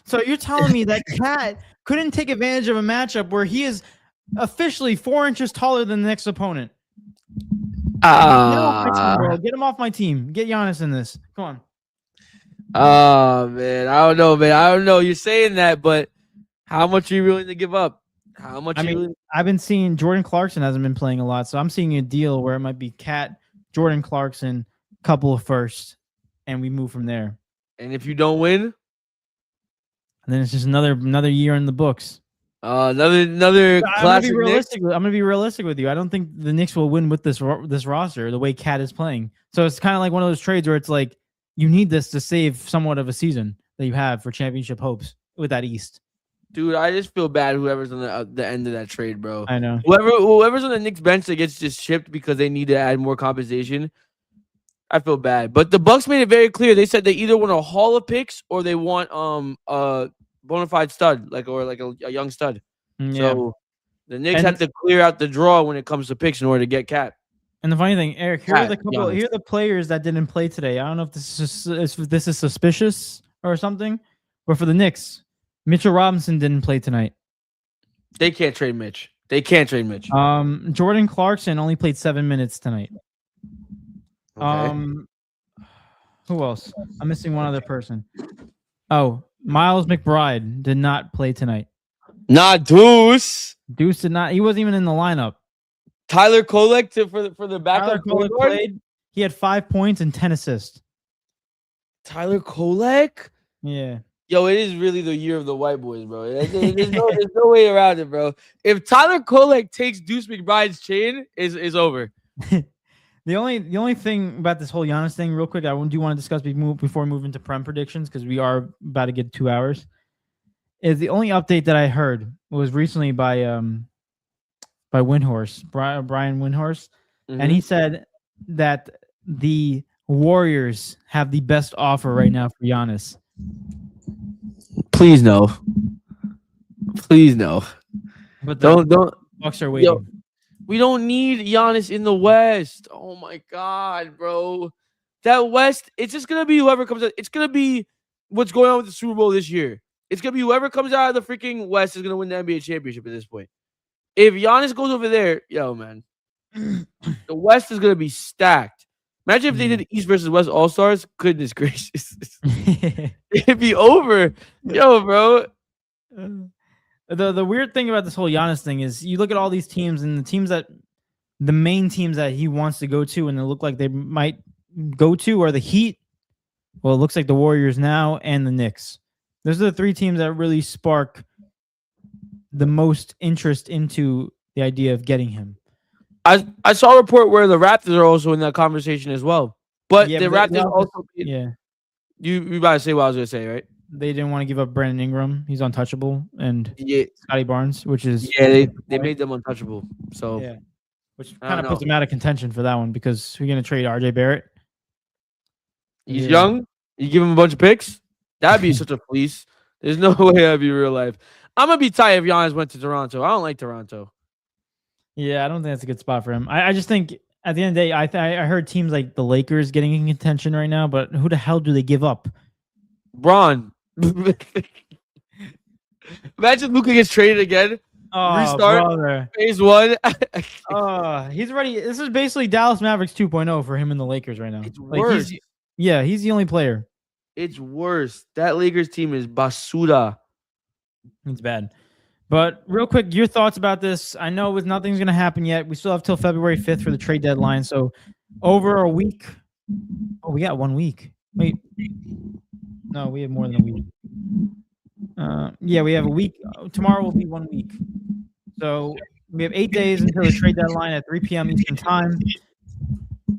S2: So you're telling me that Cat couldn't take advantage of a matchup where he is officially 4 inches taller than the next opponent? Get him off my team, bro. Get him off my team. Get Giannis in this. Come on.
S1: Oh man, I don't know, man. I don't know. You're saying that, but how much are you willing to give up? How much?
S2: I've been seeing Jordan Clarkson hasn't been playing a lot, so I'm seeing a deal where it might be Cat, Jordan Clarkson, couple of firsts, and we move from there.
S1: And if you don't win,
S2: and then it's just another year in the books.
S1: Another classic.
S2: I'm gonna be realistic with you. I don't think the Knicks will win with this roster the way Cat is playing. So it's kind of like one of those trades where it's like you need this to save somewhat of a season that you have for championship hopes with that East.
S1: Dude, I just feel bad whoever's on the end of that trade, bro.
S2: I know.
S1: Whoever's on the Knicks bench that gets just shipped because they need to add more compensation, I feel bad. But the Bucks made it very clear. They said they either want a haul of picks or they want a bona fide stud, or a young stud.
S2: Yeah.
S1: So the Knicks have to clear out the draw when it comes to picks in order to get Cat.
S2: And the funny thing, Eric, here are the players that didn't play today. I don't know if this is suspicious or something, but for the Knicks, Mitchell Robinson didn't play tonight.
S1: They can't trade Mitch.
S2: Jordan Clarkson only played 7 minutes tonight.
S1: Okay.
S2: Who else? I'm missing one other person. Oh, Miles McBride did not play tonight.
S1: Not Deuce.
S2: Deuce did not. He wasn't even in the lineup.
S1: Tyler Kolek for the backup.
S2: Tyler Kolek played. He had 5 points and 10 assists.
S1: Tyler Kolek?
S2: Yeah.
S1: Yo, it is really the year of the white boys, bro. There's no way around it, bro. If Tyler Kolek takes Deuce McBride's chain, is over.
S2: The only thing about this whole Giannis thing, real quick, I do want to discuss before we move into Prem predictions, because we are about to get 2 hours. Is the only update that I heard was recently by Windhorse, Brian Windhorse, and he said that the Warriors have the best offer right now for Giannis.
S1: Please no.
S2: But
S1: don't.
S2: Bucks are waiting.
S1: Yo, we don't need Giannis in the West. Oh my God, bro. That West, it's just gonna be whoever comes out. It's gonna be what's going on with the Super Bowl this year. It's gonna be whoever comes out of the freaking West is gonna win the NBA championship at this point. If Giannis goes over there, yo, man, the West is gonna be stacked. Imagine if they did East versus West All Stars. Goodness gracious, it'd be over, yo, bro.
S2: The weird thing about this whole Giannis thing is you look at all these teams and the main teams that he wants to go to and they look like they might go to are the Heat. Well, it looks like the Warriors now and the Knicks. Those are the 3 teams that really spark the most interest into the idea of getting him.
S1: I saw a report where the Raptors are also in that conversation as well. But the Raptors also.
S2: Yeah.
S1: You about to say what I was going to say, right?
S2: They didn't want to give up Brandon Ingram. He's untouchable. And
S1: yeah,
S2: Scotty Barnes, which is.
S1: Yeah, they made them untouchable. So.
S2: Yeah. Which kind of puts them out of contention for that one because we're going to trade RJ Barrett.
S1: He's young. You give him a bunch of picks. That'd be such a fleece. There's no way that'd be real life. I'm going to be tight if Giannis went to Toronto. I don't like Toronto.
S2: Yeah, I don't think that's a good spot for him. I just think at the end of the day, I heard teams like the Lakers getting in contention right now, but who the hell do they give up?
S1: Braun. Imagine Luka gets traded again.
S2: Oh,
S1: restart
S2: brother.
S1: Phase 1.
S2: He's ready. This is basically Dallas Mavericks 2.0 for him and the Lakers right now.
S1: It's worse.
S2: He's the only player.
S1: It's worse. That Lakers team is basura.
S2: It's bad. But real quick, your thoughts about this. I know nothing's going to happen yet. We still have till February 5th for the trade deadline. So over a week. Oh, we got 1 week. Wait, No, we have more than a week. Yeah, we have a week. Tomorrow will be 1 week. So we have 8 days until the trade deadline at 3 p.m. Eastern time.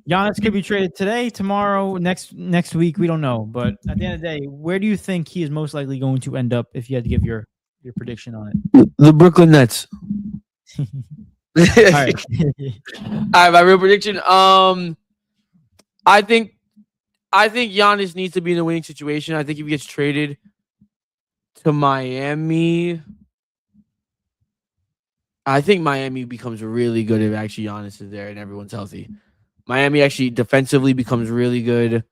S2: Giannis could be traded today, tomorrow, next week. We don't know. But at the end of the day, where do you think he is most likely going to end up if you had to give your prediction on it?
S1: The Brooklyn Nets.
S2: All
S1: All
S2: right.
S1: right, my real prediction. I think Giannis needs to be in a winning situation. I think if he gets traded to Miami, I think Miami becomes really good if actually Giannis is there and everyone's healthy. Miami actually defensively becomes really good.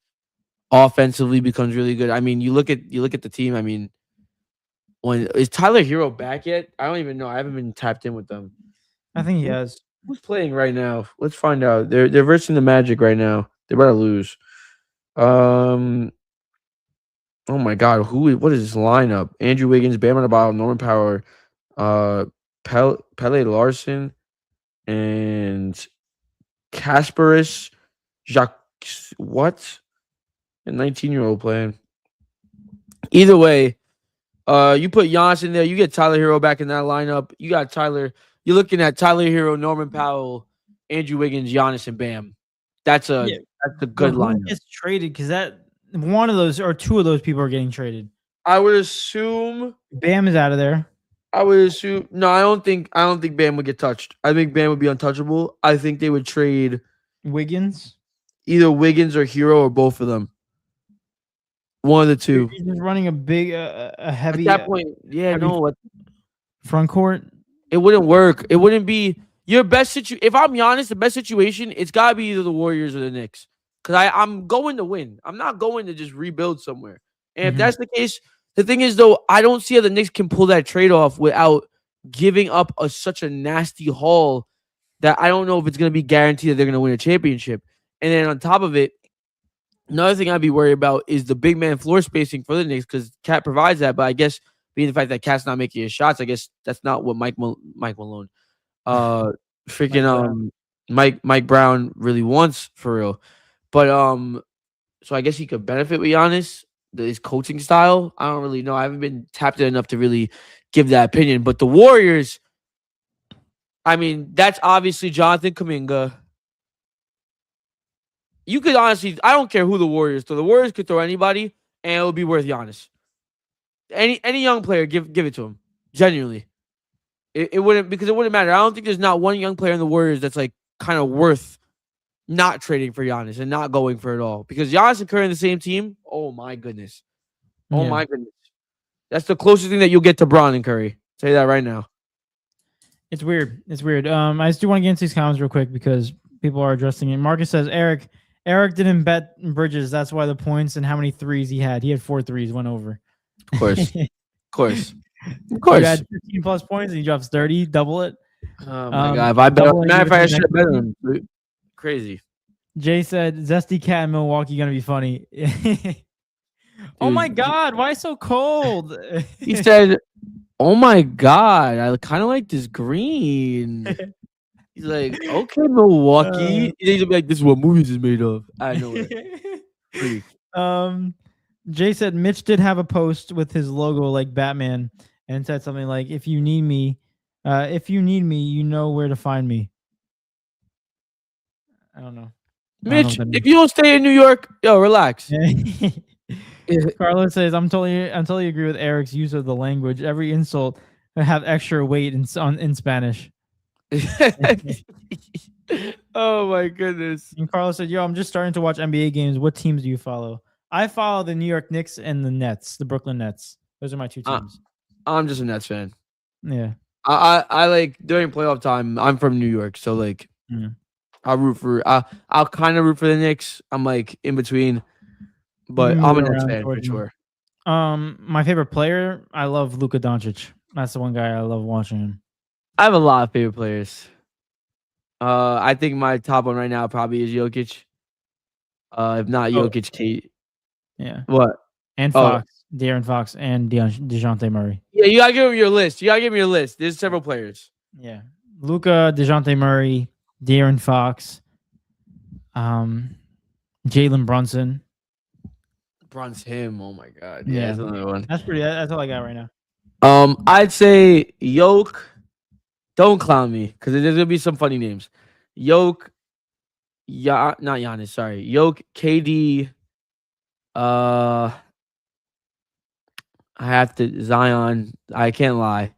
S1: Offensively becomes really good. I mean, you look at the team. I mean, when is Tyler Hero back yet? I don't even know. I haven't been tapped in with them.
S2: I think he has.
S1: Who's playing right now? Let's find out. They're versing the Magic right now. They're about to lose. Oh my God, what is this lineup? Andrew Wiggins, Bam Adebayo, Norman Powell, Pele Larson, and Kasparis Jacques. What? A 19-year-old playing. Either way, you put Giannis in there, you get Tyler Hero back in that lineup. You got Tyler. You're looking at Tyler Hero, Norman Powell, Andrew Wiggins, Giannis, and Bam. That's a good lineup.
S2: Who gets traded? Because that one of those or two of those people are getting traded.
S1: I would assume
S2: Bam is out of there.
S1: I don't think Bam would get touched. I think Bam would be untouchable. I think they would trade
S2: Wiggins,
S1: either Wiggins or Hero or both of them. One of the two.
S2: He's just running a big, a heavy.
S1: At that point,
S2: front court.
S1: It wouldn't work. It wouldn't be your best situation. If I'm honest, the best situation, it's gotta be either the Warriors or the Knicks. Because I'm going to win. I'm not going to just rebuild somewhere. And if that's the case, the thing is, though, I don't see how the Knicks can pull that trade off without giving up such a nasty haul that I don't know if it's going to be guaranteed that they're going to win a championship. And then on top of it, another thing I'd be worried about is the big man floor spacing for the Knicks because Cat provides that. But I guess being the fact that Cat's not making his shots, I guess that's not what Mike Malone, Mike Brown really wants for real. But so I guess he could benefit with Giannis, his coaching style. I don't really know. I haven't been tapped in enough to really give that opinion. But the Warriors, I mean, that's obviously Jonathan Kuminga. You could honestly, I don't care who the Warriors throw. The Warriors could throw anybody, and it would be worth Giannis. Any young player, give it to him. Genuinely, it wouldn't matter. I don't think there's not one young player in the Warriors that's like kind of worth not trading for Giannis and not going for it all. Because Giannis and Curry in the same team, oh my goodness. Oh my goodness. That's the closest thing that you'll get to Bron and Curry. I'll tell you that right now.
S2: It's weird. I just do want to get into these comments real quick because people are addressing it. Marcus says, Eric didn't bet Bridges. That's why the points and how many threes he had. He had 4 threes, went over.
S1: Of course. Of course.
S2: He had 15 plus points and he drops 30, double it.
S1: Oh my God. If I bet him, I should have bet him. Crazy.
S2: Jay said, Zesty Cat in Milwaukee going to be funny. Oh my God. Why so cold?
S1: He said, oh my God. I kind of like this green. He's like, okay, Milwaukee. He's gonna be like, this is what movies is made of. I know it.
S2: Jay said Mitch did have a post with his logo like Batman and said something like, if you need me, you know where to find me. I don't know.
S1: Mitch, if you don't stay in New York, yo, relax.
S2: Carlos says, I'm totally agree with Eric's use of the language. Every insult have extra weight in Spanish.
S1: Oh my goodness.
S2: And Carlos said, yo, I'm just starting to watch NBA games. What teams do you follow? I follow the New York Knicks and the Nets, the Brooklyn Nets. Those are my two teams.
S1: I'm just a Nets fan.
S2: Yeah.
S1: I like during playoff time, I'm from New York, so like I'll kind of root for the Knicks. I'm like in between, but I'm a Nets fan for sure.
S2: My favorite player, I love Luka Doncic. That's the one guy I love watching him.
S1: I have a lot of favorite players. I think my top one right now probably is Jokic. If not Jokic, Kate.
S2: Yeah.
S1: What?
S2: And Fox, De'Aaron Fox, and DeJounte Murray.
S1: Yeah, you gotta give me your list. There's several players.
S2: Yeah. Luka, DeJounte Murray, De'Aaron Fox, Jalen Brunson.
S1: Brun's him. Oh my god. Yeah, that's another one.
S2: That's all I got right now.
S1: I'd say Yoke. Don't clown me, because there's gonna be some funny names. Yoke, not Giannis. Sorry, Yoke, KD. I have to Zion. I can't lie.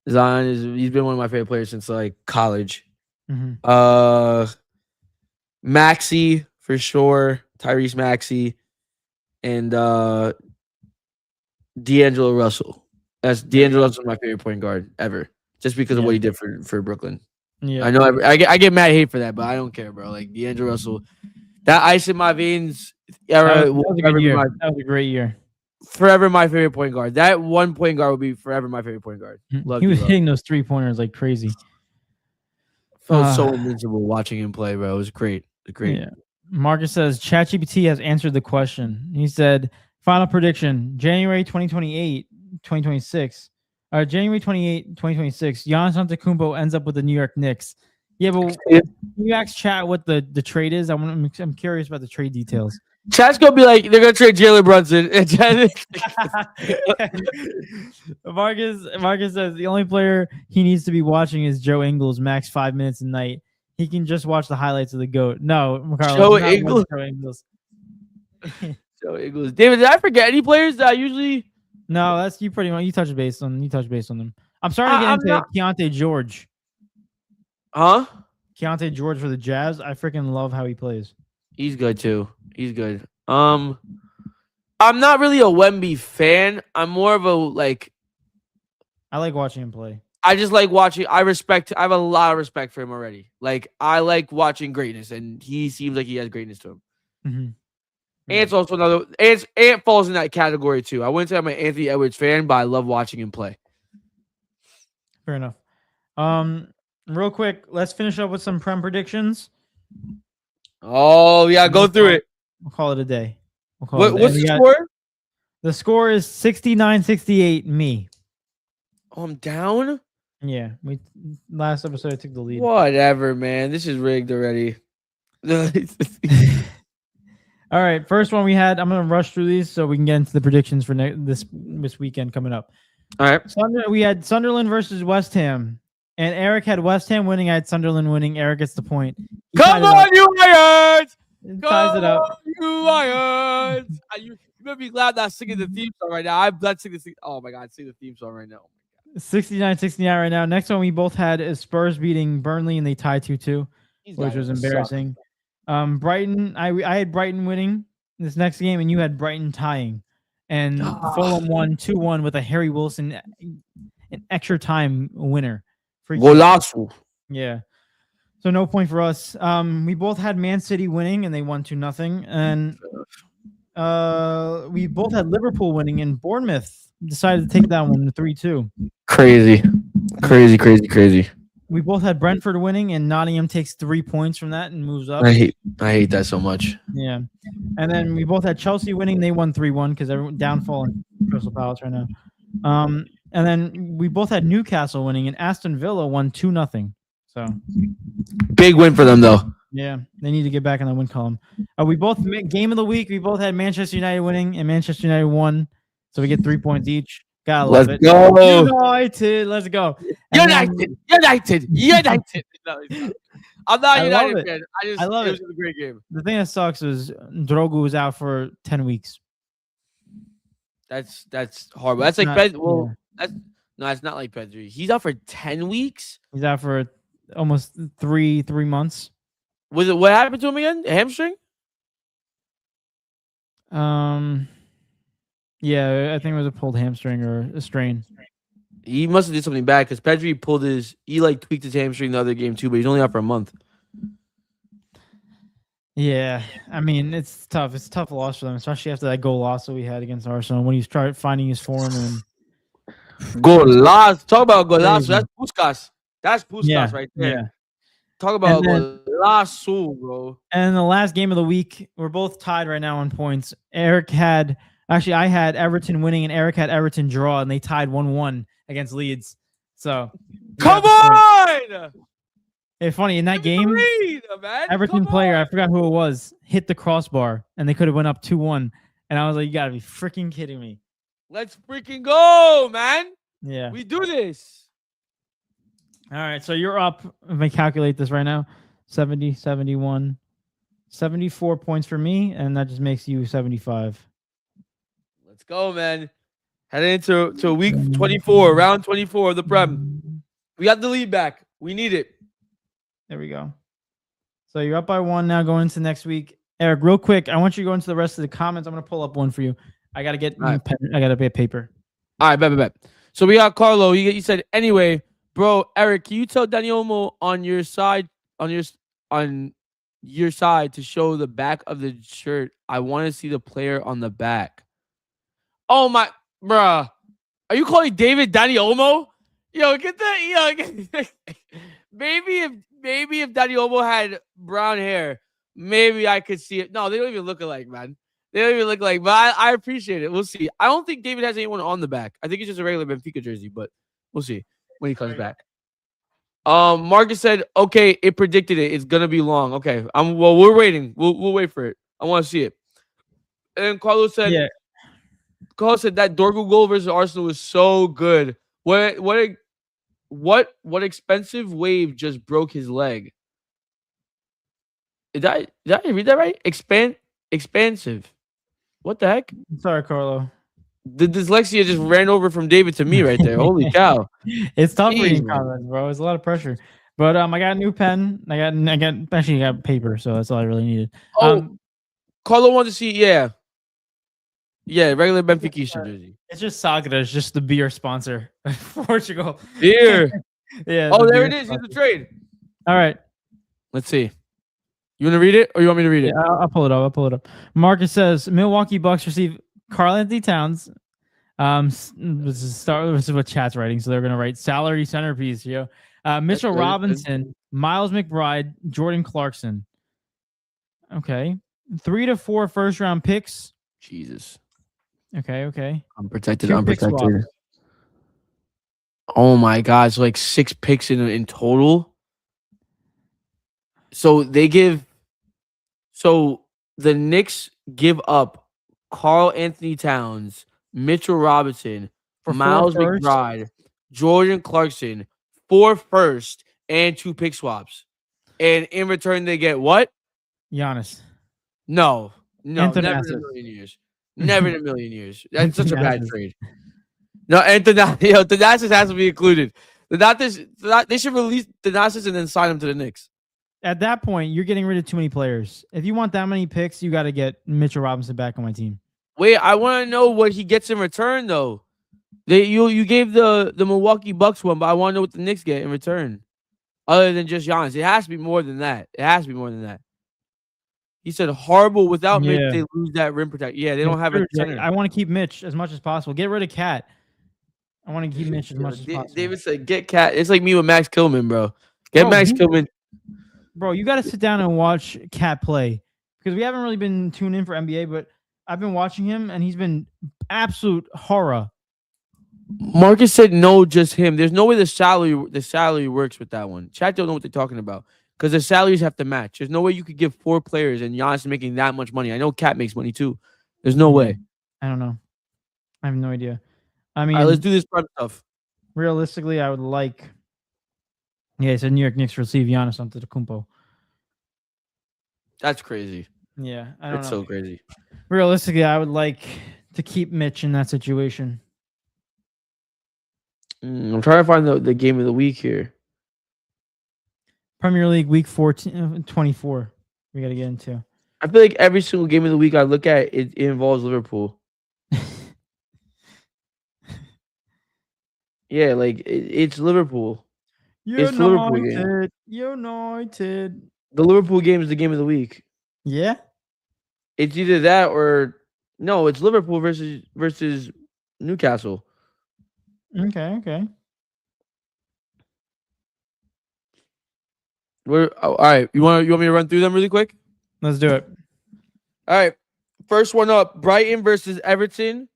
S1: He's been one of my favorite players since like college.
S2: Mm-hmm.
S1: Maxey for sure. Tyrese Maxey and D'Angelo Russell. D'Angelo Russell's my favorite point guard ever, just because of what he did for Brooklyn.
S2: Yeah,
S1: I know I get mad hate for that, but I don't care, bro. Like D'Angelo Russell, that ice in my veins era
S2: that was a good year. That was a great year.
S1: Forever my favorite point guard. That one point guard will be forever my favorite point guard.
S2: He was hitting those 3-pointers like crazy.
S1: Felt so invincible watching him play, bro. It was great.
S2: Yeah. Marcus says ChatGPT has answered the question. He said, final prediction, January 2028, 2026. January 28, 2026, Giannis Antetokounmpo ends up with the New York Knicks. Yeah, but can you ask chat what the trade is? I'm curious about the trade details.
S1: Chat's gonna be like, they're gonna trade Jalen Brunson.
S2: Marcus says the only player he needs to be watching is Joe Ingles, max 5 minutes a night. He can just watch the highlights of the GOAT. No, Carlos,
S1: Joe Ingles. Joe Ingles. David, did I forget any players that I usually?
S2: No, that's you. Pretty much you touch base on them. I'm starting to get into Keontae George.
S1: Huh?
S2: Keontae George for the Jazz. I freaking love how he plays.
S1: He's good too. He's good. I'm not really a Wemby fan. I'm more of a like.
S2: I like watching him play.
S1: I just like watching. I have a lot of respect for him already. Like I like watching greatness, and he seems like he has greatness to him.
S2: Mm-hmm.
S1: Ant's also another. Ant falls in that category too. I wouldn't say I'm an Anthony Edwards fan, but I love watching him play.
S2: Fair enough. Real quick, let's finish up with some Prem predictions.
S1: Oh yeah, go through it.
S2: We'll call it a day.
S1: What's the score?
S2: The score is 69-68. Me.
S1: Oh, I'm down.
S2: Yeah, last episode I took the lead.
S1: Whatever, man. This is rigged already.
S2: All right, first one we had. I'm gonna rush through these so we can get into the predictions for this weekend coming up.
S1: All right.
S2: We had Sunderland versus West Ham, and Eric had West Ham winning. I had Sunderland winning. Eric gets the point.
S1: Come on, you Lions!
S2: Ties it up.
S1: You Lions! You better be glad not singing the theme song right now. I'm not singing the theme. Oh my god, sing the theme song right now.
S2: 69-69 right now. Next one we both had is Spurs beating Burnley, and they tied 2-2, which was embarrassing. Brighton, I had Brighton winning this next game, and you had Brighton tying. And Fulham won 2-1 with a Harry Wilson, an extra time winner.
S1: Golazo.
S2: Yeah. So no point for us. We both had Man City winning, and they won 2-0. And we both had Liverpool winning, and Bournemouth decided to take that one 3-2.
S1: Crazy.
S2: We both had Brentford winning, and Nottingham takes 3 points from that and moves up.
S1: I hate that so much.
S2: Yeah. And then we both had Chelsea winning. They won 3-1 because everyone downfall in Crystal Palace right now. And then we both had Newcastle winning, and Aston Villa won 2-0. So
S1: big win for them, though.
S2: Yeah, they need to get back in the win column. We both game of the week. We both had Manchester United winning, and Manchester United won. So we get 3 points each. Gotta love it. United, let's go.
S1: United. No, I'm not a United fan. I love it. It was a great game.
S2: The thing that sucks is Drogo was out for 10 weeks.
S1: That's horrible. That's like that's not like Pedri. He's out for 10 weeks.
S2: He's out for almost three months.
S1: What happened to him again? A hamstring?
S2: Yeah, I think it was a pulled hamstring or a strain.
S1: He must have did something bad because Pedri tweaked his hamstring the other game too, but he's only out for a month.
S2: Yeah, I mean it's tough. It's a tough loss for them, especially after that goal loss that we had against Arsenal when he's tried finding his form and
S1: Golazo. Talk about Golazo. That's Puskas. That's Puskas right there.
S2: Yeah.
S1: Talk about Golazo, bro.
S2: And the last game of the week, we're both tied right now on points. I had Everton winning, and Eric had Everton draw, and they tied 1-1 against Leeds. So
S1: come on!
S2: It's funny in that game. Everton player, I forgot who it was, hit the crossbar, and they could have went up 2-1. And I was like, you gotta be freaking kidding me.
S1: Let's freaking go, man.
S2: Yeah.
S1: We do this.
S2: All right. So you're up. Let me calculate this right now. 70, 71, 74 points for me. And that just makes you 75.
S1: Let's go, man. Heading into week 24, round 24 of the Prem. We got the lead back. We need it.
S2: There we go. So you're up by 1 now going into next week. Eric, real quick, I want you to go into the rest of the comments. I'm going to pull up one for you. I got to get
S1: All right.
S2: I got to get paper.
S1: All right, bet. So we got Carlo. He said, anyway, bro, Eric, can you tell Danielmo on your side to show the back of the shirt? I want to see the player on the back. Oh my, bruh. Are you calling David Danny Olmo? Yo, get that. Maybe if Danny Olmo had brown hair, maybe I could see it. No, they don't even look alike, man. They don't even look alike. But I appreciate it. We'll see. I don't think David has anyone on the back. I think it's just a regular Benfica jersey, but we'll see when he comes back. Marcus said, okay, it predicted it. It's gonna be long. Okay. Well, we're waiting. We'll wait for it. I want to see it. And Carlos said,
S2: Yeah.
S1: Carlos said that Dorgu goal versus Arsenal was so good. What expensive wave just broke his leg? Did I read that right? Expansive. What the heck?
S2: Sorry, Carlo.
S1: The dyslexia just ran over from David to me right there. Holy cow.
S2: It's tough reading
S1: Jeez.
S2: comments, bro. It's a lot of pressure. But I got a new pen. I got paper, so that's all I really needed.
S1: Oh, Carlo wanted to see, yeah, regular Benfica jersey.
S2: It's just Sagra. It's just the beer sponsor. Portugal.
S1: Beer.
S2: Yeah.
S1: Oh, there
S2: beer
S1: it is. It's
S2: sponsor.
S1: a trade.
S2: All right.
S1: Let's see. You want to read it or you want me to read it?
S2: Yeah, I'll pull it up. Marcus says Milwaukee Bucks receive Karl Anthony Towns. This is what chat's writing, so they're gonna write salary centerpiece. Mitchell Robinson, Miles McBride, Jordan Clarkson. Okay, 3 to 4 first round picks.
S1: Jesus.
S2: Okay.
S1: I'm protected.
S2: 2 pick swaps.
S1: Oh my God. So like 6 picks in total. So the Knicks give up Karl Anthony Towns, Mitchell Robinson, Miles McBride, Jordan Clarkson, 4 first and 2 pick swaps. And in return, they get what?
S2: Giannis.
S1: No, never in
S2: Anthony
S1: a million years. Never in a million years. That's such a bad trade. No, Thanasis has to be included. They should release Thanasis and then sign him to the Knicks.
S2: At that point, you're getting rid of too many players. If you want that many picks, you got to get Mitchell Robinson back on my team.
S1: Wait, I want to know what he gets in return, though. You gave the Milwaukee Bucks one, but I want to know what the Knicks get in return, other than just Giannis. It has to be more than that. He said horrible without Mitch, they lose that rim protect. Yeah, they don't have a center.
S2: I want to keep Mitch as much as possible. Get rid of Cat. I want to keep Mitch as much as possible.
S1: David said, "Get Cat." It's like me with Max Kilman, bro. Get Max Kilman.
S2: Bro, you got to sit down and watch Cat play because we haven't really been tuned in for NBA, but I've been watching him and he's been absolute horror.
S1: Marcus said no, just him. There's no way the salary works with that one. Chat don't know what they're talking about because the salaries have to match. There's no way you could give 4 players and Giannis is making that much money. I know Cat makes money too. There's no way.
S2: I don't know. I have no idea. I mean,
S1: all right, let's do this prep stuff.
S2: Realistically, I would like. Yeah, it said New York Knicks receive Giannis Antetokounmpo.
S1: That's crazy.
S2: Yeah, I don't know.
S1: That's so crazy.
S2: Realistically, I would like to keep Mitch in that situation.
S1: I'm trying to find the game of the week here.
S2: Premier League week 24. We got to get into.
S1: I feel like every single game of the week I look at, it involves Liverpool. Yeah, like it's Liverpool. It's Liverpool game.
S2: United.
S1: The Liverpool game is the game of the week.
S2: Yeah?
S1: It's either that or no, it's Liverpool versus Newcastle.
S2: Okay.
S1: All right. You want me to run through them really quick?
S2: Let's do it.
S1: All right. First one up, Brighton versus Everton.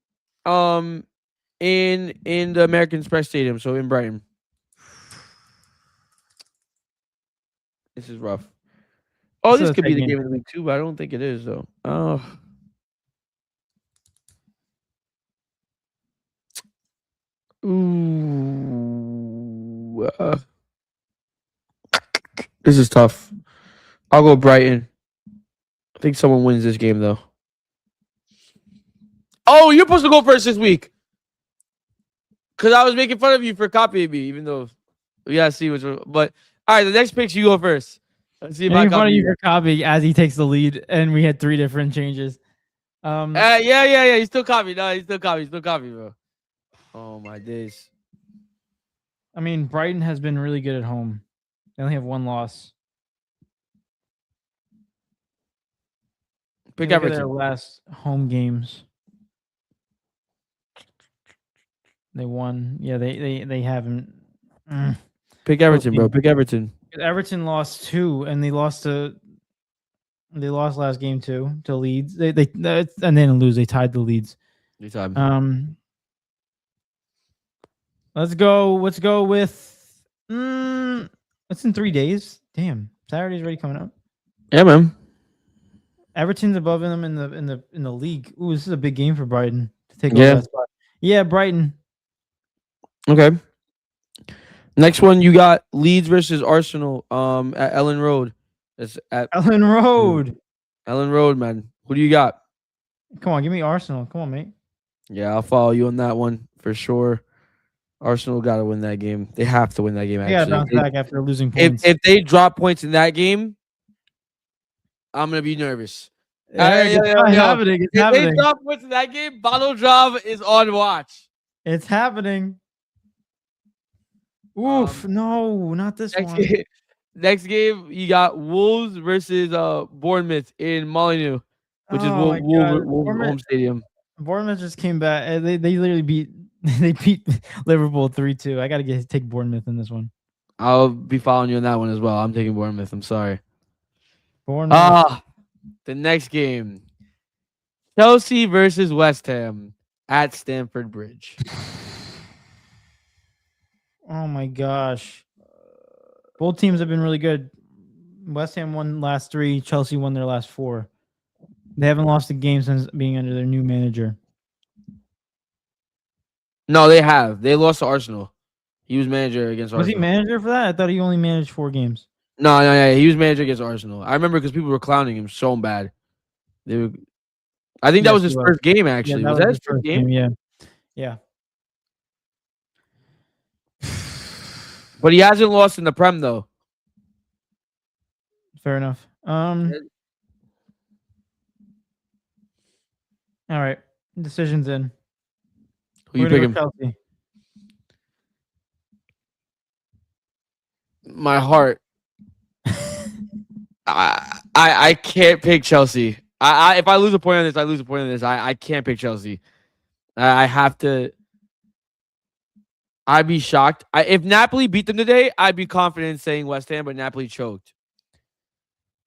S1: In the American Express Stadium, so in Brighton. This is rough. Oh, this could be the game of the week too, but I don't think it is though. Oh. Ooh. This is tough. I'll go Brighton. I think someone wins this game though. Oh, you're supposed to go first this week. Because I was making fun of you for copying me, even though we gotta see which one. But all right, the next picks you go first. Let's see if I
S2: Making fun of
S1: copy
S2: you
S1: you.
S2: for copy as he takes the lead, and we had 3 different changes.
S1: Yeah. You still copy. No, you still copy, bro. Oh my days.
S2: I mean, Brighton has been really good at home. They only have 1 loss.
S1: Pick
S2: Look at their
S1: Everton.
S2: last home games. They won. Yeah, they haven't.
S1: Pick Everton, bro. Pick Everton.
S2: Everton lost 2, and they lost last game too to Leeds. They and they didn't lose. They tied the Leeds.
S1: Your time.
S2: Let's go with. It's in 3 days. Damn, Saturday's already coming up.
S1: Yeah, man.
S2: Everton's above them in the league. Ooh, this is a big game for Brighton to take
S1: Yeah.
S2: over that spot. Yeah, Brighton.
S1: Okay. Next one, you got Leeds versus Arsenal. At Ellen Road. It's at
S2: Ellen Road.
S1: Ellen Road, man. Who do you got?
S2: Come on, give me Arsenal. Come on, mate.
S1: Yeah, I'll follow you on that one for sure. Arsenal got to win that game. They have to win that game.
S2: They gotta
S1: Actually,
S2: bounce back after losing points.
S1: if they drop points in that game, I'm gonna be nervous.
S2: It's happening. It's
S1: If
S2: happening.
S1: they drop points in that game, Bottle Drop is on watch.
S2: It's happening. Oof! No, not this one.
S1: Next game, you got Wolves versus Bournemouth in Molineux, which is
S2: Oh my God.
S1: Wolves home stadium.
S2: Bournemouth just came back. They literally beat Liverpool 3-2. I gotta take Bournemouth in this one.
S1: I'll be following you on that one as well. I'm taking Bournemouth. I'm sorry.
S2: Bournemouth.
S1: The next game, Chelsea versus West Ham at Stamford Bridge.
S2: Oh my gosh. Both teams have been really good. West Ham won last 3. Chelsea won their last 4. They haven't lost a game since being under their new manager.
S1: No, they have. They lost to Arsenal. He was manager against Arsenal.
S2: Was he manager for that? I thought he only managed 4 games.
S1: No, he was manager against Arsenal. I remember because people were clowning him so bad. I think that was his first game, actually.
S2: Yeah,
S1: was that his first game?
S2: Yeah.
S1: But he hasn't lost in the Prem, though.
S2: Fair enough. All right. Decision's in.
S1: Who you picking?
S2: Chelsea.
S1: My heart. I can't pick Chelsea. If I lose a point on this, I lose a point on this. I can't pick Chelsea. I have to. I'd be shocked. If Napoli beat them today, I'd be confident in saying West Ham, but Napoli choked.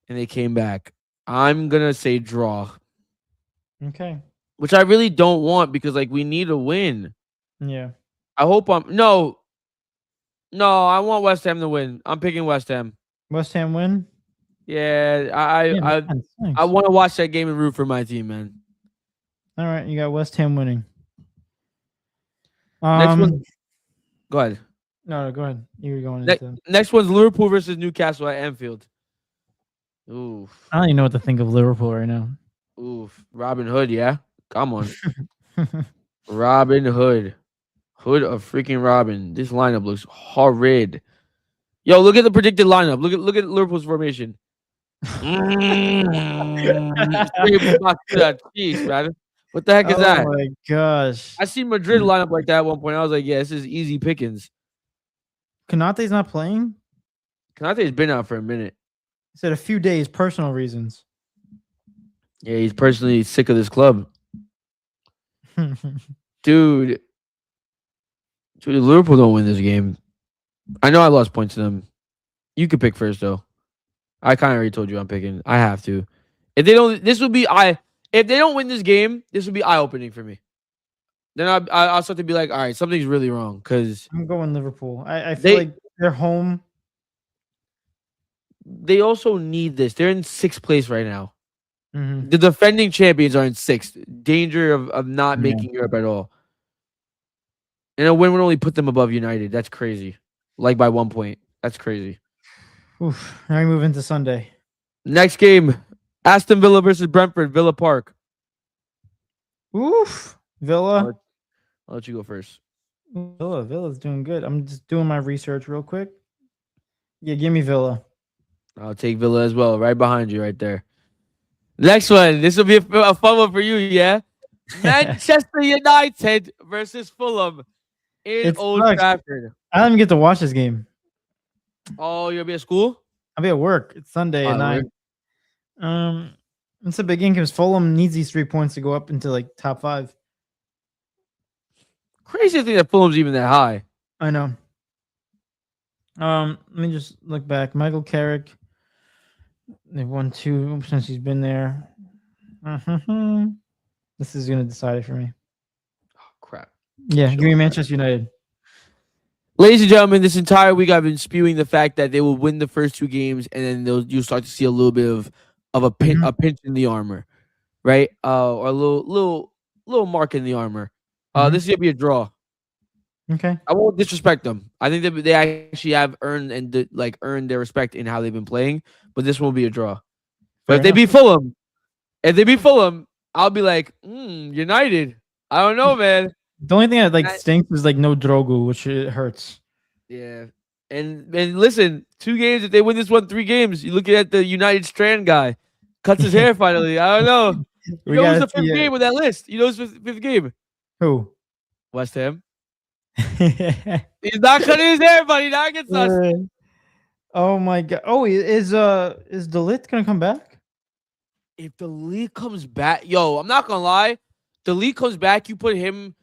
S1: And they came back. I'm going to say draw.
S2: Okay.
S1: Which I really don't want because, we need a win.
S2: Yeah.
S1: I hope No, I want West Ham to win. I'm picking West Ham.
S2: West Ham win?
S1: Yeah, I want to watch that game and root for my team, man.
S2: All right, you got West Ham winning.
S1: Next one. Go ahead.
S2: No, go ahead. You were going
S1: next one's Liverpool versus Newcastle at Anfield. Oof.
S2: I don't even know what to think of Liverpool right now.
S1: Oof. Robin Hood, yeah? Come on. Robin Hood. Hood of freaking Robin. This lineup looks horrid. Yo, look at the predicted lineup. Look at Liverpool's formation. Jeez, man. What the heck is that?
S2: Oh my gosh.
S1: I seen Madrid line up like that at one point. I was like, yeah, this is easy pickings.
S2: Kanate's not playing?
S1: Kanate's been out for a minute.
S2: He said a few days, personal reasons.
S1: Yeah, he's personally sick of this club. Dude, Liverpool don't win this game. I know I lost points to them. You could pick first, though. I kind of already told you I'm picking. I have to. If they don't, if they don't win this game, this would be eye-opening for me. Then I'll start to be like, all right, something's really wrong. Because
S2: I'm going Liverpool. I feel like they're home.
S1: They also need this. They're in 6th place right now.
S2: Mm-hmm.
S1: The defending champions are in 6th. Danger of not making Europe at all. And a win would only put them above United. That's crazy. Like by 1 point. That's crazy.
S2: Oof. Now we move into Sunday.
S1: Next game, Aston Villa versus Brentford, Villa Park.
S2: Oof. Villa.
S1: I'll let you go first.
S2: Villa's doing good. I'm just doing my research real quick. Yeah, give me Villa.
S1: I'll take Villa as well, right behind you, right there. Next one. This will be a fun one for you, yeah? Manchester United versus Fulham in
S2: It
S1: Old
S2: sucks.
S1: Trafford.
S2: I don't even get to watch this game.
S1: Oh, you'll be at school?
S2: I'll be at work. It's Sunday at 9. It's a big game because Fulham needs these 3 points to go up into like top 5.
S1: Crazy to think that Fulham's even that high.
S2: I know. Let me just look back. Michael Carrick. They've won 2 since he's been there. This is gonna decide it for me.
S1: Oh, crap.
S2: Yeah, give me Manchester United.
S1: Ladies and gentlemen, this entire week I've been spewing the fact that they will win the first 2 games, and then you'll start to see a little bit of a pinch in the armor, right? Or a little mark in the armor. This is gonna be a draw.
S2: Okay.
S1: I won't disrespect them. I think that they actually have earned their respect in how they've been playing, but this will be a draw. But if they beat Fulham, I'll be like, United. I don't know, man.
S2: The only thing that stinks is like no Drogu, which it hurts.
S1: Yeah. And listen, 2 games, if they win this one, 3 games, you're looking at the United Strand guy. Cuts his hair finally. I don't know. You know who's the 5th game with that list? You know who's the 5th game?
S2: Who?
S1: West Ham. He's not cutting his hair, buddy. Not against us.
S2: Oh my god. Oh, is De Ligt gonna come back?
S1: If the league comes back, I'm not gonna lie. The league comes back, you put him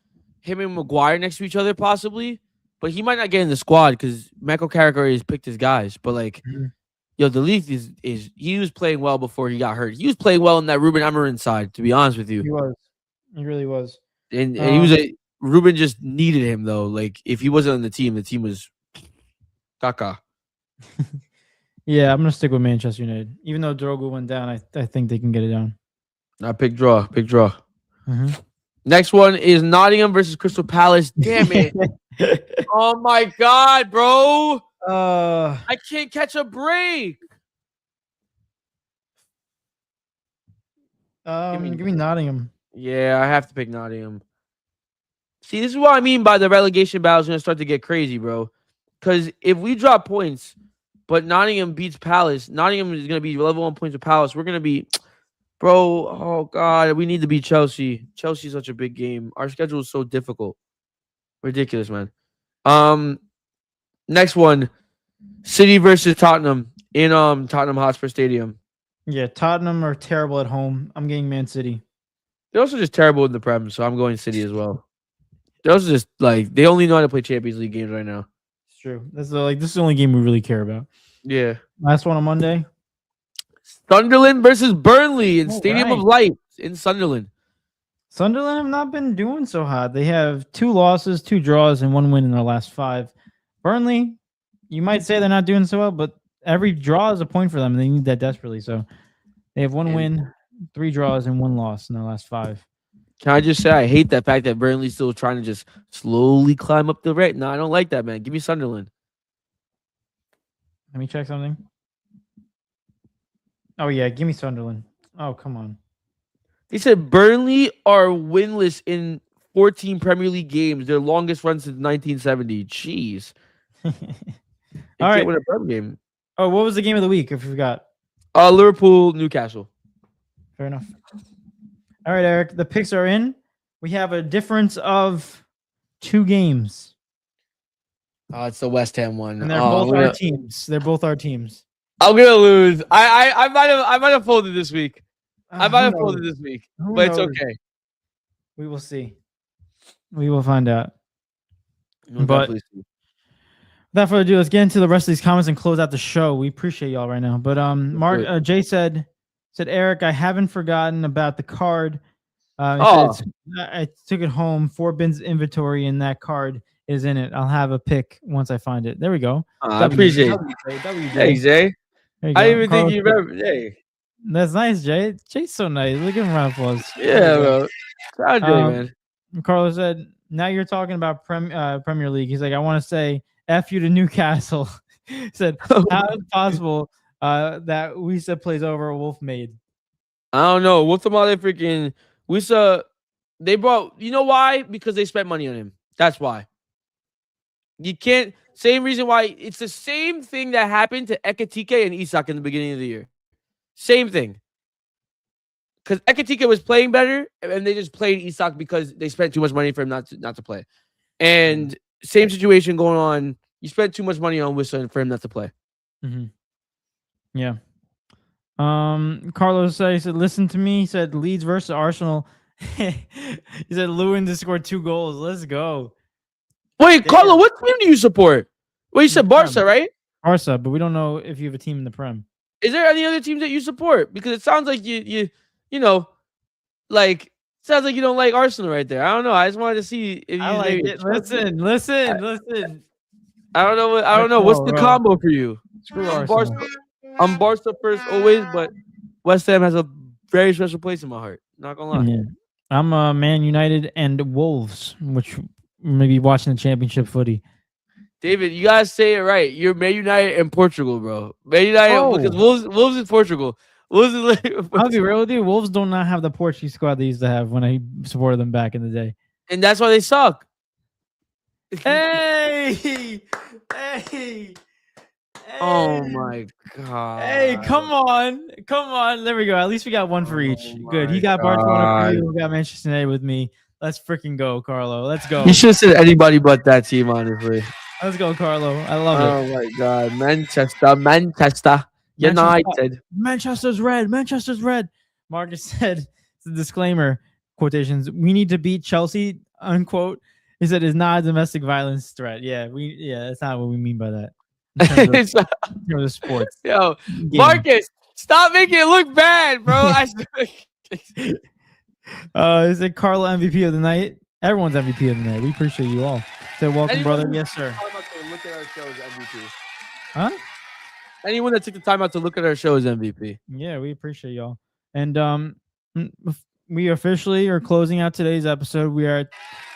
S1: and Maguire next to each other, possibly. But he might not get in the squad because Michael Carrick already has picked his guys. But the league is he was playing well before he got hurt. He was playing well in that Ruben Amorim side, to be honest with you.
S2: He was. He really was.
S1: And he was Ruben just needed him though. Like if he wasn't on the team was caca.
S2: Yeah, I'm gonna stick with Manchester United. Even though Drogo went down, I think they can get it done.
S1: I pick draw. Next one is Nottingham versus Crystal Palace. Damn it. Oh my god, bro. I can't catch a break.
S2: Give me Nottingham.
S1: Yeah, I have to pick Nottingham. See, this is what I mean by the relegation battle is going to start to get crazy, bro. Because if we drop points, but Nottingham beats Palace, Nottingham is going to be level 1 points with Palace. We're going to be, bro, oh, God, we need to beat Chelsea. Chelsea's such a big game. Our schedule is so difficult. Ridiculous, man. Next one, City versus Tottenham in Tottenham Hotspur Stadium.
S2: Yeah, Tottenham are terrible at home. I'm getting Man City.
S1: They're also just terrible in the Prem, so I'm going City as well. They're also just they only know how to play Champions League games right now.
S2: It's true. This is the only game we really care about.
S1: Yeah.
S2: Last one on Monday.
S1: Sunderland versus Burnley in Stadium of Light in Sunderland.
S2: Sunderland have not been doing so hot. They have 2 losses, 2 draws, and 1 win in their last 5. Burnley, you might say they're not doing so well, but every draw is a point for them, and they need that desperately. So they have 1 win, 3 draws, and 1 loss in their last 5.
S1: Can I just say I hate that fact that Burnley's still trying to just slowly climb up the rate? No, I don't like that, man. Give me Sunderland.
S2: Let me check something. Oh, yeah. Give me Sunderland. Oh, come on.
S1: They said Burnley are winless in 14 Premier League games, their longest run since 1970. Jeez.
S2: All
S1: can't
S2: right.
S1: win a Prem game.
S2: Oh, what was the game of the week? If you forgot.
S1: Liverpool, Newcastle.
S2: Fair enough. All right, Eric. The picks are in. We have a difference of 2 games.
S1: Oh, it's the West Ham one.
S2: And they're both our teams. They're both our teams.
S1: I'm gonna lose. I might have folded this week. I might have folded this week, but it's okay.
S2: We will see. We will find out.
S1: But
S2: without further ado, let's get into the rest of these comments and close out the show. We appreciate y'all right now. But Mark Jay said, Eric, I haven't forgotten about the card. I took it home. 4 bins inventory, and that card is in it. I'll have a pick once I find it. There we go.
S1: I appreciate it. Hey, Jay. I didn't even think you remember. Hey.
S2: That's nice, Jay. Jay's so nice. Look at him, round of applause.
S1: Yeah, bro. Proud Jay, man.
S2: Carlos said, now you're talking about Premier League. He's like, I want to say F you to Newcastle. He said, how is it possible that Wisa plays over Wolf Maid?
S1: I don't know. What's the matter? Freaking Wisa. They brought. You know why? Because they spent money on him. That's why. You can't. Same reason why. It's the same thing that happened to Ekatike and Isak in the beginning of the year. Same thing. Because Ekatike was playing better, and they just played Isak because they spent too much money for him not to play. And same situation going on. You spent too much money on Wissa for him not to play.
S2: Mm-hmm. Yeah. Carlos said, he said, listen to me. He said, Leeds versus Arsenal. He said, Lewin to score 2 goals. Let's go.
S1: Wait, Carlo, what team do you support? Well, you said Barca, right?
S2: Barca, but we don't know if you have a team in the Prem.
S1: Is there any other teams that you support? Because it sounds like you know, like sounds like you don't like Arsenal right there. I don't know. I just wanted to see if you
S2: I like it. Listen.
S1: I don't know. What's the combo for you?
S2: Screw Arsenal.
S1: I'm Barca first always, but West Ham has a very special place in my heart. Not gonna lie.
S2: Yeah. I'm Man United and Wolves, which maybe watching the championship footy.
S1: David, you gotta say it right. You're Man United and Portugal, bro. Man United because Wolves is Portugal. Wolves is
S2: I'll be real with you. Wolves do not have the Portuguese squad they used to have when I supported them back in the day.
S1: And that's why they suck.
S2: Hey!
S1: Oh my god.
S2: Hey, come on. There we go. At least we got one for each. Good. He got Barcelona for you. We got Manchester United with me. Let's freaking go, Carlo. Let's go.
S1: You should have said anybody but that team, honestly.
S2: Let's go, Carlo. I love it.
S1: Oh my god. Manchester United.
S2: Manchester's red. Marcus said, it's a disclaimer, quotations, we need to beat Chelsea, unquote. He said it's not a domestic violence threat. Yeah, that's not what we mean by that. In terms of sports.
S1: Yo, Marcus, stop making it look bad, bro.
S2: Is it Carlo MVP of the night? Everyone's MVP of the night. We appreciate you all. So welcome, brother. Yes, sir.
S1: Look at our show is MVP.
S2: Huh?
S1: Anyone that took the time out to look at our show is MVP.
S2: Yeah, we appreciate y'all. And we officially are closing out today's episode. We are at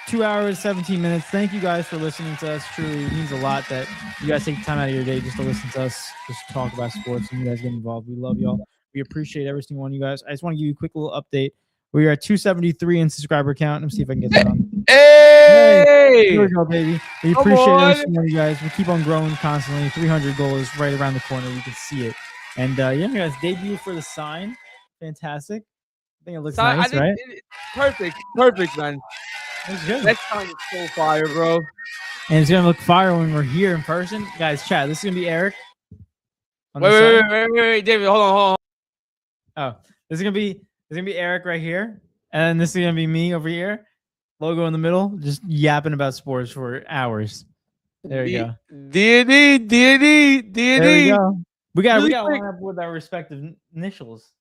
S2: 2 hours, 17 minutes. Thank you guys for listening to us. Truly, it means a lot that you guys take time out of your day just to listen to us, just talk about sports, and you guys get involved. We love y'all. We appreciate every single one of you guys. I just want to give you a quick little update. We are at 273 in subscriber count. Let me see if I can get that on.
S1: Hey!
S2: Here we go, baby. We appreciate every single one of you guys. We keep on growing constantly. 300 goal is right around the corner. We can see it. And yeah, guys, debut for the sign. Fantastic. I think it looks nice, right?
S1: Perfect, man.
S2: That's good.
S1: Next time is so fire, bro.
S2: And it's gonna look fire when we're here in person, guys. Chat. This is gonna be Eric.
S1: Wait, David, hold on.
S2: Oh, this is gonna be Eric right here, and this is gonna be me over here. Logo in the middle, just yapping about sports for hours. There you go.
S1: D&E.
S2: There we go. We got one up with our respective initials.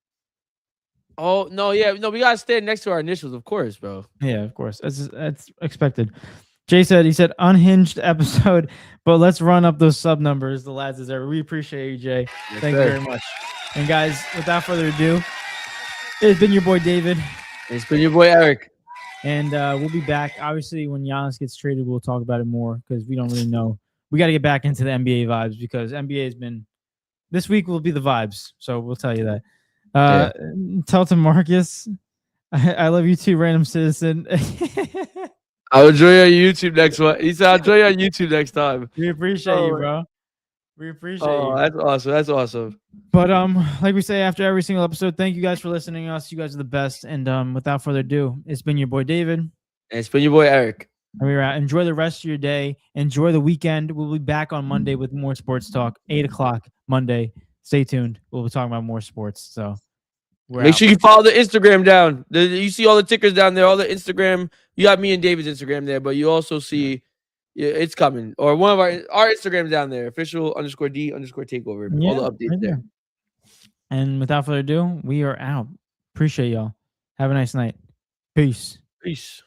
S1: Oh no, we gotta stand next to our initials, of course, bro.
S2: Yeah, of course. That's expected. Jay said unhinged episode, but let's run up those sub numbers. The lads deserve. We appreciate you, Jay.
S1: Yes,
S2: Thank you very much. And guys, without further ado, it's been your boy David.
S1: It's been your boy Eric.
S2: And we'll be back. Obviously, when Giannis gets traded, we'll talk about it more because we don't really know. We got to get back into the NBA vibes because NBA has been. This week will be the vibes, so we'll tell you that. Tell to Marcus, I love you too, random citizen.
S1: I'll join you on YouTube next one. He said I'll join you on YouTube next time.
S2: We appreciate you, bro. We appreciate you.
S1: That's awesome.
S2: But like we say after every single episode, thank you guys for listening to us. You guys are the best. And without further ado, it's been your boy David.
S1: And it's been your boy Eric.
S2: And we're out. Enjoy the rest of your day. Enjoy the weekend. We'll be back on Monday with more sports talk. 8:00 Monday. Stay tuned. We'll be talking about more sports. So
S1: make sure you follow the Instagram down. You see all the tickers down there, all the Instagram. You got me and David's Instagram there, but you also see it's coming. Or one of our Instagrams down there, official_D_takeover.
S2: Yeah,
S1: all the updates
S2: right there. And without further ado, we are out. Appreciate y'all. Have a nice night. Peace.
S1: Peace.